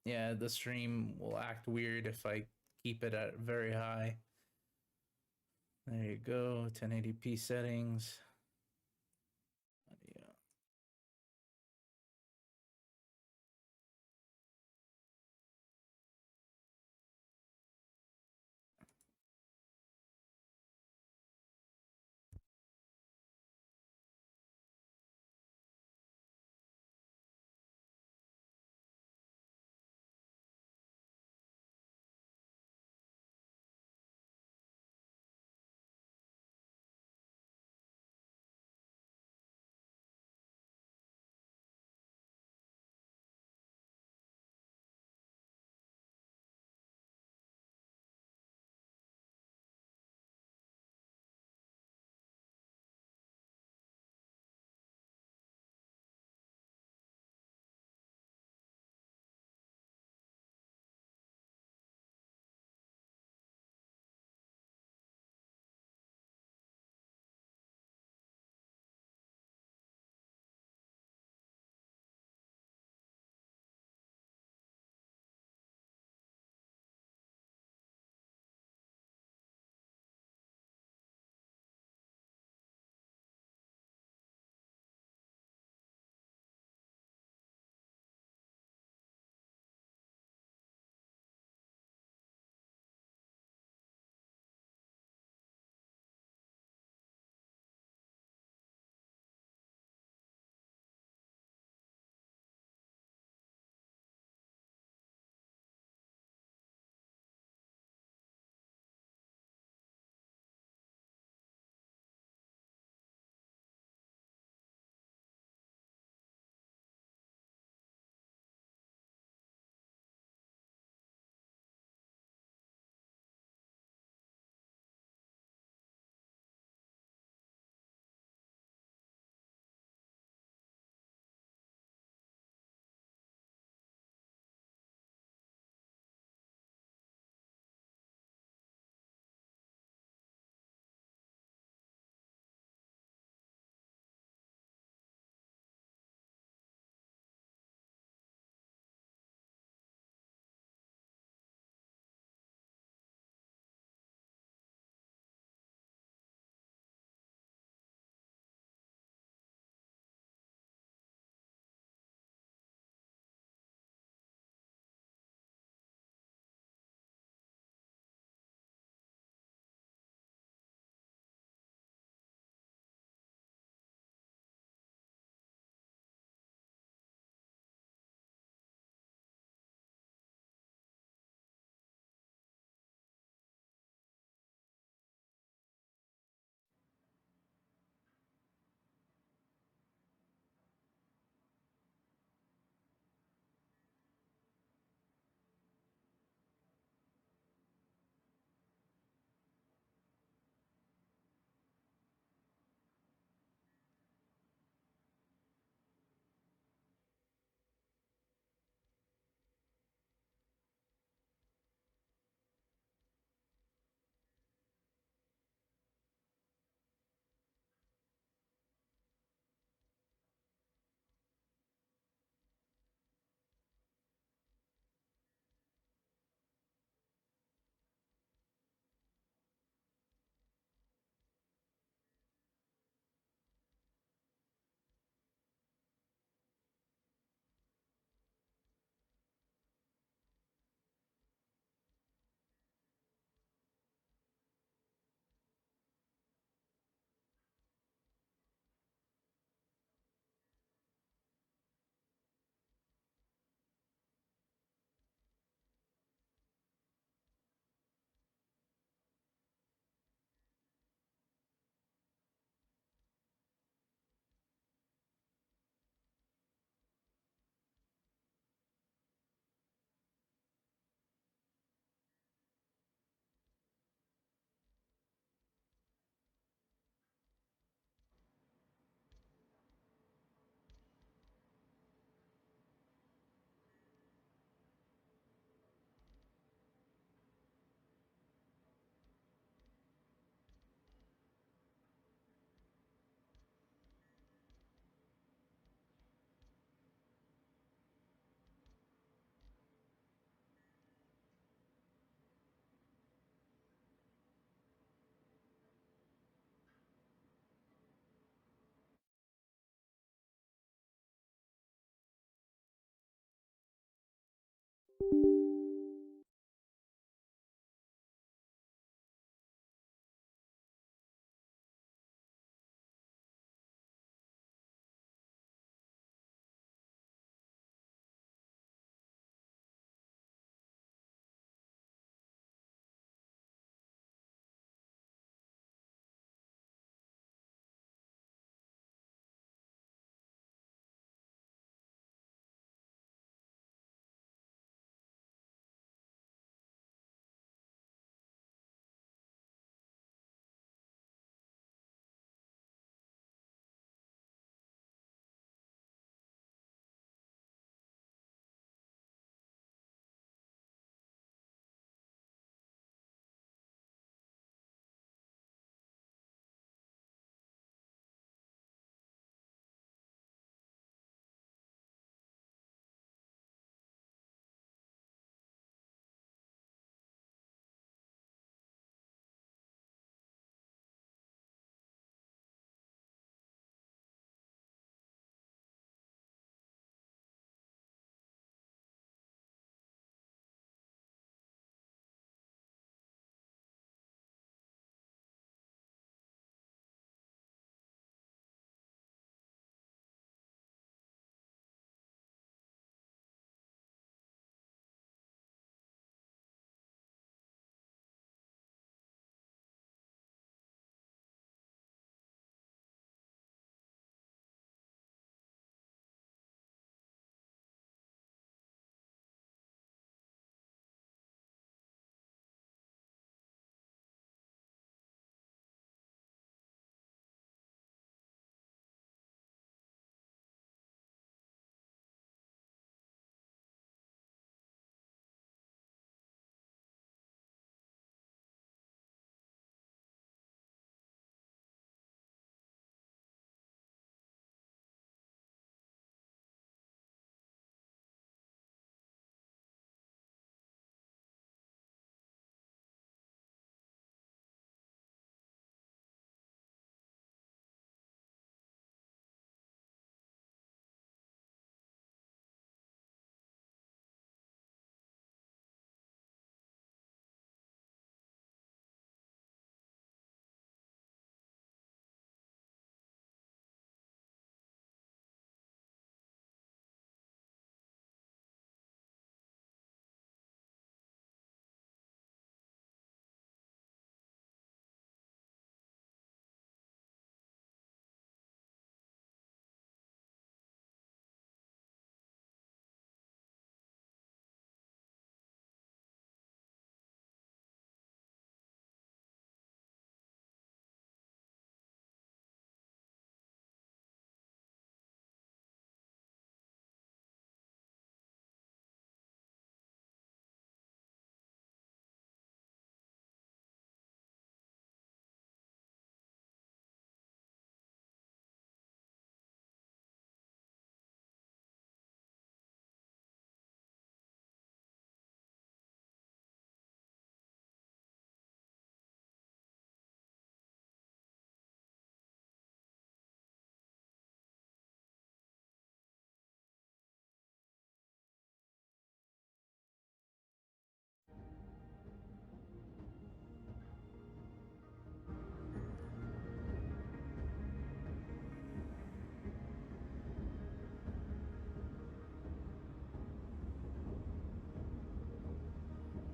Yeah, the stream will act weird if I keep it at very high. There you go, 1080p settings. Yeah.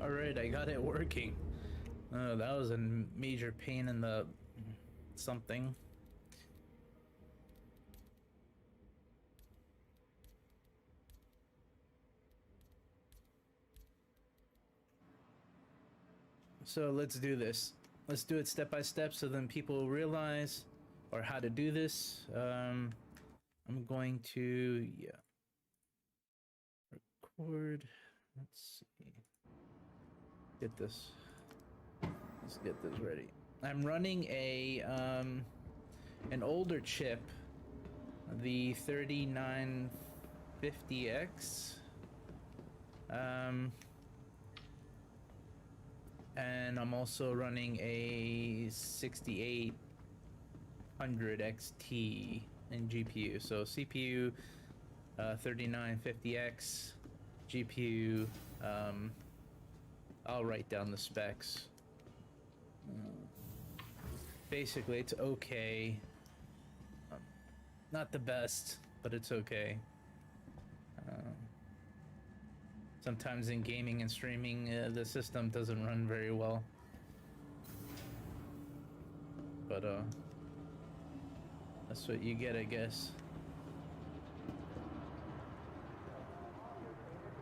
All right, I got it working. Oh, that was a major pain in the something. So let's do this. Let's do it step by step so then people realize or how to do this. I'm going to, record. Let's see. Get this. Let's get this ready. I'm running a an older chip, the 3950X. And I'm also running a 6800 XT in GPU. So CPU 3950X, GPU. I'll write down the specs. Basically, it's okay. Not the best, but it's okay. Sometimes in gaming and streaming, the system doesn't run very well. But, that's what you get, I guess.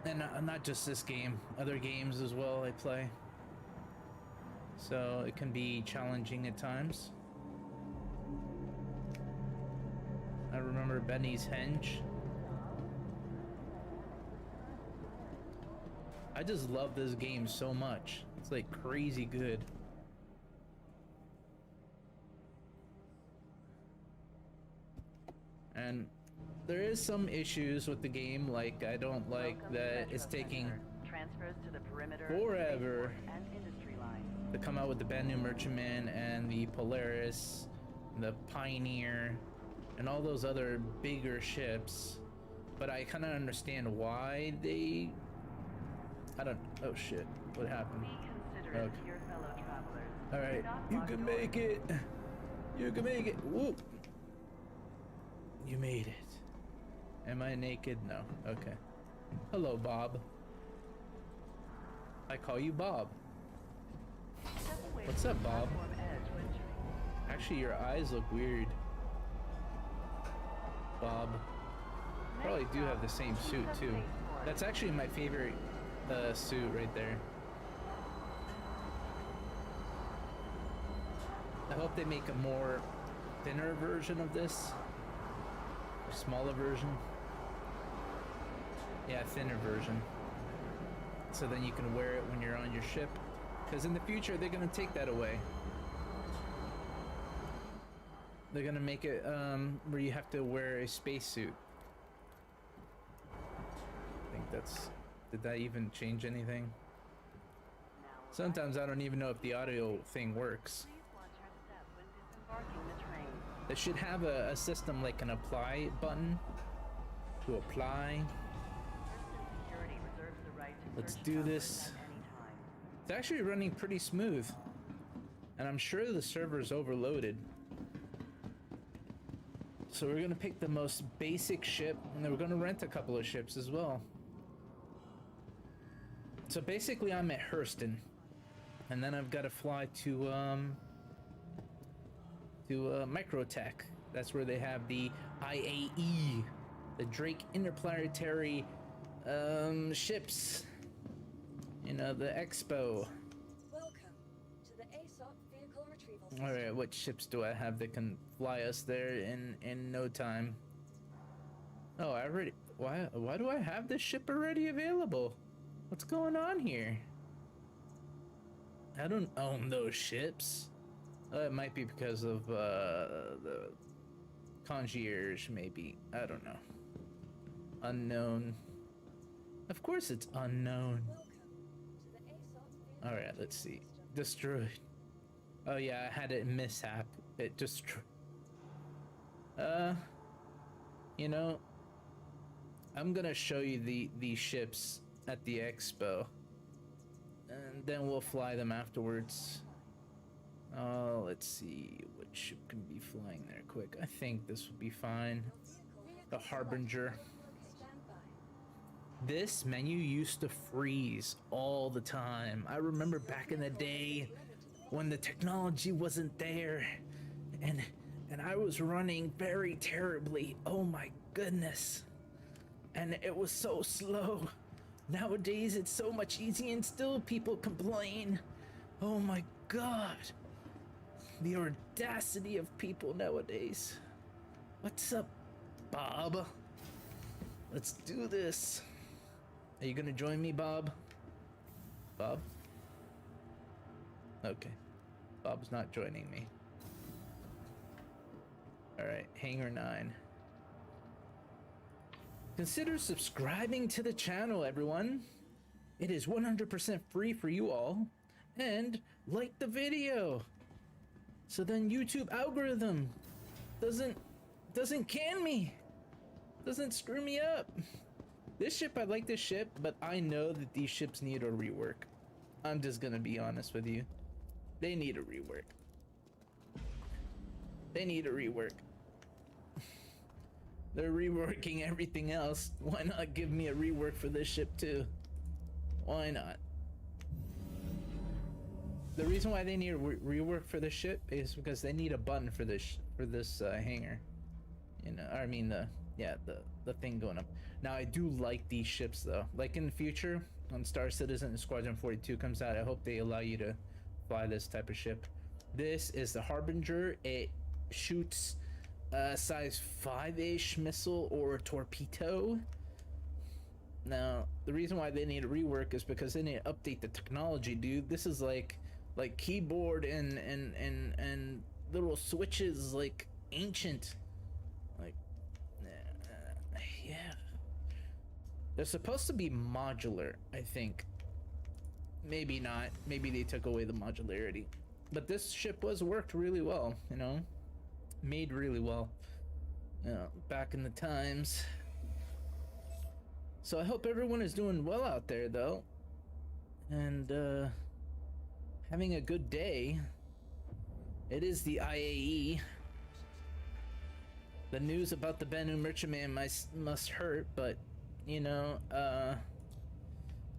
And not just this game, other games as well I play. So it can be challenging at times. I remember Benny's Henge. I just love this game so much. It's like crazy good. And there is some issues with the game, like I don't like that it's taking forever to come out with the brand new Merchantman and the Polaris, the Pioneer, and all those other bigger ships. But I kind of understand why they... oh shit, what happened? Okay. Alright, you can make it! You can make it! Whoop! You made it. Am I naked? No. Okay. Hello, Bob. I call you Bob. What's up, Bob? Actually, your eyes look weird. Bob. Probably do have the same suit, too. That's actually my favorite suit right there. I hope they make a more thinner version of this. A smaller version. Yeah, thinner version. So then you can wear it when you're on your ship. Because in the future, they're going to take that away. They're going to make it where you have to wear a spacesuit. I think that's... Did that even change anything? Sometimes I don't even know if the audio thing works. They should have a system like an apply button to apply. Let's do this. It's actually running pretty smooth. And I'm sure the server's overloaded. So we're gonna pick the most basic ship, and then we're gonna rent a couple of ships as well. So basically I'm at Hurston, and then I've got to fly to microTech. That's where they have the IAE, the Drake interplanetary ships. You know, the Expo. Welcome to the ASOP vehicle retrieval All right, what ships do I have that can fly us there in no time? Oh, I already. Why do I have this ship already available? What's going on here? I don't own those ships. It might be because of the concierge, maybe. I don't know. Unknown. Of course it's unknown. Alright, let's see. Destroyed. Oh yeah, I had a mishap. It destroyed. You know, I'm gonna show you these ships at the expo, and then we'll fly them afterwards. Oh, let's see what ship can be flying there quick. I think this will be fine. The Harbinger. This menu used to freeze all the time. I remember back in the day when the technology wasn't there and I was running very terribly. Oh my goodness. And it was so slow. Nowadays it's so much easier and still people complain. Oh my god. The audacity of people nowadays. What's up, Bob? Let's do this. Are you gonna join me, Bob? Bob? Okay. Bob's not joining me. Alright, Hangar 9. Consider subscribing to the channel, everyone. It is 100% free for you all. And like the video. So then YouTube algorithm doesn't can me. Doesn't screw me up. This ship, I like this ship, but I know that these ships need a rework. I'm just gonna be honest with you. They need a rework. They need a rework. They're reworking everything else. Why not give me a rework for this ship too? Why not? The reason why they need a rework for this ship is because they need a button for this hangar. You know, I mean the thing going up. Now I do like these ships though. Like in the future, when Star Citizen and Squadron 42 comes out, I hope they allow you to fly this type of ship. This is the Harbinger. It shoots size 5-ish missile or torpedo. Now the reason why they need a rework is because they need to update the technology, dude. This is like keyboard and little switches, like ancient. Like yeah, they're supposed to be modular, I think. Maybe not, maybe they took away the modularity, but this ship worked really well, you know, made really well, you know, back in the times. So I hope everyone is doing well out there though, and having a good day. It is the IAE. The news about the Bennu Merchantman must hurt, but you know, I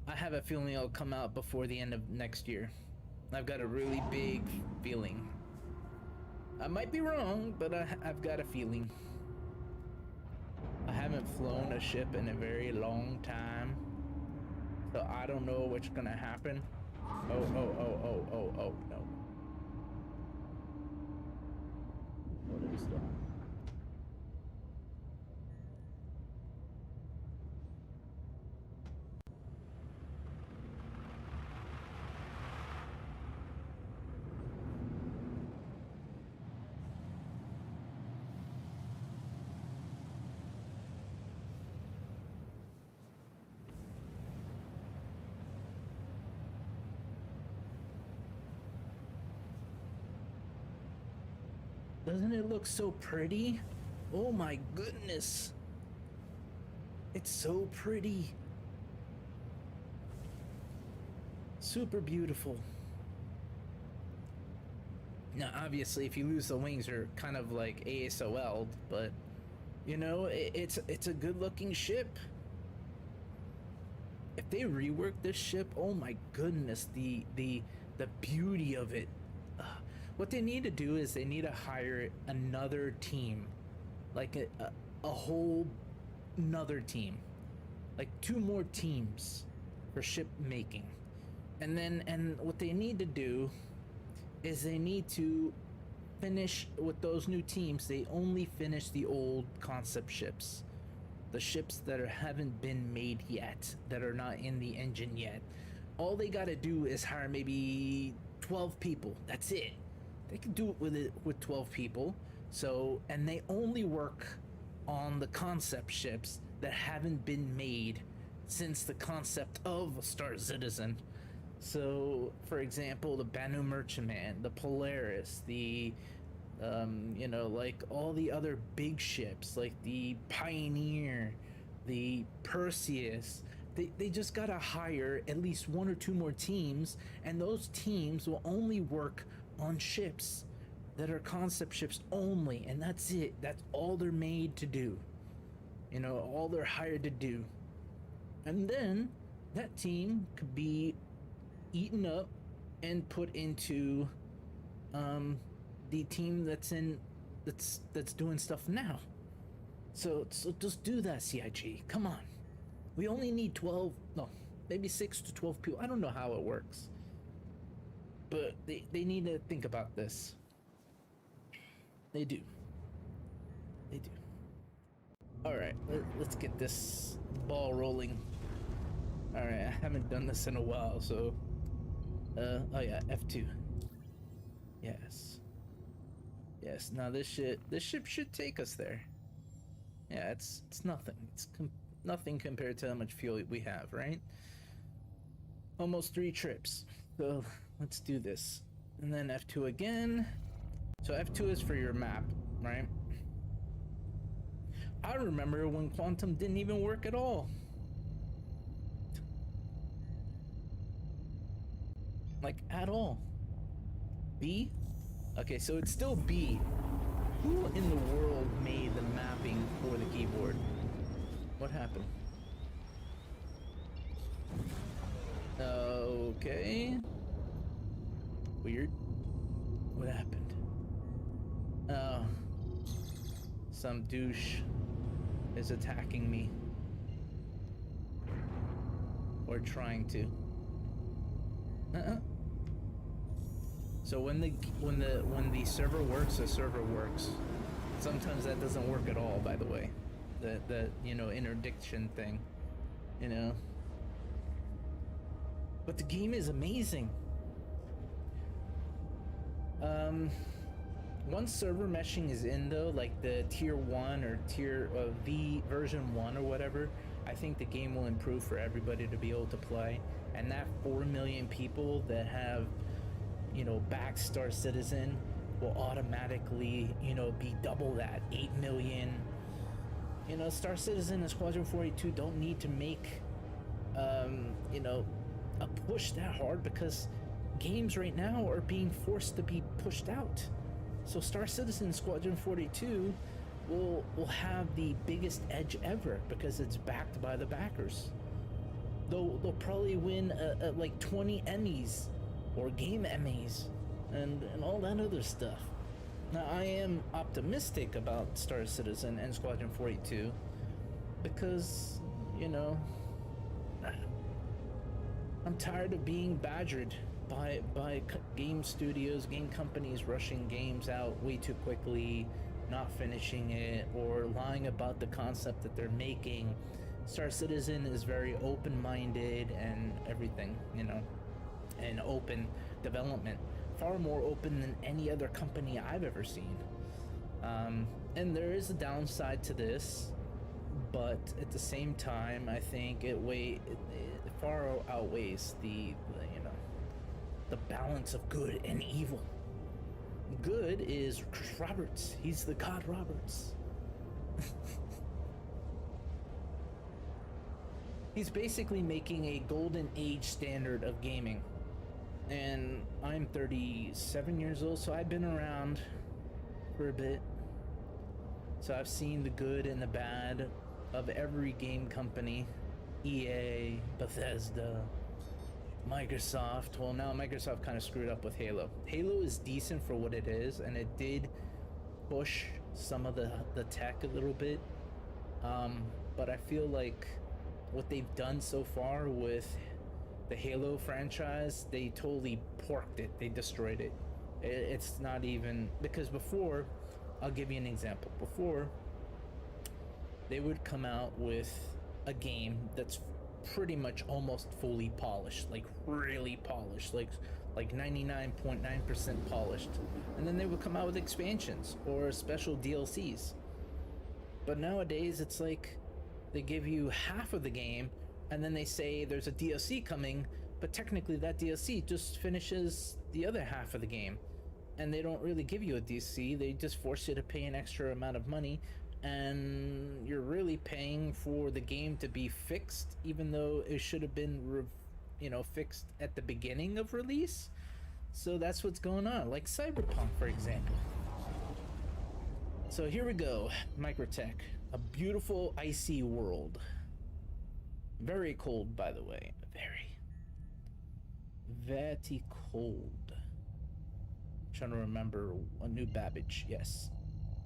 have a feeling it'll come out before the end of next year. I've got a really big feeling. I might be wrong, but I've got a feeling. I haven't flown a ship in a very long time, so I don't know what's gonna happen. Oh, no. What is that? Doesn't it look so pretty? Oh my goodness. It's so pretty. Super beautiful. Now, obviously, if you lose the wings, you're kind of like ASOL'd, but you know, it's a good-looking ship. If they rework this ship, oh my goodness, the beauty of it. What they need to do is they need to hire another team, like a whole another team, like 2 more teams for ship making, and what they need to do is they need to finish with those new teams. They only finish the old concept ships, the ships that haven't been made yet, that are not in the engine yet. All they got to do is hire maybe 12 people. That's it. They can do it with 12 people. So, and they only work on the concept ships that haven't been made since the concept of Star Citizen. So, for example, the Bennu Merchantman, the Polaris, the you know, like all the other big ships, like the Pioneer, the Perseus. They just gotta hire at least 1 or 2 more teams, and those teams will only work on ships that are concept ships only, and that's it. That's all they're made to do. You know, all they're hired to do. And then that team could be eaten up and put into the team that's doing stuff now. So just do that, CIG. Come on. We only need 12, no, maybe 6 to 12 people. I don't know how it works. But they need to think about this. They do. They do. Alright, let's get this ball rolling. Alright, I haven't done this in a while, so... oh yeah, F2. Yes. Yes, now this ship should take us there. Yeah, it's nothing. It's nothing compared to how much fuel we have, right? Almost 3 trips. So, let's do this. And then F2 again. So F2 is for your map, right? I remember when Quantum didn't even work at all. Like, at all. B? Okay, so it's still B. Who in the world made the mapping for the keyboard? What happened? Okay. Weird. What happened? Oh. Some douche is attacking me. Or trying to. So when the server works, the server works. Sometimes that doesn't work at all, by the way. The interdiction thing. You know. But the game is amazing. Once server meshing is in though, like the tier 1 or tier V version 1 or whatever, I think the game will improve for everybody to be able to play. And that 4 million people that have, backed Star Citizen will automatically, be double that, 8 million. Star Citizen and Squadron 42 don't need to make, a push that hard because games right now are being forced to be pushed out. So Star Citizen Squadron 42 will have the biggest edge ever because it's backed by the backers. They'll probably win like 20 Emmys or game Emmys and all that other stuff. Now I am optimistic about Star Citizen and Squadron 42 because, I'm tired of being badgered by game studios, game companies rushing games out way too quickly, not finishing it, or lying about the concept that they're making. Star Citizen is very open-minded and everything, and open development. Far more open than any other company I've ever seen. And there is a downside to this, but at the same time, I think it far outweighs the balance of good and evil. Good is Chris Roberts. He's the God Roberts. He's basically making a golden age standard of gaming. And I'm 37 years old, so I've been around for a bit. So I've seen the good and the bad of every game company. EA, Bethesda, Microsoft. Well, now Microsoft kind of screwed up with Halo. Halo is decent for what it is, and it did push some of the tech a little bit. But I feel like what they've done so far with the Halo franchise, they totally porked it. They destroyed it. It's not even... Because before, I'll give you an example. Before, they would come out with a game that's pretty much almost fully polished, like really polished, like 99.9% polished, and then they would come out with expansions or special DLCs. But nowadays it's like they give you half of the game and then they say there's a DLC coming, but technically that DLC just finishes the other half of the game, and they don't really give you a DLC. They just force you to pay an extra amount of money, and you're really paying for the game to be fixed, even though it should have been fixed at the beginning of release. So that's what's going on, like Cyberpunk, for example. So here we go, microtech, a beautiful icy world. Very cold, by the way. Very cold. Trying to remember a New Babbage. Yes,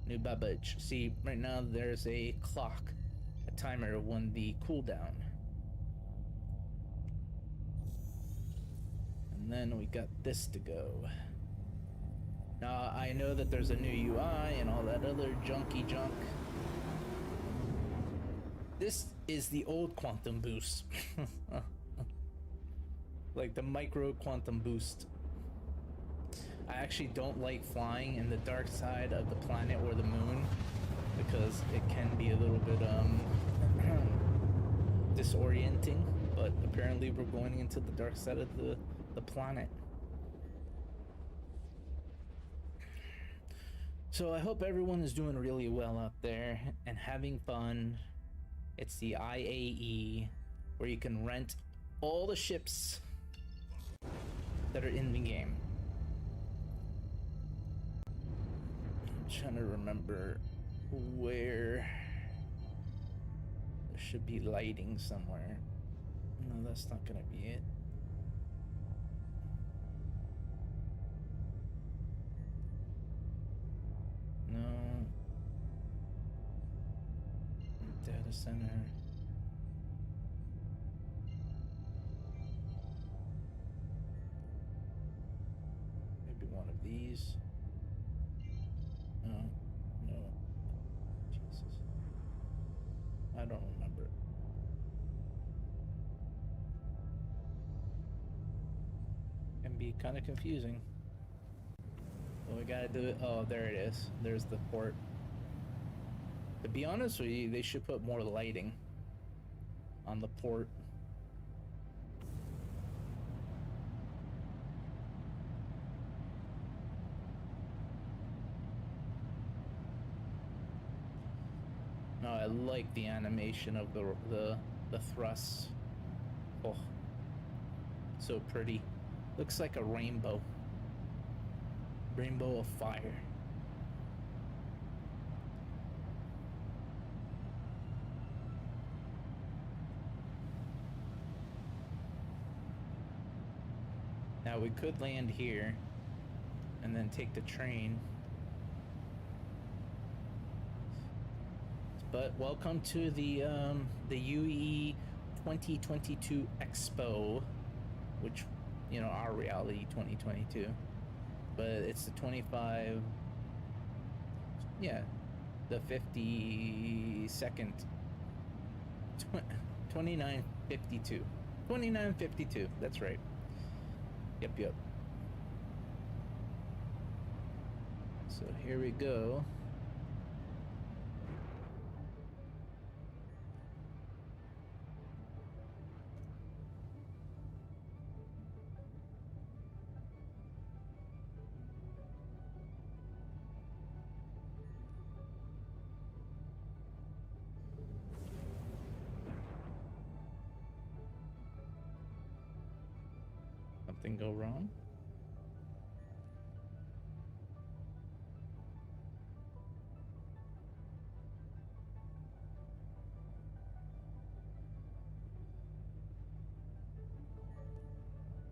New Babbage. See, right now there's a clock, a timer when the cooldown. And then we got this to go. Now, I know that there's a new UI and all that other junky junk. This is the old quantum boost. Like the micro quantum boost. I actually don't like flying in the dark side of the planet or the moon because it can be a little bit disorienting, but apparently we're going into the dark side of the planet. So I hope everyone is doing really well out there and having fun. It's the IAE, where you can rent all the ships that are in the game. I'm trying to remember where there should be lighting somewhere. No, that's not gonna be it. No. Data center. Maybe one of these. No. No. Jesus. I don't remember. Can be kind of confusing. Well, we gotta do it. Oh, there it is. There's the port. To be honest with you, they should put more lighting on the port. No, I like the animation of the thrusts. Oh, so pretty. Looks like a rainbow. Rainbow of fire. Now we could land here and then take the train. But welcome to the UE 2022 Expo, which, you know, our reality 2022. But it's the 25, yeah, the 52nd, 2952. 2952, that's right. Yep. So here we go. Something go wrong?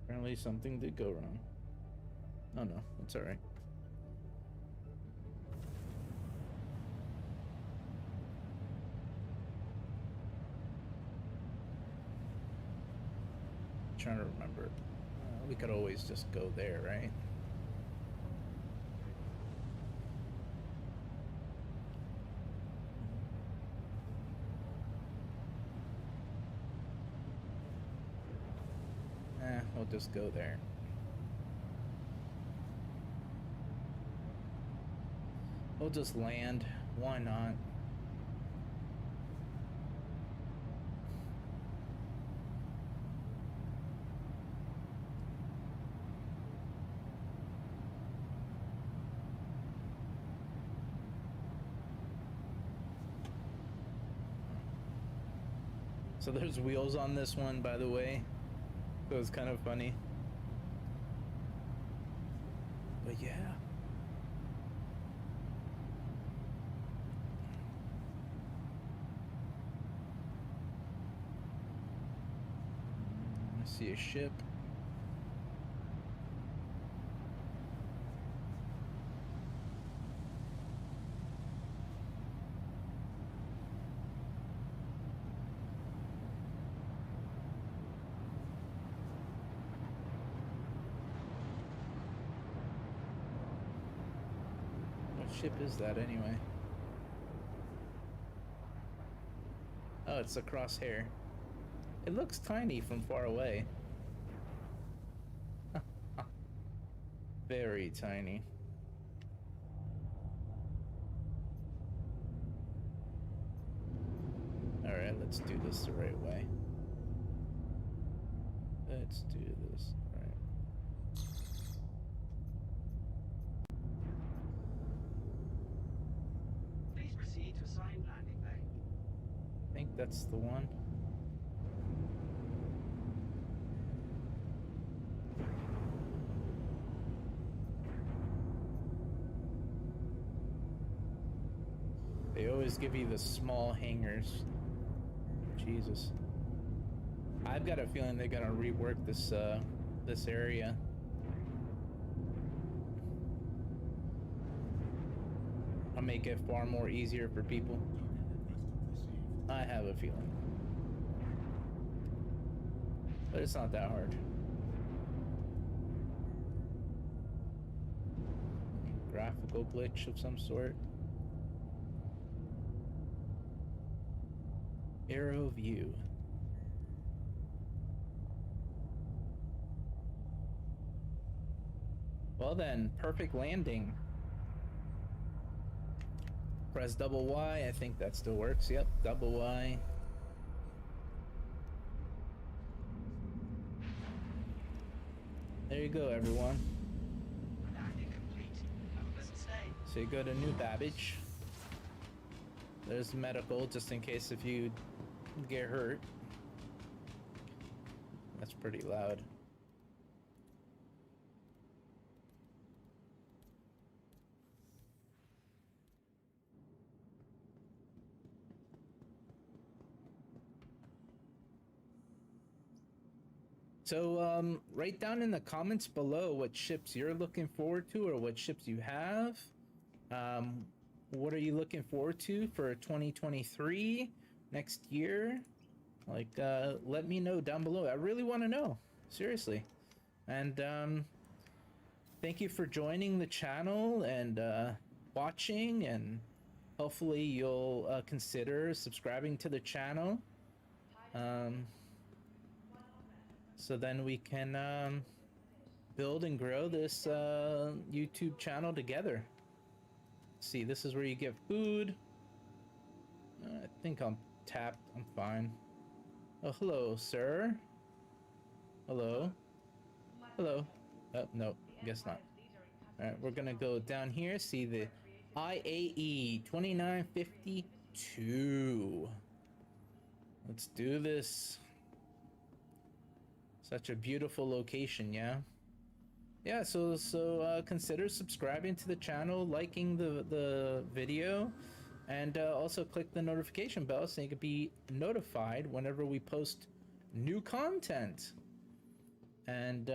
Apparently something did go wrong. Oh no, it's alright. Trying to remember. We could always just go there, right? We'll just go there. We'll just land. Why not? So there's wheels on this one, by the way. So it's kind of funny. But yeah. see a ship. What ship is that anyway? Oh, it's a Crosshair. It looks tiny from far away. Very tiny. Alright, let's do this the right way. Let's do this right. Please proceed to assigned landing bay. I think that's the one. They always give you the small hangars. Jesus. I've got a feeling they're gonna rework this this area. I'll make it far more easier for people. I have a feeling. But it's not that hard. Graphical glitch of some sort. Arrow view. Well then, perfect landing. Press double Y, I think that still works. Yep, double Y. There you go, everyone. Landing complete. Have a pleasant stay. So you go to New Babbage. There's medical, just in case if you get hurt. That's pretty loud. So, write down in the comments below what ships you're looking forward to or what ships you have. What are you looking forward to for 2023, next year? Like, let me know down below. I really want to know, seriously. And thank you for joining the channel and watching, and hopefully you'll consider subscribing to the channel. So then we can build and grow this YouTube channel together. See, this is where you get food. I think I'm tapped. I'm fine. Oh, hello, sir. Hello. Hello. Oh, no, guess not. Alright, we're gonna go down here, see the IAE 2952. Let's do this. Such a beautiful location, yeah? Yeah, so consider subscribing to the channel, liking the video, and also click the notification bell so you can be notified whenever we post new content. And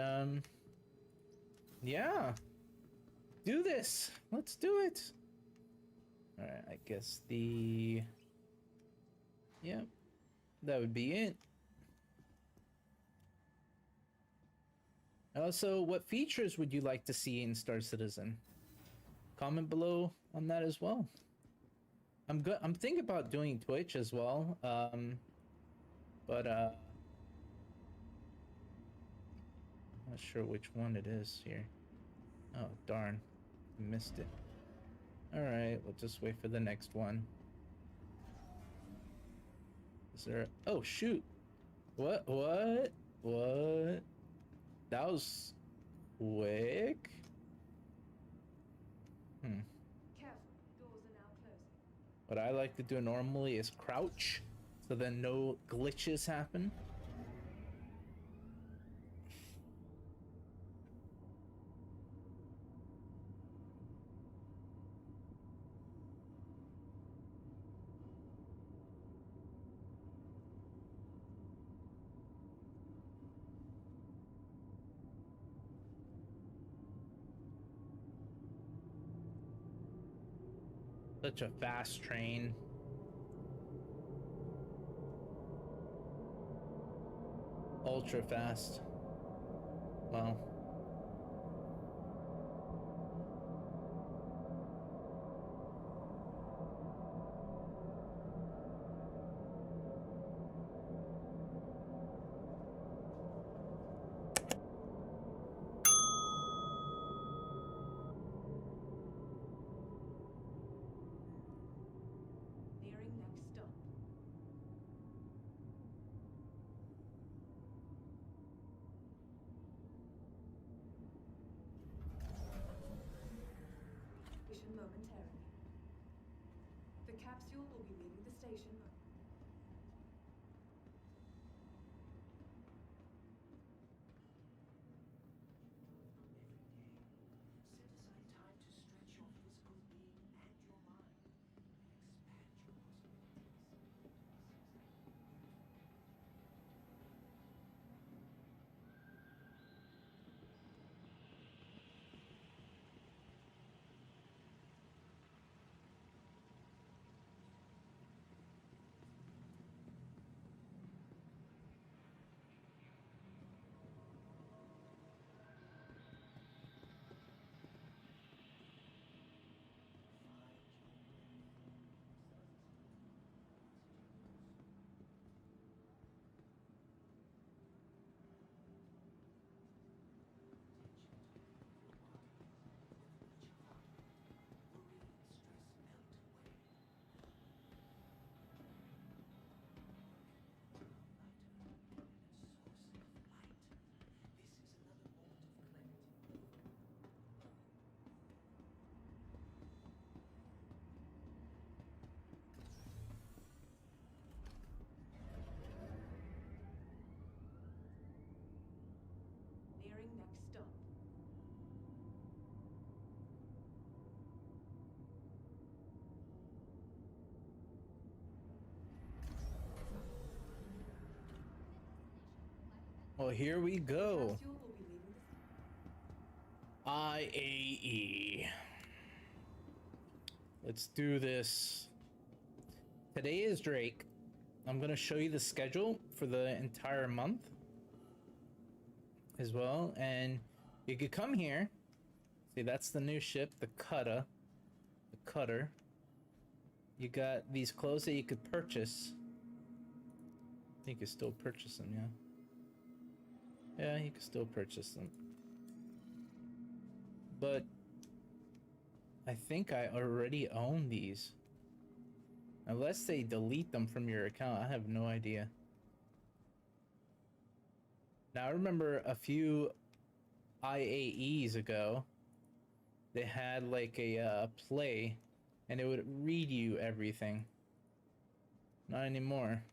yeah, do this. Let's do it. All right, I guess yeah, that would be it. Also, what features would you like to see in Star Citizen? Comment below on that as well. I'm thinking about doing Twitch as well. But I'm not sure which one it is here. Oh darn, missed it. All right, we'll just wait for the next one. Is there? Oh shoot! What? That was quick. Careful, doors are now closing. What I like to do normally is crouch, so then no glitches happen. Such a fast train. Ultra fast. Wow. Nearing next stop. Vision momentarily. The capsule will be leaving the station. Set aside time to stretch your physical being and your mind. Expand your possibilities. Nearing next stop. Well, here we go. Capsule will be leaving the IAE. Let's do this. Today is Drake. I'm gonna show you the schedule for the entire month as well, and you could come here. See, that's the new ship, the Cutter. The Cutter. You got these clothes that you could purchase. I think you can still purchase them, yeah. Yeah, you can still purchase them. But I think I already own these. Unless they delete them from your account, I have no idea. Now, I remember a few IAEs ago, they had like a play, and it would read you everything. Not anymore.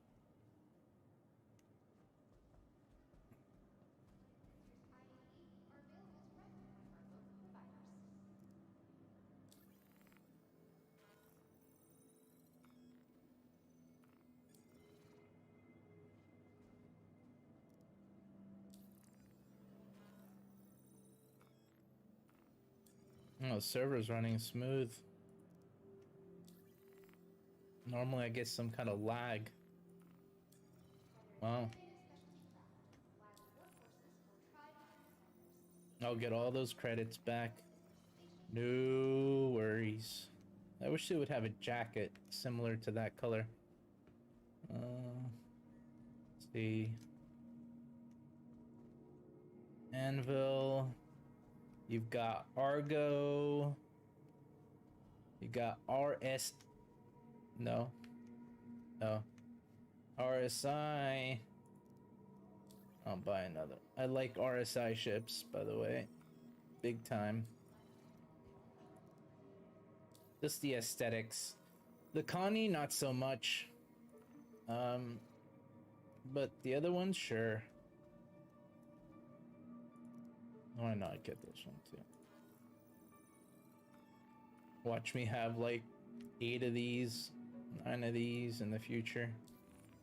Oh, server's running smooth. Normally I get some kind of lag. Wow. I'll get all those credits back. No worries. I wish they would have a jacket similar to that color. Let's see. Anvil. You've got Argo. You got RS. No. No. RSI. I'll buy another. I like RSI ships, by the way. Big time. Just the aesthetics. The Connie, not so much. But the other ones, sure. Why not get this one too? Watch me have like 8 of these, 9 of these in the future.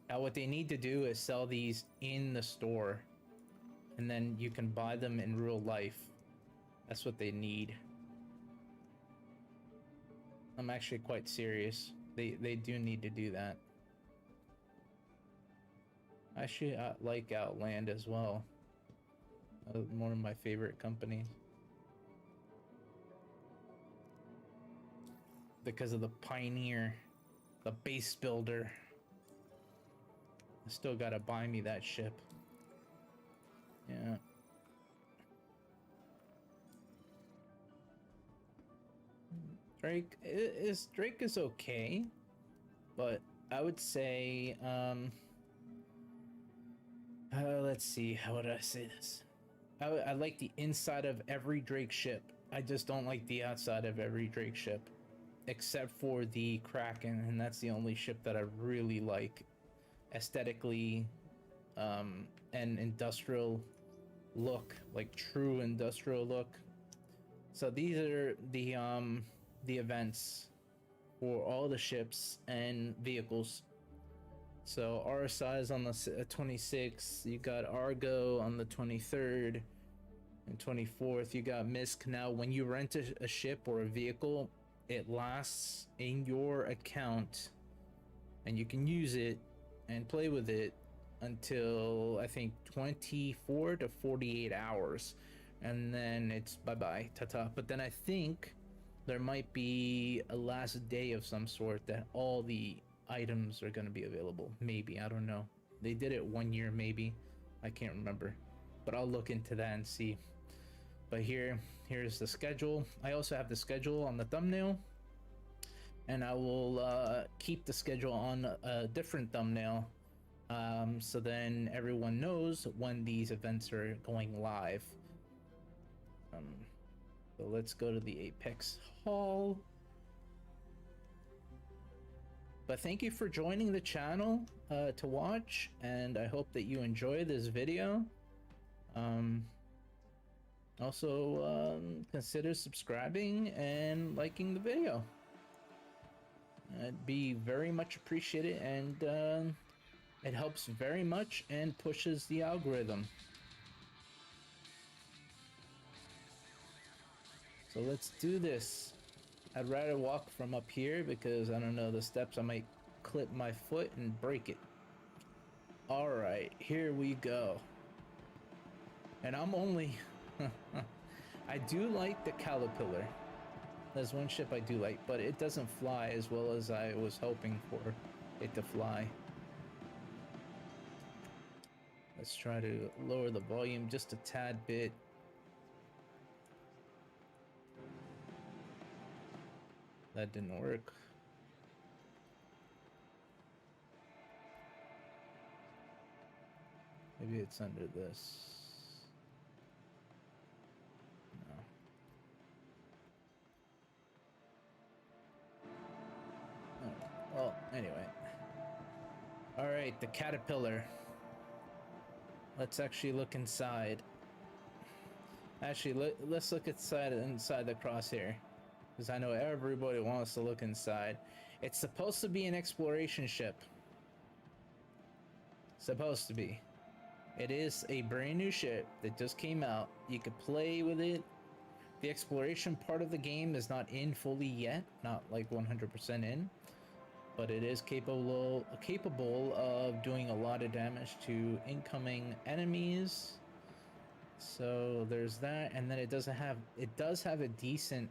Now what they need to do is sell these in the store, and then you can buy them in real life. That's what they need. I'm actually quite serious. They do need to do that. Actually, I like Outland as well. One of my favorite companies. Because of the Pioneer, the base builder. I still gotta buy me that ship. Yeah. Drake is okay, but I would say, let's see, how would I say this? I like the inside of every Drake ship. I just don't like the outside of every Drake ship, except for the Kraken, and that's the only ship that I really like aesthetically, and industrial look, like true industrial look. So these are the events for all the ships and vehicles. So RSI is on the 26th, you got Argo on the 23rd and 24th, you got MISC. Now when you rent a ship or a vehicle, it lasts in your account and you can use it and play with it until I think 24 to 48 hours, and then it's bye-bye, ta-ta. But then I think there might be a last day of some sort that all the items are going to be available. Maybe, I don't know. They did it 1 year, maybe. I can't remember, but I'll look into that and see. But here's the schedule. I also have the schedule on the thumbnail, and I will keep the schedule on a different thumbnail, so then everyone knows when these events are going live. So let's go to the Apex Hall. But thank you for joining the channel to watch, and I hope that you enjoy this video. Also, consider subscribing and liking the video. It'd be very much appreciated, and it helps very much and pushes the algorithm. So let's do this. I'd rather walk from up here because I don't know the steps. I might clip my foot and break it. All right, here we go. And I'm only... I do like the Caterpillar. There's one ship I do like, but it doesn't fly as well as I was hoping for it to fly. Let's try to lower the volume just a tad bit. That didn't work. Maybe it's under this. No. Oh, well, anyway. All right, the Caterpillar. Let's actually look inside. Actually, let's look inside the Crosshair, because I know everybody wants to look inside. It's supposed to be an exploration ship. Supposed to be. It is a brand new ship that just came out. You could play with it. The exploration part of the game is not in fully yet, not like 100% in, but it is capable of doing a lot of damage to incoming enemies. So there's that, and then it does have a decent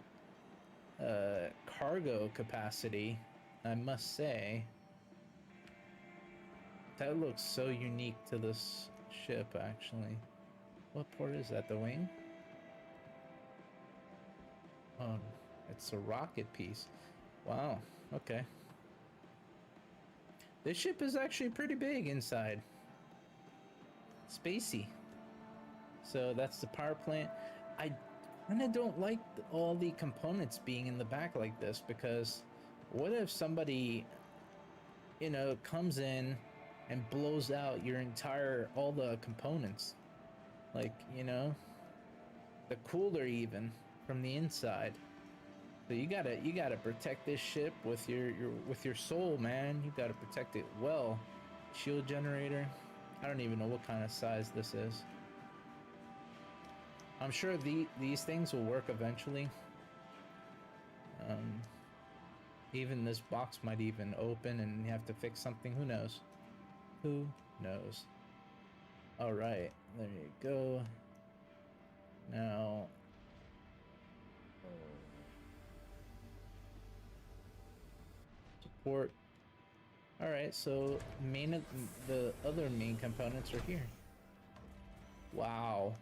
cargo capacity, I must say. That looks so unique to this ship, actually. What port is that? The wing? Oh, it's a rocket piece. Wow, okay. This ship is actually pretty big inside. Spacey. So that's the power plant. I kind of don't like all the components being in the back like this, because what if somebody, you know, comes in and blows out all the components? Like, you know, the cooler even from the inside. So you gotta protect this ship with your soul, man. You gotta protect it well. Shield generator. I don't even know what kind of size this is. I'm sure these things will work eventually. Even this box might even open and you have to fix something. Who knows? Who knows? All right, there you go. Now, support. All right, so the other main components are here. Wow,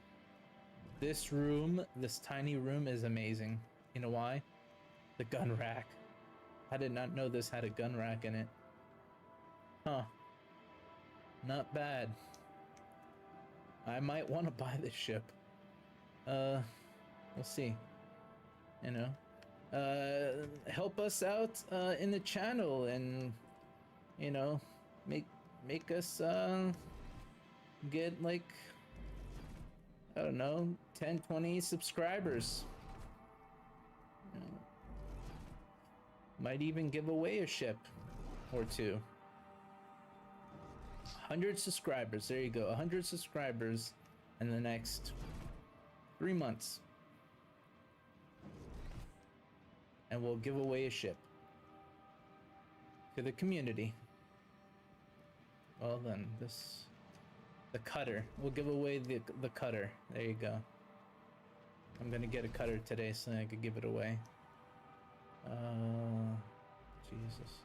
this room, this tiny room, is amazing. You know why? The gun rack. I did not know this had a gun rack in it. Huh. Not bad. I might want to buy this ship. We'll see. You know. Help us out in the channel and, you know, make us get like, I don't know, 10, 20 subscribers. You know, might even give away a ship or two. 100 subscribers, there you go. 100 subscribers in the next 3 months. And we'll give away a ship to the community. Well then, the cutter. We'll give away the cutter. There you go. I'm gonna get a cutter today so I could give it away. Jesus.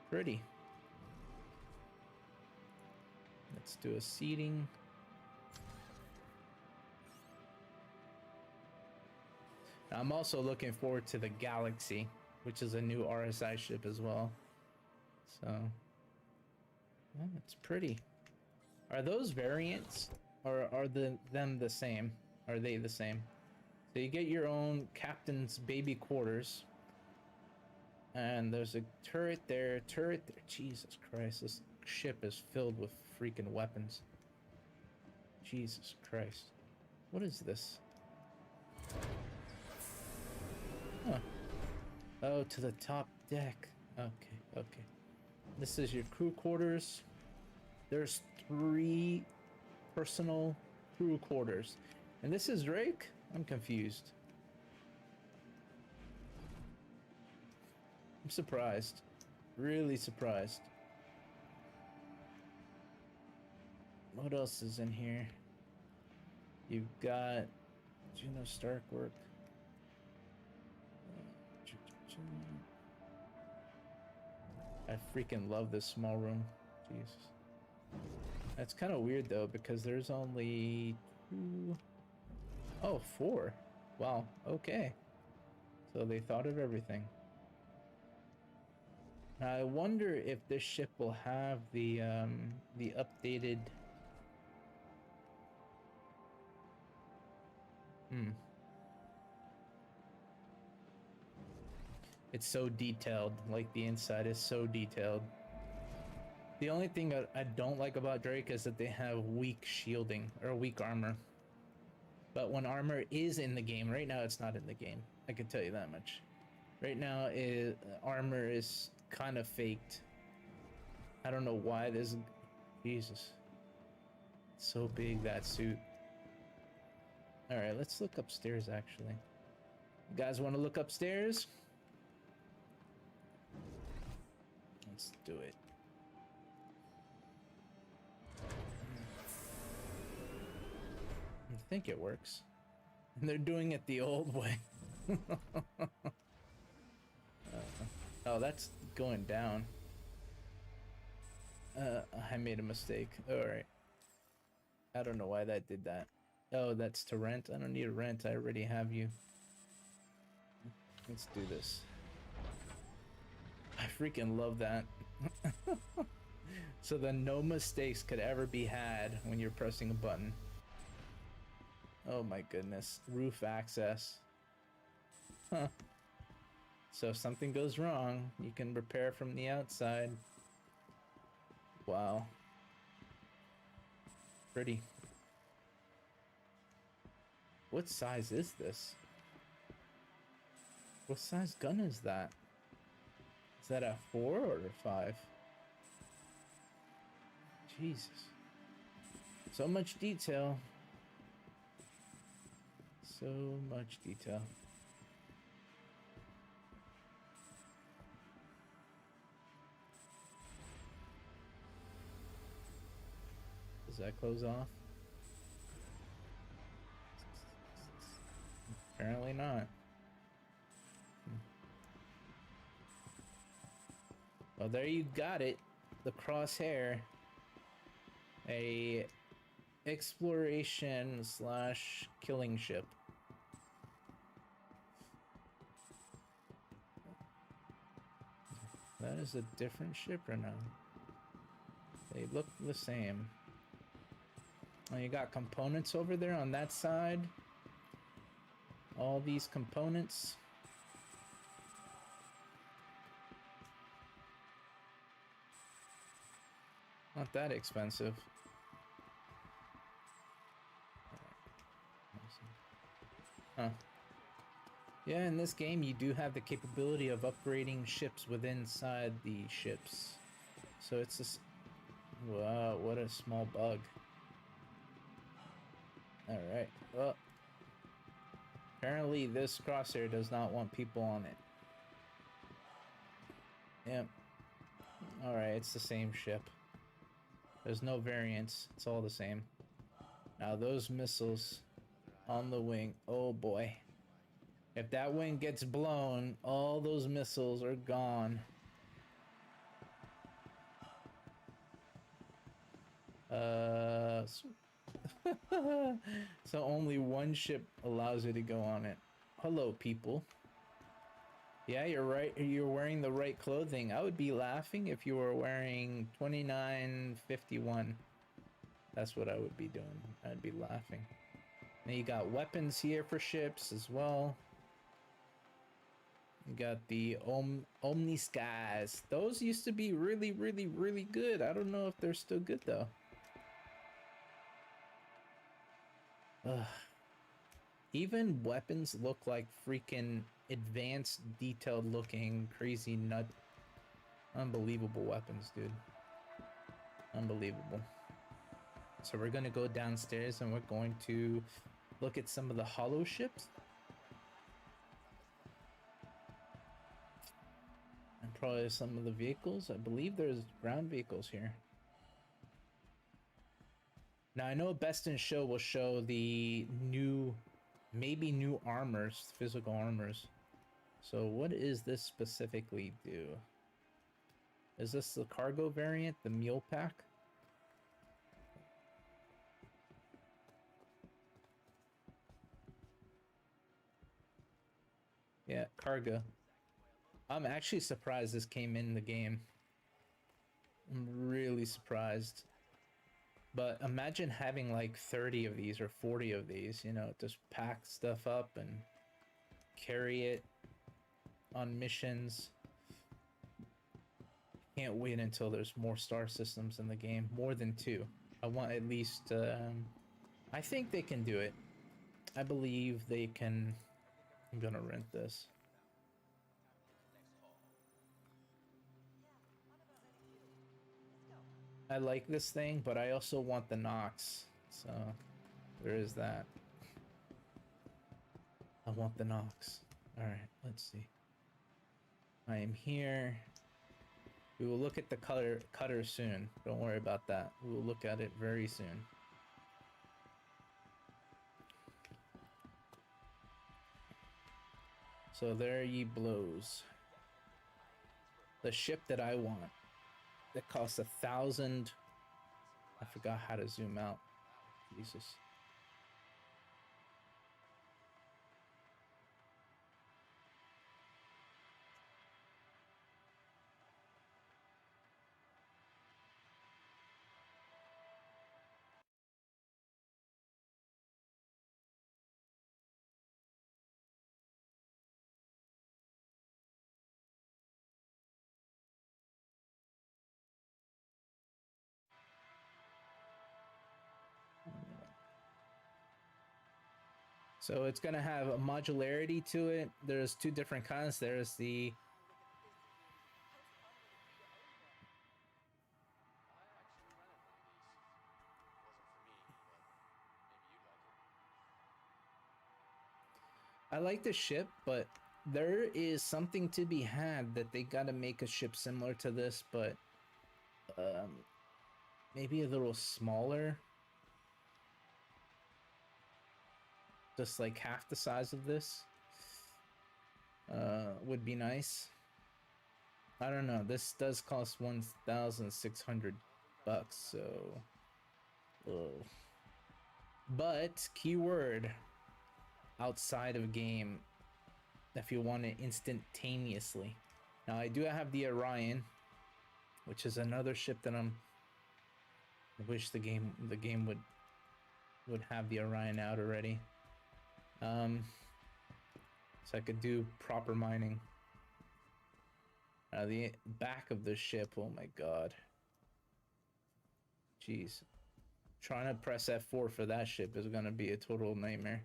Pretty. Let's do a seating. I'm also looking forward to the Galaxy, which is a new RSI ship as well. So, yeah, it's pretty. Are those variants, or are them the same? Are they the same? So you get your own captain's baby quarters. And there's a turret there, Jesus Christ, this ship is filled with freaking weapons. Jesus Christ. What is this? Huh. Oh, to the top deck. Okay, okay. This is your crew quarters. There's 3 personal crew quarters. And this is Drake? I'm confused. I'm surprised. Really surprised. What else is in here? You've got Juno Stark work. I freaking love this small room. Jesus. That's kind of weird though, because there's only 2... Oh, 4. Wow, okay. So they thought of everything. Now I wonder if this ship will have the updated... It's so detailed, like the inside is so detailed. The only thing I don't like about Drake is that they have weak shielding, or weak armor. But when armor is in the game, right now it's not in the game, I can tell you that much. Right now, armor is kind of faked. I don't know why this... Jesus. It's so big, that suit. Alright, let's look upstairs, actually. You guys want to look upstairs? Let's do it. I think it works. And they're doing it the old way. Oh, that's going down. I made a mistake. Alright. I don't know why that did that. Oh, that's to rent? I don't need a rent. I already have you. Let's do this. I freaking love that. So then no mistakes could ever be had when you're pressing a button. Oh my goodness. Roof access. Huh. So if something goes wrong, you can repair from the outside. Wow. Pretty. What size is this? What size gun is that? Is that a 4 or a 5? Jesus. So much detail. So much detail. Does that close off? Apparently not. Well, there you got it. The Crosshair. A exploration slash killing ship. That is a different ship or no? They look the same. Oh, you got components over there on that side. All these components. Not that expensive. Huh. Yeah, in this game you do have the capability of upgrading ships within inside the ships. So it's this. Wow, what a small bug. Alright, well. Apparently this Crosshair does not want people on it. Yep. Alright, it's the same ship. There's no variance, it's all the same. Now those missiles on the wing, oh boy. If that wing gets blown, all those missiles are gone. So only one ship allows you to go on it. Hello, people. Yeah, you're right. You're wearing the right clothing. I would be laughing if you were wearing 2951. That's what I would be doing. I'd be laughing. And you got weapons here for ships as well. You got the Omni Skies. Those used to be really, really, really good. I don't know if they're still good though. Ugh. Even weapons look like freaking advanced, detailed looking, crazy nut. Unbelievable weapons, dude. Unbelievable. So we're gonna go downstairs and we're going to look at some of the hollow ships. And probably some of the vehicles. I believe there's ground vehicles here. Now I know Best in Show will show the new, maybe new armors, physical armors. So what does this specifically do? Is this the cargo variant, the mule pack? Yeah, cargo. I'm actually surprised this came in the game. I'm really surprised. But imagine having like 30 of these or 40 of these, you know, just pack stuff up and carry it on missions. Can't wait until there's more star systems in the game. More than 2. I want at least, I think they can do it. I believe they can. I'm gonna rent this. I like this thing, but I also want the Nox. So there is that. I want the Nox. Alright, let's see. I am here. We will look at the cutter soon. Don't worry about that. We will look at it very soon. So there ye blows. The ship that I want. That costs 1,000. I forgot how to zoom out. Jesus. So it's going to have a modularity to it. There's 2 different kinds. There's the I like the ship, but there is something to be had that they gotta make a ship similar to this, but maybe a little smaller. Just like half the size of this would be nice. I don't know. This does cost 1,600 bucks, so. Ugh. But keyword outside of game, if you want it instantaneously. Now I do have the Orion, which is another ship that I wish the game would have the Orion out already. So I could do proper mining. The back of the ship, oh my god. Jeez. Trying to press F4 for that ship is gonna be a total nightmare.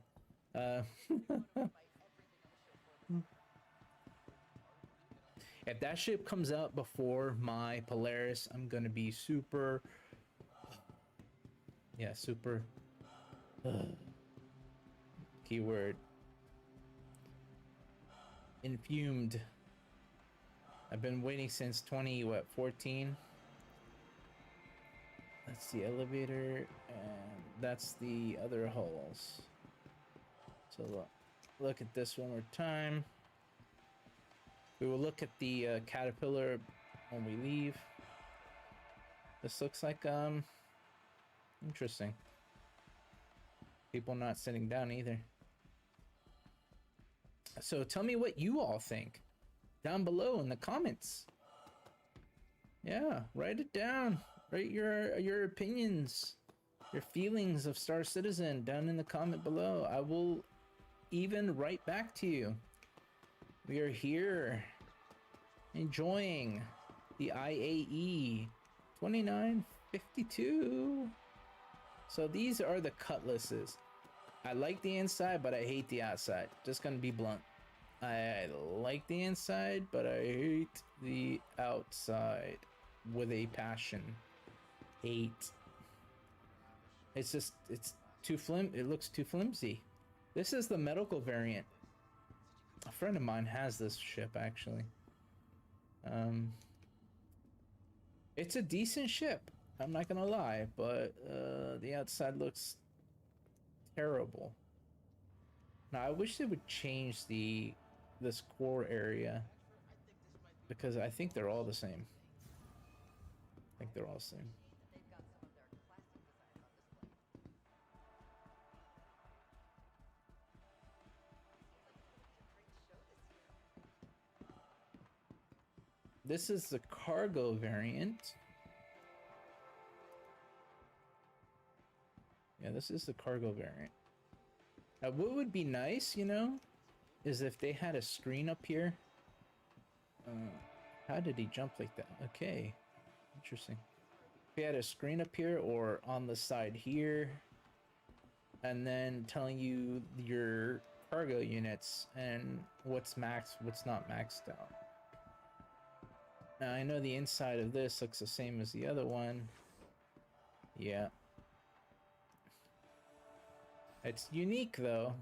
If that ship comes out before my Polaris, I'm gonna be super... Yeah, super... Keyword. Infumed. I've been waiting since 2014. That's the elevator, and that's the other halls. So look at this one more time. We will look at the caterpillar when we leave. This looks like interesting. People not sitting down either. So tell me what you all think down below in the comments. Yeah, write it down. Write your opinions, your feelings of Star Citizen down in the comment below. I will even write back to you. We are here enjoying the IAE 2952. So these are the cutlasses. I like the inside, but I hate the outside. Just gonna be blunt. I like the inside, but I hate the outside with a passion. Hate. It's just, it's too it looks too flimsy. This is the medical variant. A friend of mine has this ship, actually. It's a decent ship, I'm not gonna lie, but the outside looks terrible. Now I wish they would change this core area, because I think they're all the same. I think they're all the same. This is the cargo variant. Yeah, this is the cargo variant. Now, what would be nice, you know, is if they had a screen up here. How did he jump like that? Okay, interesting. If he had a screen up here or on the side here, and then telling you your cargo units and what's maxed, what's not maxed out. Now, I know the inside of this looks the same as the other one. Yeah. It's unique, though.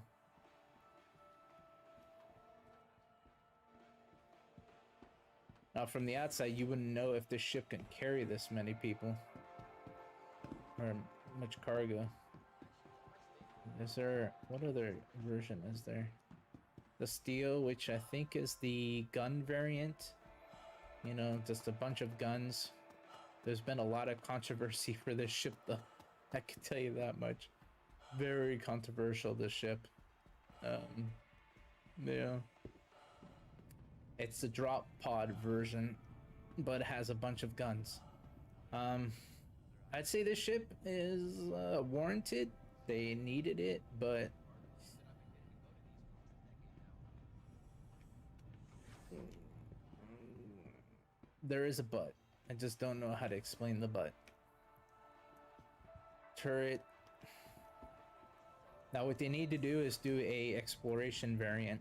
Now, from the outside, you wouldn't know if this ship can carry this many people. Or much cargo. Is there... What other version is there? The steel, which I think is the gun variant. You know, just a bunch of guns. There's been a lot of controversy for this ship, though. I can tell you that much. Very controversial, this ship. Yeah. It's the drop pod version, but it has a bunch of guns. I'd say this ship is warranted. They needed it, but... There is a but. I just don't know how to explain the but. Turret. Now what they need to do is do a exploration variant.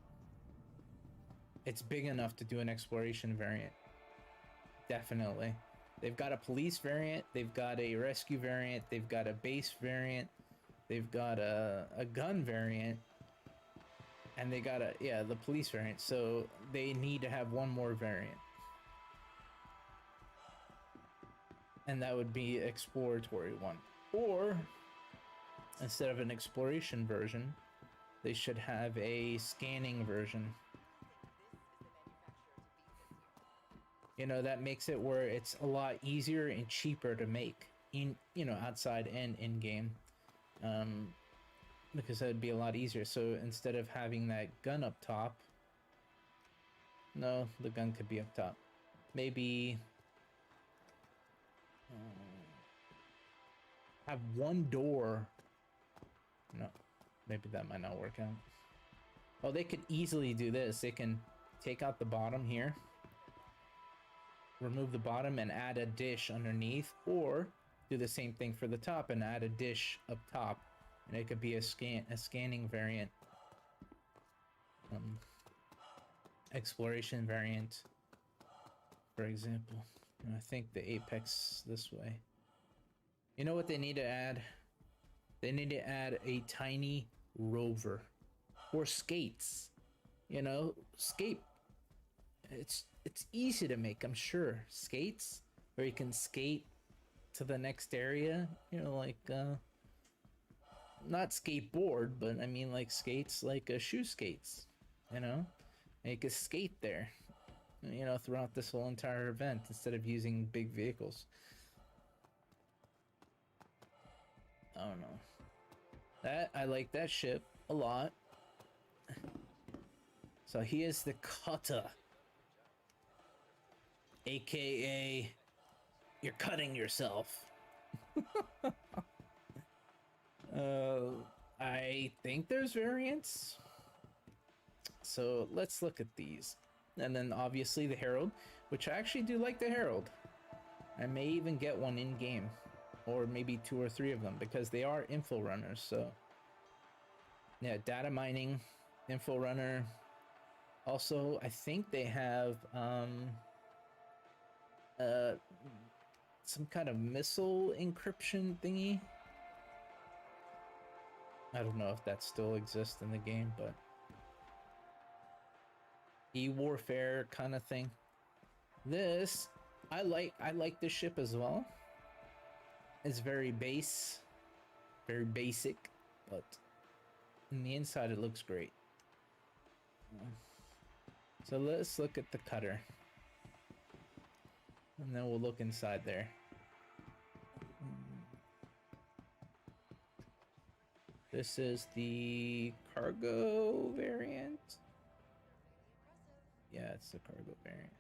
It's big enough to do an exploration variant. Definitely. They've got a police variant, they've got a rescue variant, they've got a base variant, they've got a gun variant. And they got the police variant, so they need to have one more variant. And that would be exploratory one. Or, instead of an exploration version, they should have a scanning version. You know, that makes it where it's a lot easier and cheaper to make, outside and in-game. Because that would be a lot easier. So instead of having that gun up top, no, the gun could be up top. Maybe have one door. No, maybe that might not work out. Oh, they could easily do this. They can take out the bottom here, remove the bottom and add a dish underneath, or do the same thing for the top and add a dish up top. And it could be a scanning variant, exploration variant, for example. And I think the apex this way. You know what they need to add? They need to add a tiny rover or skates. You know, skate. It's easy to make, I'm sure. Skates where you can skate to the next area. You know, like not skateboard, but I mean like skates, like shoe skates, you know? And you can skate there, you know, throughout this whole entire event instead of using big vehicles. I don't know. I like that ship a lot. So he is the cutter. AKA, you're cutting yourself. I think there's variants. So let's look at these. And then obviously the Herald, which I actually do like the Herald. I may even get one in game, or maybe 2 or 3 of them, because they are info runners. So yeah, data mining, info runner. Also, I think they have some kind of missile encryption thingy. I don't know if that still exists in the game, but e-warfare kind of thing. This, I like this ship as well. It's very basic, but in the inside it looks great. So let's look at the cutter. And then we'll look inside there. This is the cargo variant. Yeah, it's the cargo variant.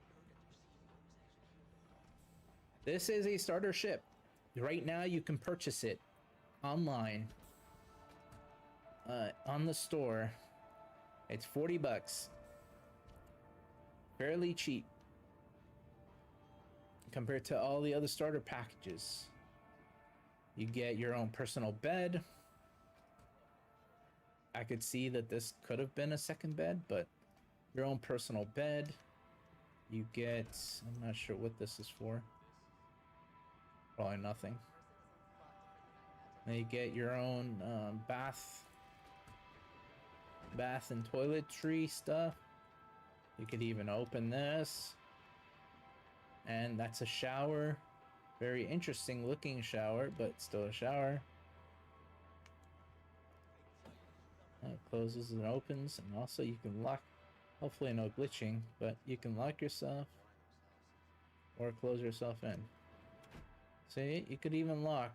This is a starter ship. Right now you can purchase it online on the store. It's $40. Fairly cheap compared to all the other starter packages. You get your own personal bed. I could see that this could have been a second bed, but your own personal bed. You get, I'm not sure what this is for. Probably nothing. Then you get your own bath and toiletry stuff. You could even open this. And that's a shower. Very interesting looking shower, but still a shower. It closes and opens, and also you can lock, hopefully no glitching, but you can lock yourself or close yourself in. See, you could even lock.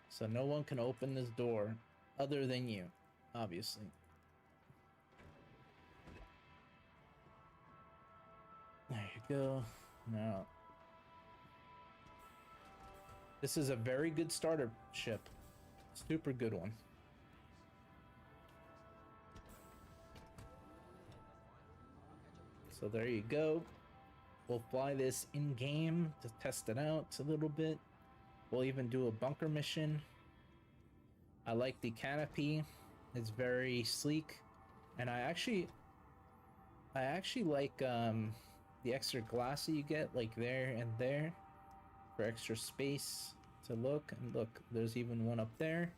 So no one can open this door other than you, obviously. There you go. Now, this is a very good starter ship. Super good one. So there you go. We'll fly this in-game to test it out a little bit. We'll even do a bunker mission. I like the canopy. It's very sleek. And I actually like the extra glass that you get, like there and there, for extra space to look. And look, there's even one up there.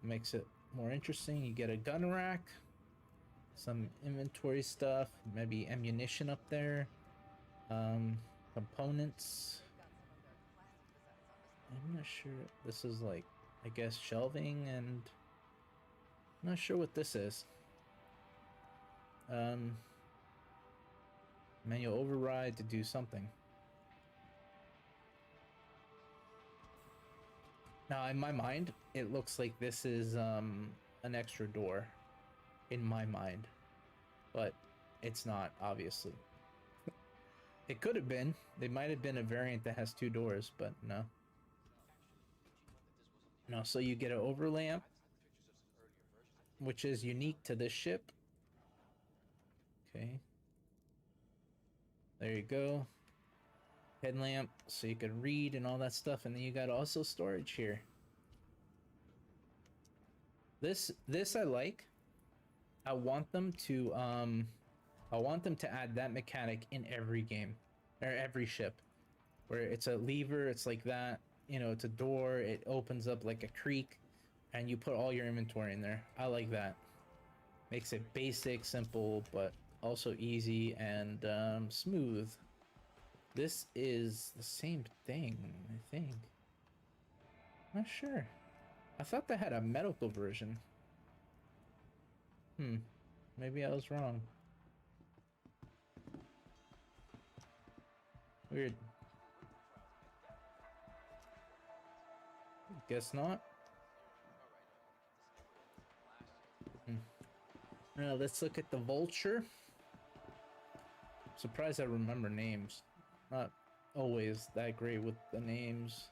Makes it more interesting. You get a gun rack, some inventory stuff, maybe ammunition up there, components. I'm not sure. This is like, I guess, shelving, and I'm not sure what this is. Manual override to do something. Now, in my mind, it looks like this is an extra door. In my mind. But it's not, obviously. It could have been. It might have been a variant that has 2 doors, but no. No, so you get an overlamp, which is unique to this ship. Okay. There you go. Headlamp, so you can read and all that stuff, and then you got also storage here. This I like. I want them to add that mechanic in every game, or every ship, where it's a lever, it's like that, you know, it's a door, it opens up like a creek, and you put all your inventory in there. I like that. Makes it basic, simple, but also easy and smooth. This is the same thing, I think. Not sure. I thought they had a medical version. Maybe I was wrong. Weird. Guess not. Now let's look at the Vulture. Surprised I remember names. Not always that great with the names.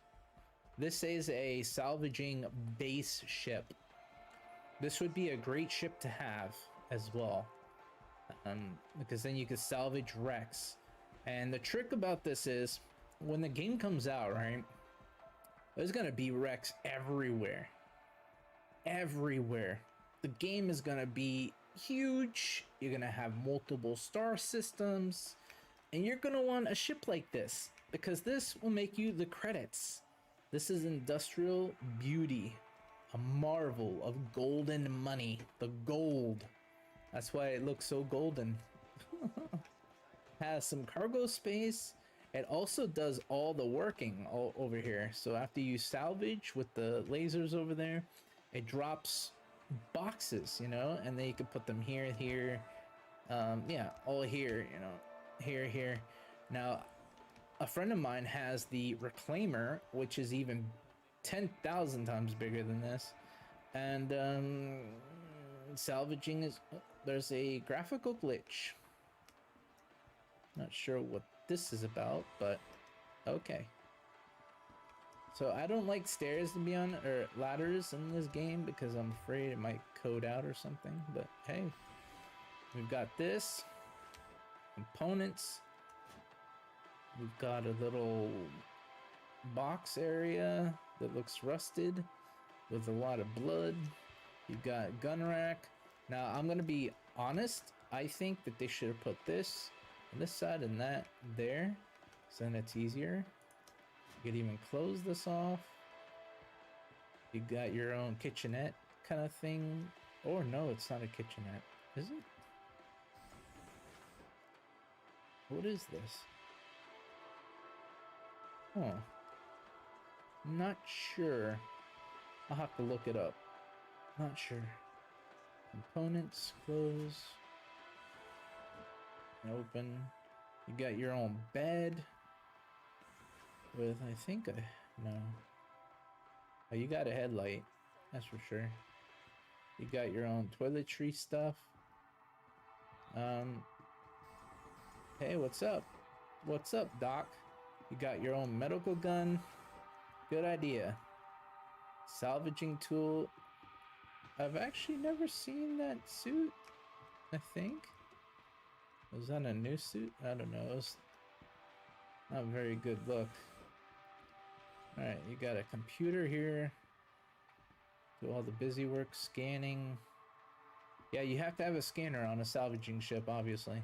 This is a salvaging base ship. This would be a great ship to have as well, because then you could salvage wrecks. And the trick about this is, when the game comes out, right, there's gonna be wrecks everywhere. Everywhere. The game is gonna be huge. You're gonna have multiple star systems, and you're gonna want a ship like this, because this will make you the credits. This is industrial beauty. A marvel of golden money. The gold. That's why it looks so golden. Has some cargo space. It also does all the working over here. So after you salvage with the lasers over there, it drops boxes, you know, and then you can put them here, yeah, all here, you know, here. Now, a friend of mine has the Reclaimer, which is even 10,000 times bigger than this, and salvaging is, there's a graphical glitch. Not sure what this is about, but okay. So I don't like stairs to be on, or ladders in this game, because I'm afraid it might code out or something, but hey, we've got this, components, we've got a little box area that looks rusted with a lot of blood. You've got gun rack. Now I'm gonna be honest, I think that they should have put this on this side and that there, so then it's easier. You could even close this off. You got your own kitchenette kind of thing. Or no, it's not a kitchenette, is it? What is this? Huh. Not sure. I'll have to look it up. Not sure. Components, close. Open. You got your own bed. With, I think, no. Oh, you got a headlight. That's for sure. You got your own toiletry stuff. Hey, what's up? What's up, Doc? You got your own medical gun. Good idea. Salvaging tool. I've actually never seen that suit, I think. Was that a new suit? I don't know. It's not a very good look. Alright, you got a computer here. Do all the busy work, scanning. Yeah, you have to have a scanner on a salvaging ship, obviously.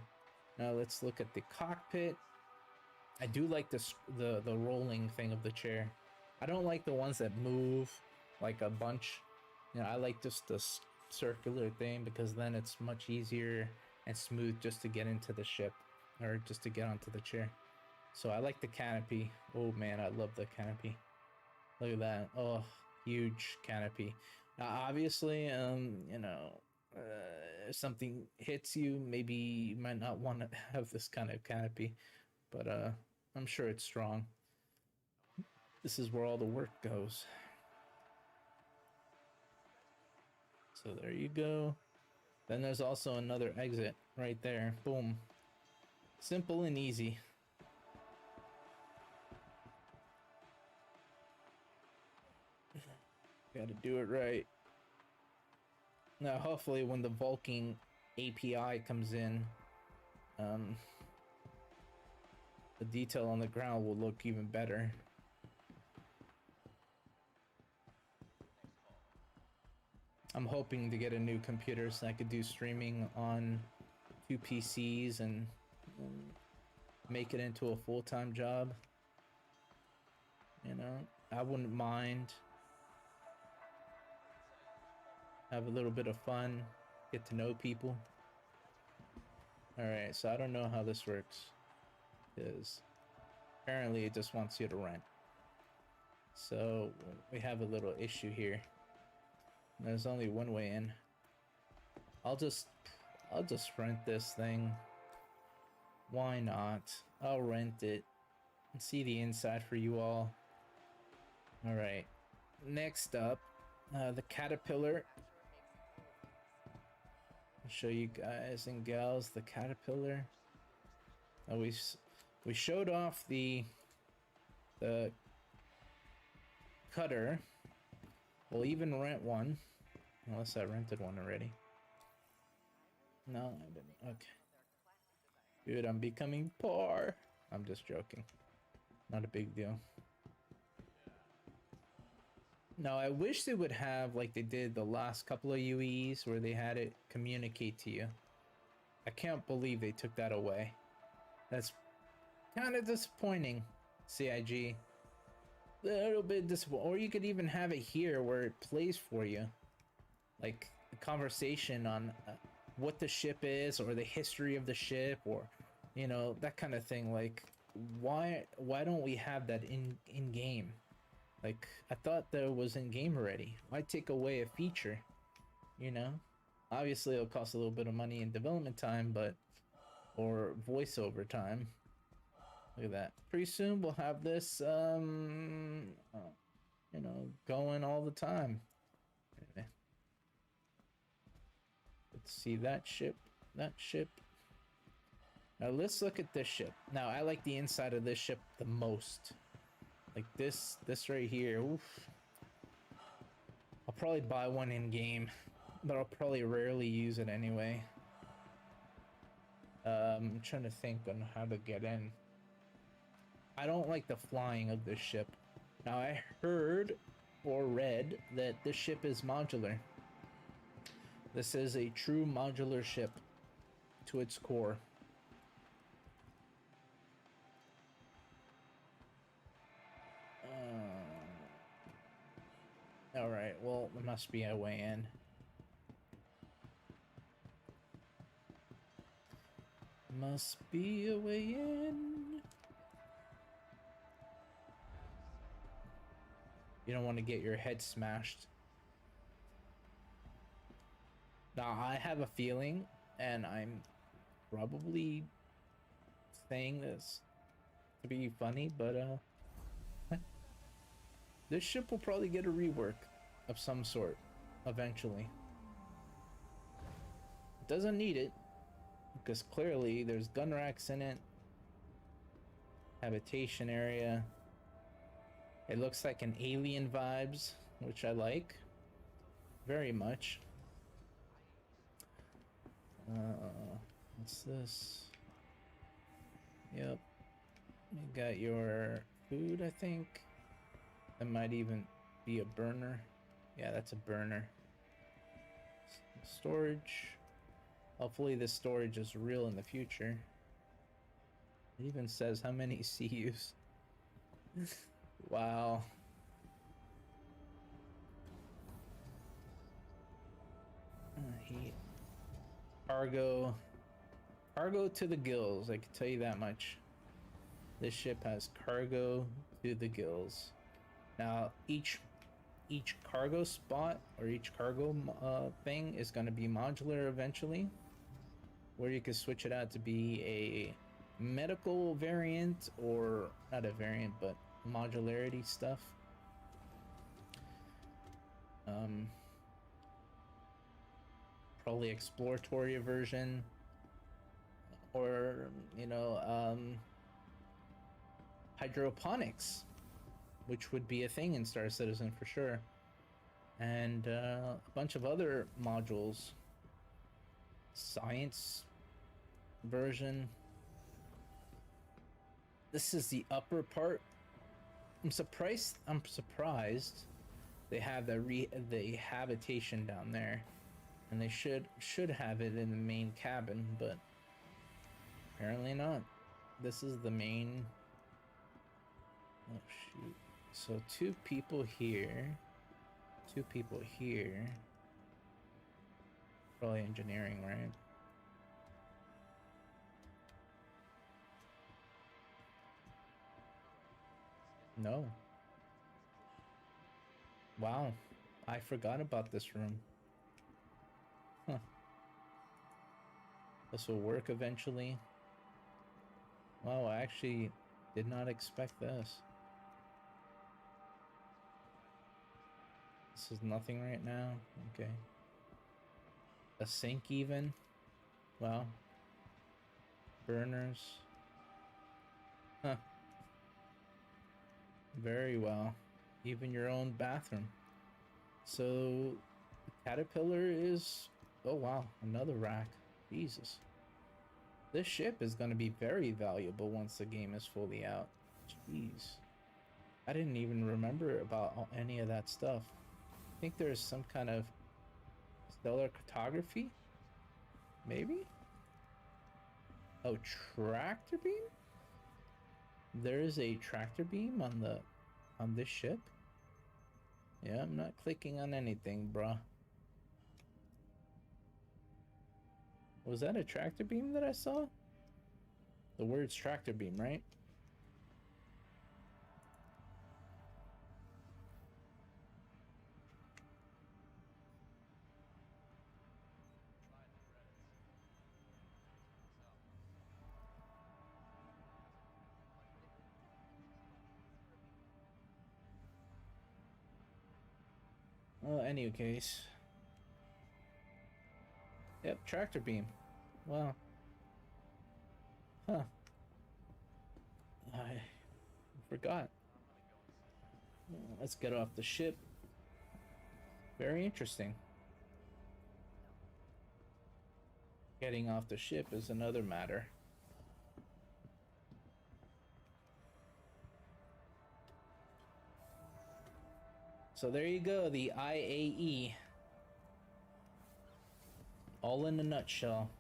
Now let's look at the cockpit. I do like this, the rolling thing of the chair. I don't like the ones that move like a bunch. You know, I like just the circular thing because then it's much easier and smooth just to get into the ship or just to get onto the chair. So I like the canopy. Oh man, I love the canopy. Look at that. Oh, huge canopy. Now, obviously, you know, if something hits you, maybe you might not want to have this kind of canopy, but I'm sure it's strong. This is where all the work goes. So there you go. Then there's also another exit right there. Boom. Simple and easy. Gotta do it right. Now, hopefully when the Vulking API comes in, the detail on the ground will look even better. I'm hoping to get a new computer so I could do streaming on 2 PCs and make it into a full-time job. You know, I wouldn't mind. Have a little bit of fun, get to know people. Alright, so I don't know how this works, because apparently it just wants you to rent. So we have a little issue here. There's only one way in. I'll just rent this thing. Why not? I'll rent it and see the inside for you all. Alright, next up, the Caterpillar. I'll show you guys and gals the Caterpillar. We showed off the cutter. We'll even rent one, unless I rented one already. No, I didn't. Okay. Dude, I'm becoming poor. I'm just joking. Not a big deal. No, I wish they would have, like they did the last couple of UEs, where they had it communicate to you. I can't believe they took that away. That's kind of disappointing, CIG. A little bit disappointing. Or you could even have it here where it plays for you. Like, a conversation on what the ship is, or the history of the ship, or, you know, that kind of thing. Like, why don't we have that in game? Like, I thought that was in game already. Why take away a feature? You know? Obviously, it'll cost a little bit of money in development time, but... or voiceover time. Look at that. Pretty soon we'll have this, you know, going all the time. Anyway. Let's see that ship. That ship. Now let's look at this ship. Now, I like the inside of this ship the most. Like this right here. Oof. I'll probably buy one in game, but I'll probably rarely use it anyway. I'm trying to think on how to get in. I don't like the flying of this ship. Now, I heard or read that this ship is modular. This is a true modular ship to its core. Alright, well, there must be a way in. Must be a way in. You don't want to get your head smashed. Now, I have a feeling, and I'm probably saying this to be funny, but this ship will probably get a rework of some sort eventually. It doesn't need it, because clearly there's gun racks in it. Habitation area. It looks like an alien vibes, which I like very much. What's this? Yep. You got your food, I think. That might even be a burner. Yeah, that's a burner. Storage. Hopefully this storage is real in the future. It even says how many CUs. Wow. Cargo to the gills, I can tell you that much. This ship has cargo to the gills. Now, each cargo spot or each cargo thing is going to be modular eventually, where you can switch it out to be a medical variant, or not a variant, but modularity stuff. Probably exploratory version, or hydroponics, which would be a thing in Star Citizen for sure, and a bunch of other modules. Science version. This is the upper part. I'm surprised they have the habitation down there, and they should have it in the main cabin, but apparently not. This is the main. Oh shoot. So 2 people here. 2 people here. Probably engineering, right? No. Wow. I forgot about this room. Huh. This will work eventually. Wow, I actually did not expect this. This is nothing right now. Okay. A sink even. Wow. Burners. Huh. Very well. Even your own bathroom. So the Caterpillar is... Oh wow, another rack. Jesus. This ship is going to be very valuable once the game is fully out. Jeez. I didn't even remember about any of that stuff. I think there's some kind of stellar cartography? Maybe? Oh, tractor beam? There's a tractor beam on this ship? Yeah, I'm not clicking on anything, bruh. Was that a tractor beam that I saw? The word's tractor beam, right? Well, any case. Yep, tractor beam. Wow. Huh. I forgot. Let's get off the ship. Very interesting. Getting off the ship is another matter. So there you go, the IAE. All in a nutshell.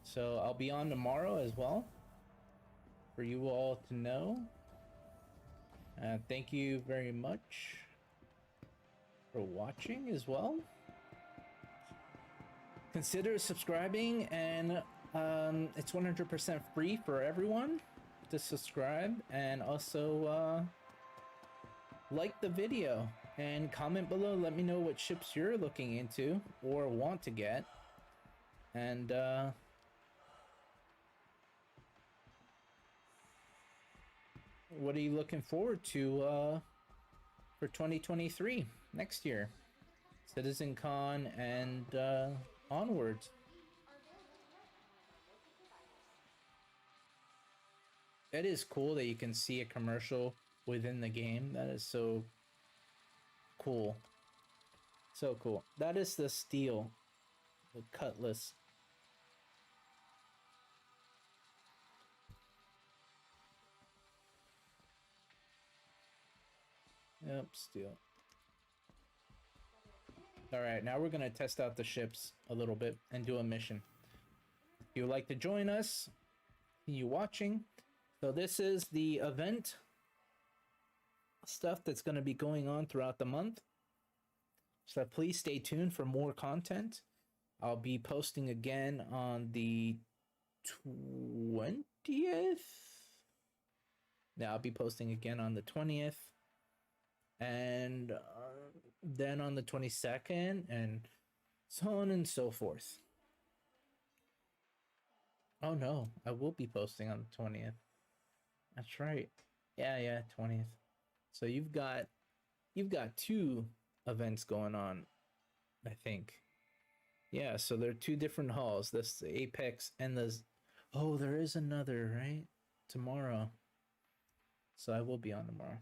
So I'll be on tomorrow as well, for you all to know. Thank you very much for watching as well. Consider subscribing, and it's 100% free for everyone to subscribe, and also like the video and comment below. Let me know what ships you're looking into or want to get, and what are you looking forward to for 2023 next year? CitizenCon and onwards. It is cool that you can see a commercial within the game. That is so cool. So cool. That is the steel, the cutlass. Yep, steel. Alright, now we're gonna test out the ships a little bit and do a mission. If you would like to join us, continue watching. So this is the event stuff that's going to be going on throughout the month. So please stay tuned for more content. I'll be posting again on the 20th. Yeah, I'll be posting again on the 20th. And then on the 22nd, and so on and so forth. Oh no, I will be posting on the 20th. That's right. Yeah, 20th. So you've got 2 events going on, I think. Yeah, so there are 2 different halls. This the Apex and the... Oh, there is another, right? Tomorrow. So I will be on tomorrow.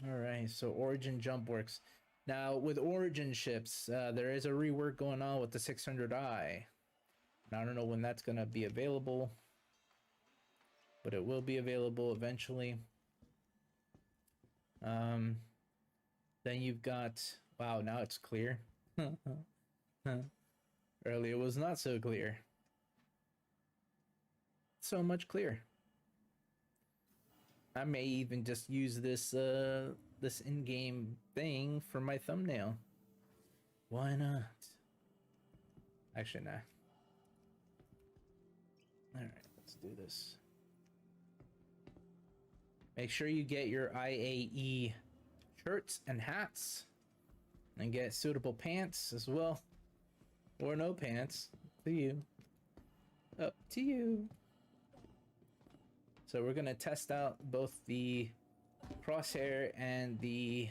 Alright, so Origin Jump works. Now, with Origin ships, there is a rework going on with the 600i. And I don't know when that's going to be available. But it will be available eventually. Then you've got... Wow, now it's clear. Earlier it was not so clear. So much clearer. I may even just use this this in-game thing for my thumbnail. Why not? Actually, nah. Alright, let's do this. Make sure you get your IAE shirts and hats. And get suitable pants as well. Or no pants. Up to you. Up to you. So we're gonna test out both the Crosshair and the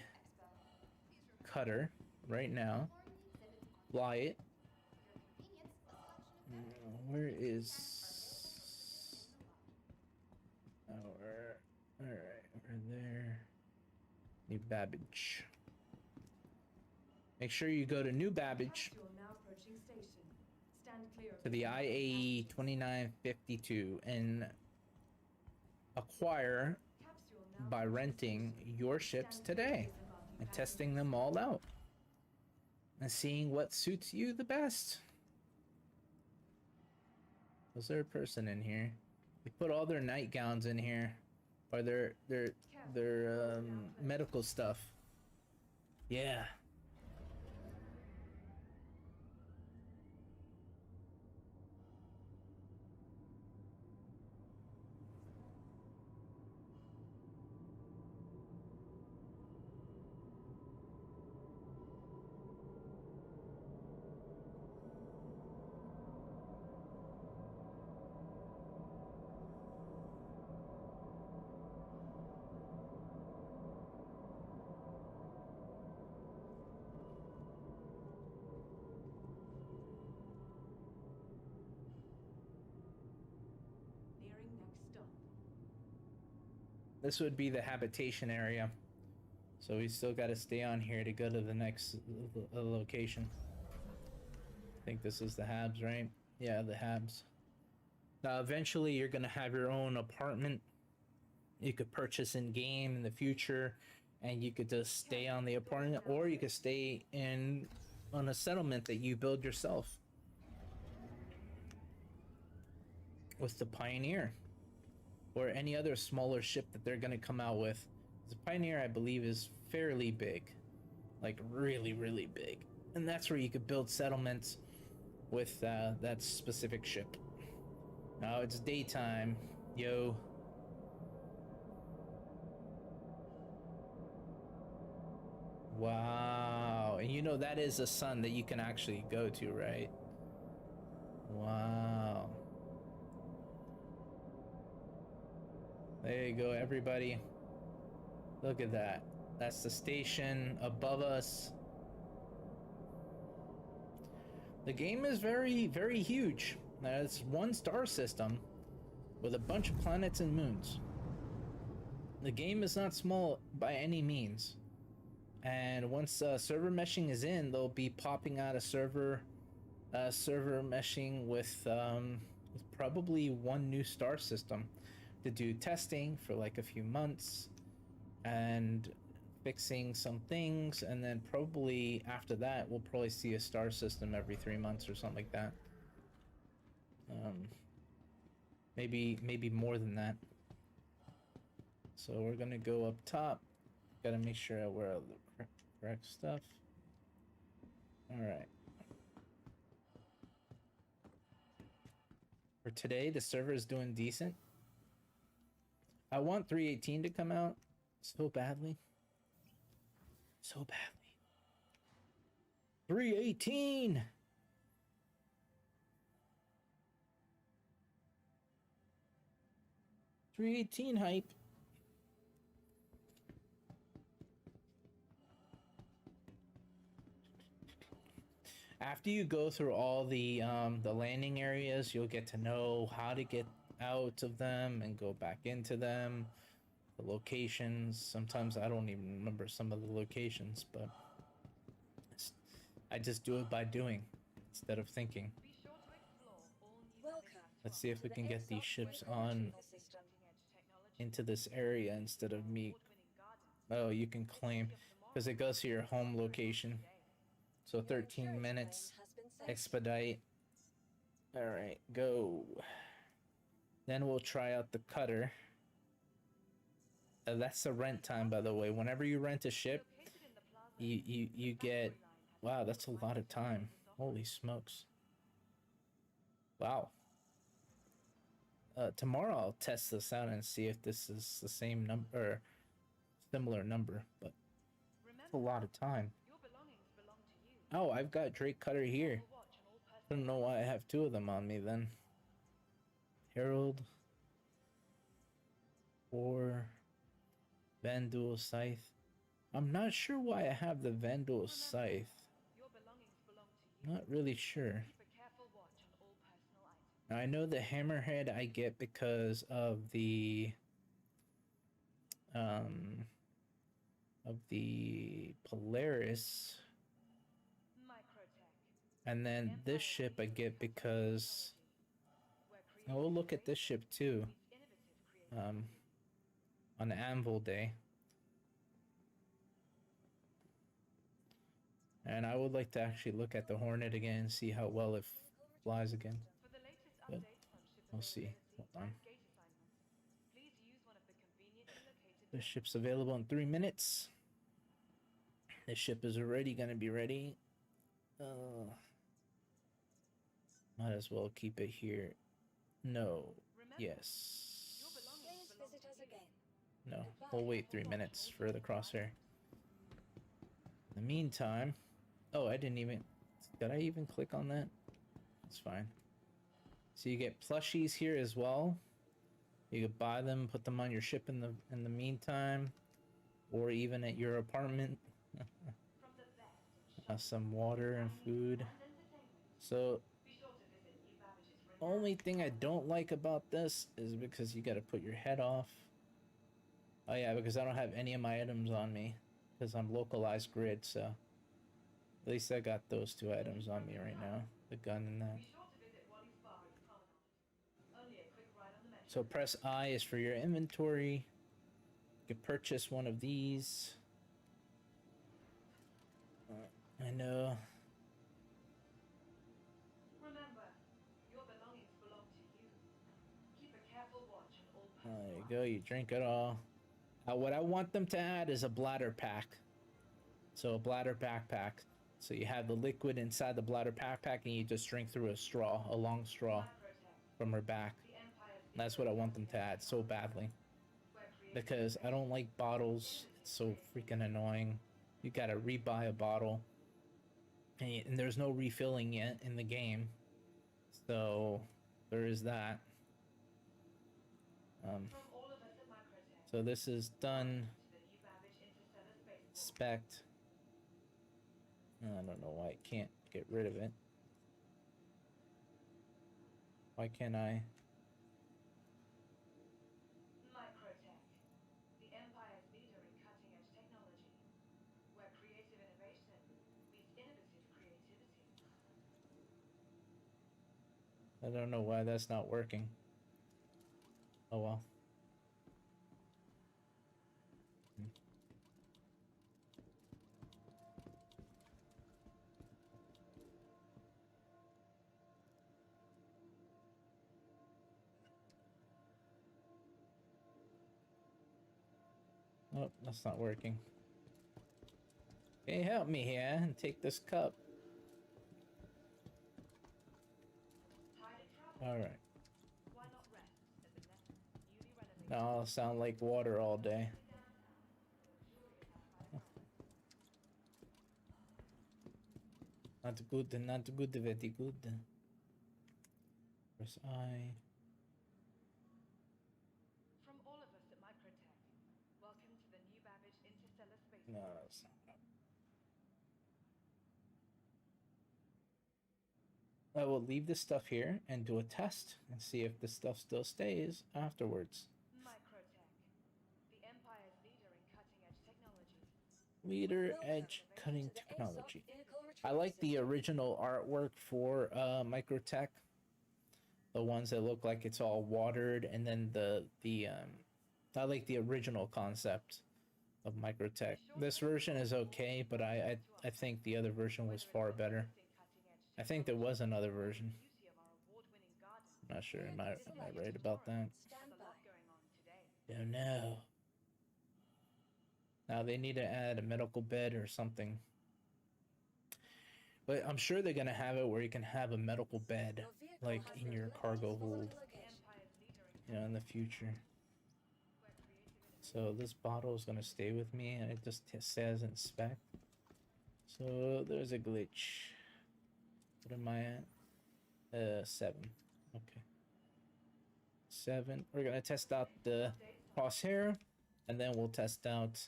cutter right now. Fly it. Where is our... Alright, we're there. New Babbage. Make sure you go to New Babbage to the IAE 2952 and acquire by renting your ships today and testing them all out and seeing what suits you the best. Was there a person in here? We put all their nightgowns in here, or their medical stuff. Yeah. This would be the habitation area. So we still got to stay on here to go to the next location. I think this is the Habs, right? Yeah, the Habs. Now, eventually you're going to have your own apartment. You could purchase in game in the future, and you could just stay on the apartment, or you could stay on a settlement that you build yourself. With the Pioneer. Or any other smaller ship that they're going to come out with. The Pioneer, I believe, is fairly big. Like, really, really big. And that's where you could build settlements with that specific ship. Now it's daytime. Yo. Wow. And you know that is a sun that you can actually go to, right? Wow. There you go, everybody. Look at that. That's the station above us. The game is very, very huge. Now, it's one star system with a bunch of planets and moons. The game is not small by any means. And once server meshing is in, they'll be popping out a server meshing with probably one new star system to do testing for like a few months and fixing some things, and then probably after that we'll probably see a star system every 3 months or something like that. Maybe more than that. So we're gonna go up top. Gotta make sure I wear correct stuff. Alright. For today, the server is doing decent. I want 318 to come out so badly. So badly. 318! .318 hype. After you go through all the landing areas, you'll get to know how to get out of them and go back into them. The locations. Sometimes I don't even remember some of the locations, but I just do it by doing instead of thinking. Let's see if we can get these ships on into this area instead of me. Oh, you can claim because it goes to your home location. So 13 minutes. Expedite. Alright, go. Then we'll try out the cutter. That's the rent time, by the way. Whenever you rent a ship, you get... Wow, that's a lot of time. Holy smokes. Wow. Tomorrow I'll test this out and see if this is the same number, or similar number, but it's a lot of time. Oh, I've got Drake Cutter here. I don't know why I have two of them on me then. Herald. Or Vandal Scythe. I'm not sure why I have the Vandal Scythe. Not really sure. Now, I know the Hammerhead I get because of the Polaris. And then this ship I get because I will look at this ship too. On Anvil Day. And I would like to actually look at the Hornet again and see how well it flies again. But we'll see. Hold on. This ship's available in 3 minutes. This ship is already gonna be ready. Might as well keep it here. No. Yes. No. We'll wait 3 minutes for the crosshair. In the meantime... Oh, I didn't even... Did I even click on that? It's fine. So you get plushies here as well. You could buy them, put them on your ship in the meantime, or even at your apartment. Some water and food. So, only thing I don't like about this is because you got to put your head off. Oh yeah, because I don't have any of my items on me because I'm localized grid. So, at least I got those two items on me right now, the gun and that. So press I is for your inventory. You can purchase one of these. I know. Remember, your belongings belong to you. Keep a careful watch on all There you go, you drink it all. What I want them to add is a bladder pack. So a bladder backpack. So you have the liquid inside the bladder backpack and you just drink through a straw, a long straw from her back. That's what I want them to add so badly. Because I don't like bottles. It's so freaking annoying. You gotta rebuy a bottle. And there's no refilling yet in the game. So there is that. So this is done. Spect. I don't know why I can't get rid of it. Why can't I? microtech, the Empire's leader in cutting-edge technology, where creative innovation meets innovative creativity. I don't know why that's not working. Oh well. Oh, that's not working. Hey, help me here and take this cup. Alright. Now I'll sound like water all day. Not good, not good, very good. Press I. From all of us at microTech, welcome to the new Babbage Interstellar Space. No, that's not. I will leave this stuff here and do a test and see if this stuff still stays afterwards. microTech, the Empire's leader in cutting-edge technology. Leader edge cutting technology. I like the original artwork for microTech. The ones that look like it's all watered, and then I like the original concept of microtech. This version is okay, but I think the other version was far better. I think there was another version. Not sure. Am I right about that? Don't know. Now they need to add a medical bed or something. But I'm sure they're gonna have it where you can have a medical bed, like in your cargo hold, you know, in the future. So this bottle is gonna stay with me, and it just says inspect. So there's a glitch. What am I at? 7. Okay. 7. We're gonna test out the crosshair, and then we'll test out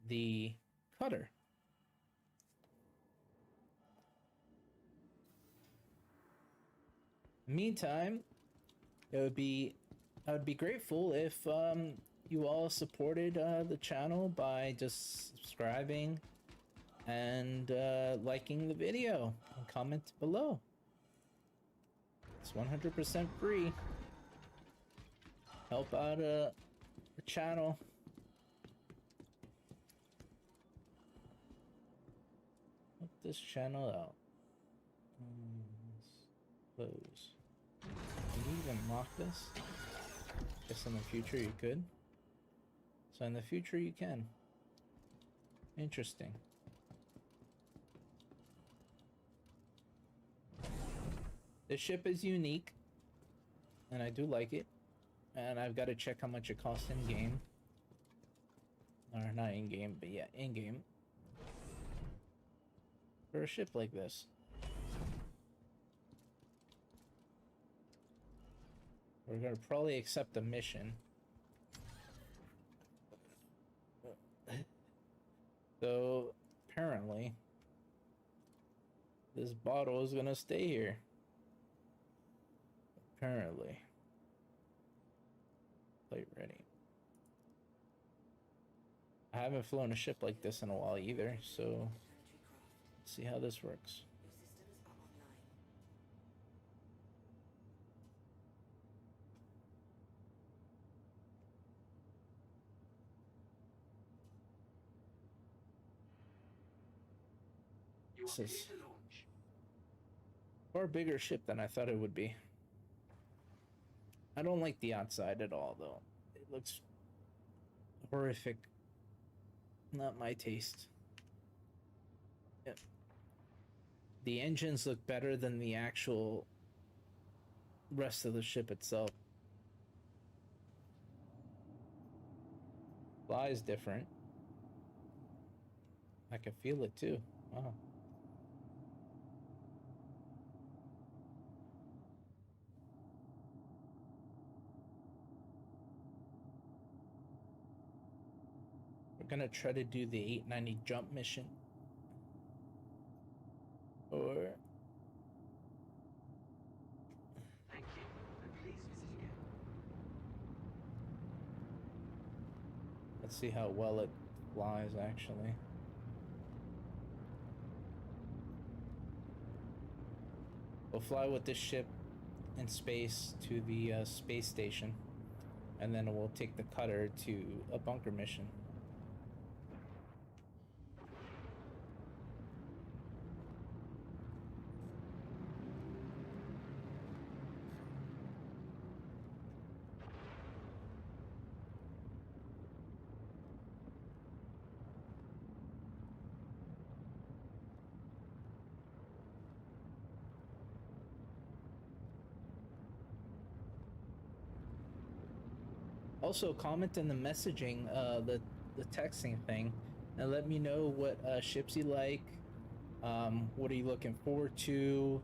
the cutter. Meantime, I would be grateful if you all supported the channel by just subscribing and liking the video and comment below. It's 100% free. Help out the channel. Help this channel out. Close. Can you even lock this? Guess in the future you could. So in the future you can. Interesting. This ship is unique, and I do like it. And I've got to check how much it costs in game. Or not in game, but yeah, in game. For a ship like this. We're gonna probably accept the mission. So apparently this bottle is gonna stay here. Apparently. Plate ready. I haven't flown a ship like this in a while either, so let's see how this works. This is far bigger ship than I thought it would be. I don't like the outside at all, though. It looks horrific. Not my taste. Yep. The engines look better than the actual rest of the ship itself. Fly's different. I can feel it too. Wow. We're gonna try to do the 890 jump mission. Or... Thank you, and please visit again. Let's see how well it flies, actually. We'll fly with this ship in space to the space station, and then we'll take the cutter to a bunker mission. Also, comment in the messaging, the texting thing, and let me know what ships you like. What are you looking forward to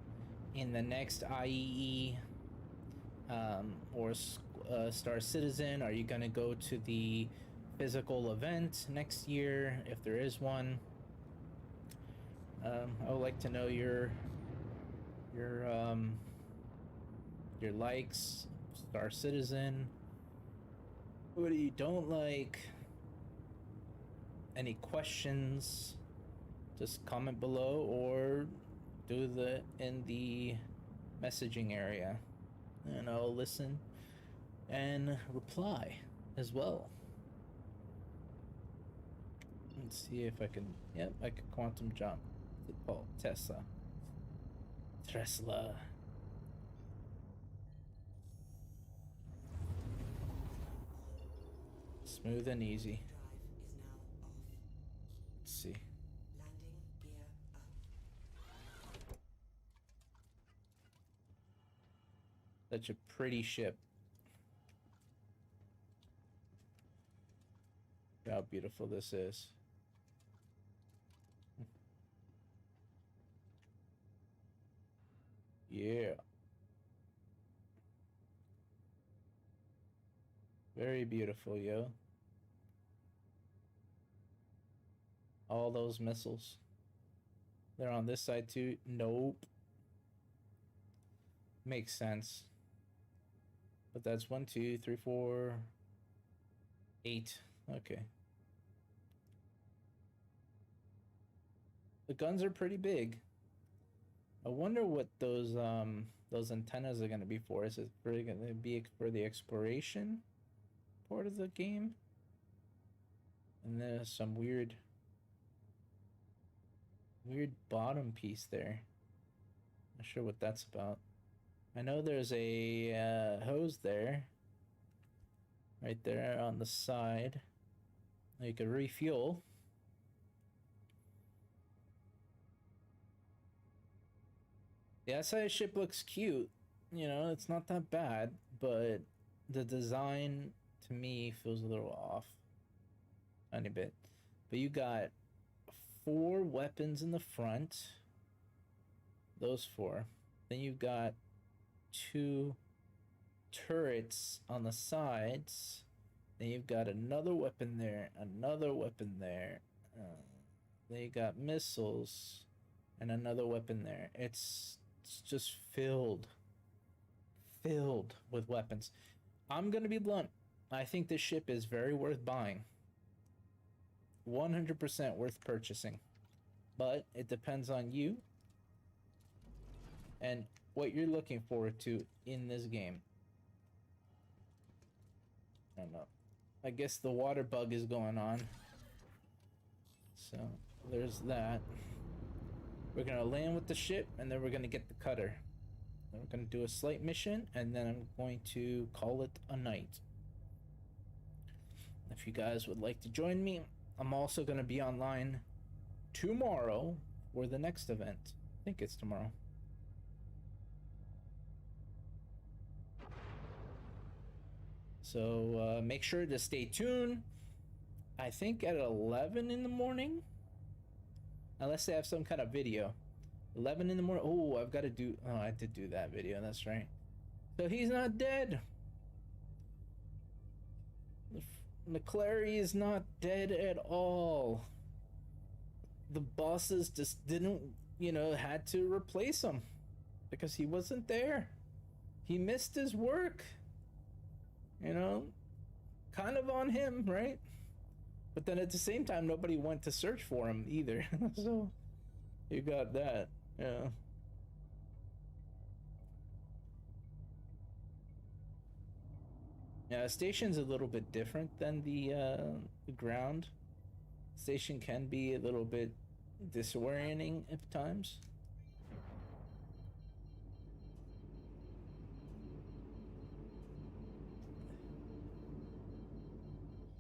in the next IEE or Star Citizen? Are you gonna go to the physical event next year if there is one? I would like to know your likes. Star Citizen. What do you don't like? Any questions? Just comment below or do the in the messaging area, and I'll listen and reply as well. Let's see if I can. Yep, I can quantum jump. Oh, Tesla. Smooth and easy. Let's see. Such a pretty ship. Look how beautiful this is. Yeah. Very beautiful, yo. All those missiles. They're on this side too. Nope. Makes sense. But that's 1, 2, 3, 4, 8. Okay. The guns are pretty big. I wonder what those antennas are gonna be for. Is it really gonna be for the exploration part of the game? And there's some weird bottom piece there. Not sure what that's about. I know there's a hose there. Right there on the side. You can refuel. The SI ship looks cute. You know, it's not that bad, but the design to me feels a little off. Tiny bit. But you got 4 weapons in the front. Those 4. Then you've got 2 turrets on the sides. Then you've got another weapon there, another weapon there. Then you got missiles and another weapon there. It's just filled with weapons. I'm gonna be blunt. I think this ship is very worth buying. 100% worth purchasing. But it depends on you and what you're looking forward to in this game. I don't know. I guess the water bug is going on. So there's that. We're gonna land with the ship and then we're gonna get the cutter. Then we're gonna do a slight mission and then I'm going to call it a night. If you guys would like to join me, I'm also gonna be online tomorrow for the next event. I think it's tomorrow. So make sure to stay tuned. I think at 11 in the morning, unless they have some kind of video. 11 in the morning. Oh, I've got to do. Oh, I did do that video. That's right. So he's not dead. McClary is not dead at all. The bosses just didn't, you know, had to replace him because he wasn't there. He missed his work. You know, kind of on him, right? But then at the same time, nobody went to search for him either. So you got that, yeah. Yeah, station's a little bit different than the ground. Station can be a little bit disorienting at times.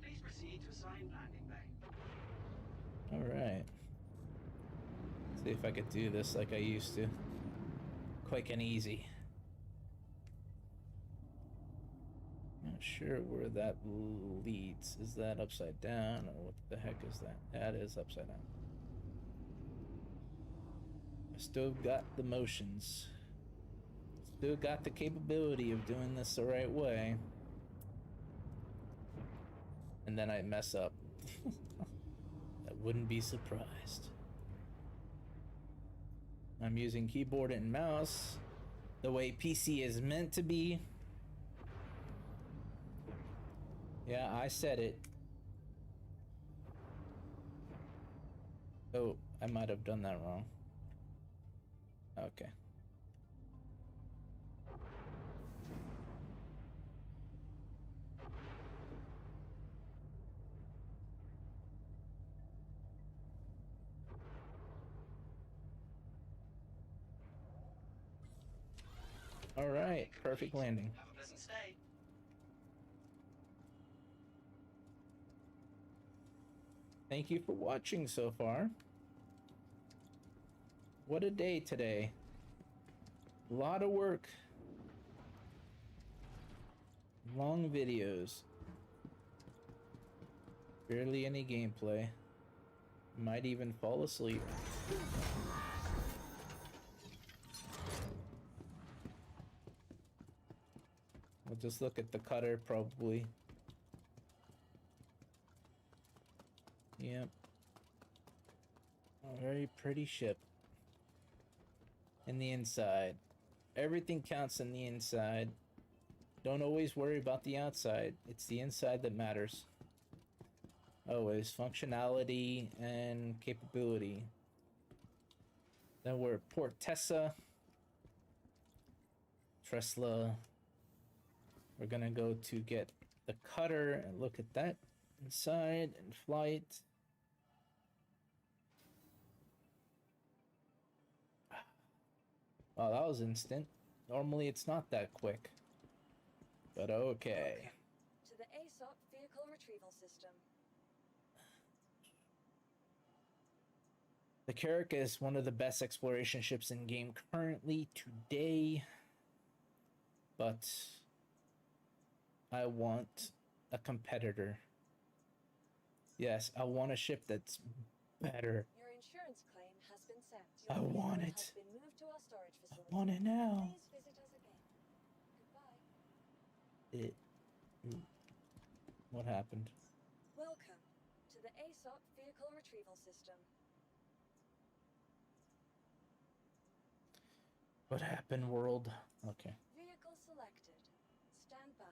Please proceed to assigned landing bay. All right. See if I could do this like I used to. Quick and easy. Not sure where that leads. Is that upside down or what the heck is that? That is upside down. I still got the motions. Still got the capability of doing this the right way. And then I mess up. I wouldn't be surprised. I'm using keyboard and mouse the way PC is meant to be. Yeah, I said it. Oh, I might have done that wrong. Okay. All right, perfect landing. Have a pleasant stay. Thank you for watching so far. What a day today. A lot of work. Long videos. Barely any gameplay. Might even fall asleep. We'll just look at the cutter probably. Yep. A very pretty ship. In the inside. Everything counts in the inside. Don't always worry about the outside. It's the inside that matters. Always. Functionality and capability. Then we're at Port Tessa. Tesla. We're gonna go to get the cutter and look at that inside and flight. Oh, that was instant. Normally it's not that quick. But okay. To the ASOP vehicle retrieval system. The Carrack is one of the best exploration ships in game currently today. But I want a competitor. Yes, I want a ship that's better. Your insurance claim has been sent. I want it. Has been moved to our storage facility. I want it now. Please visit us again. Goodbye. What happened? Welcome to the ASOP vehicle retrieval system. What happened, world? Okay. Vehicle selected. Stand by.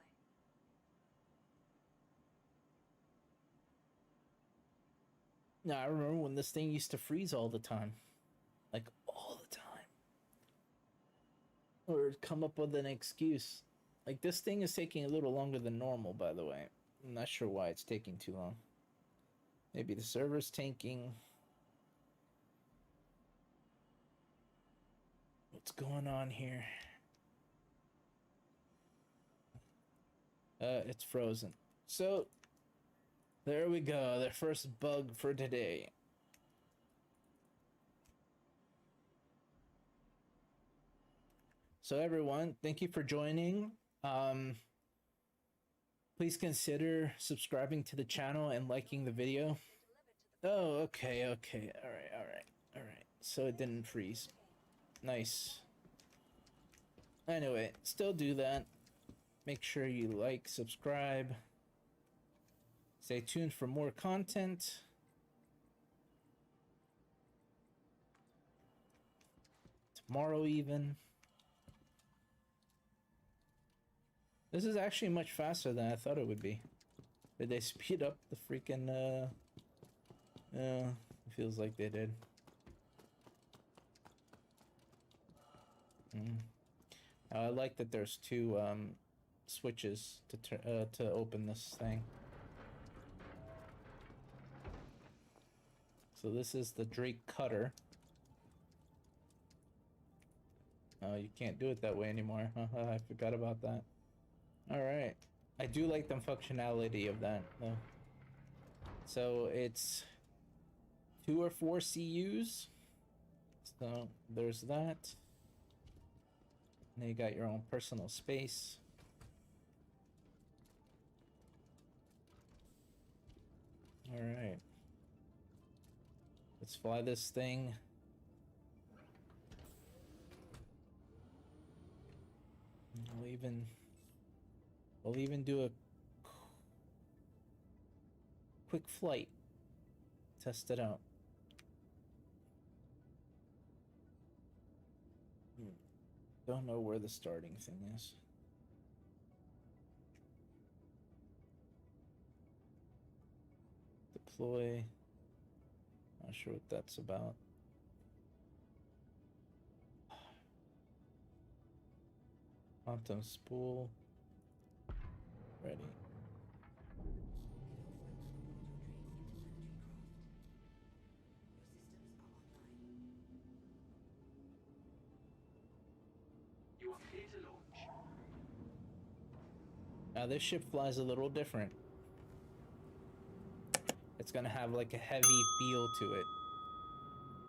Now, I remember when this thing used to freeze all the time. Like, all the time. Or it'd come up with an excuse. Like, this thing is taking a little longer than normal, by the way. I'm not sure why it's taking too long. Maybe the server's tanking. What's going on here? It's frozen. So, there we go. The first bug for today. So everyone, thank you for joining. Please consider subscribing to the channel and liking the video. Oh, okay. All right. So it didn't freeze. Nice. Anyway, still do that. Make sure you like, subscribe. Stay tuned for more content. Tomorrow even. This is actually much faster than I thought it would be. Did they speed up the freaking, it feels like they did. I like that there's two, switches to open this thing. So this is the Drake cutter. Oh, you can't do it that way anymore. I forgot about that. Alright. I do like the functionality of that, though. So it's 2 or 4 CUs. So there's that. And then you got your own personal space. All right. Let's fly this thing. We'll even do a quick flight. Test it out. Don't know where the starting thing is. Deploy. Not sure what that's about. Quantum spool. Ready. You are clear to launch. Now this ship flies a little different. It's gonna have like a heavy feel to it.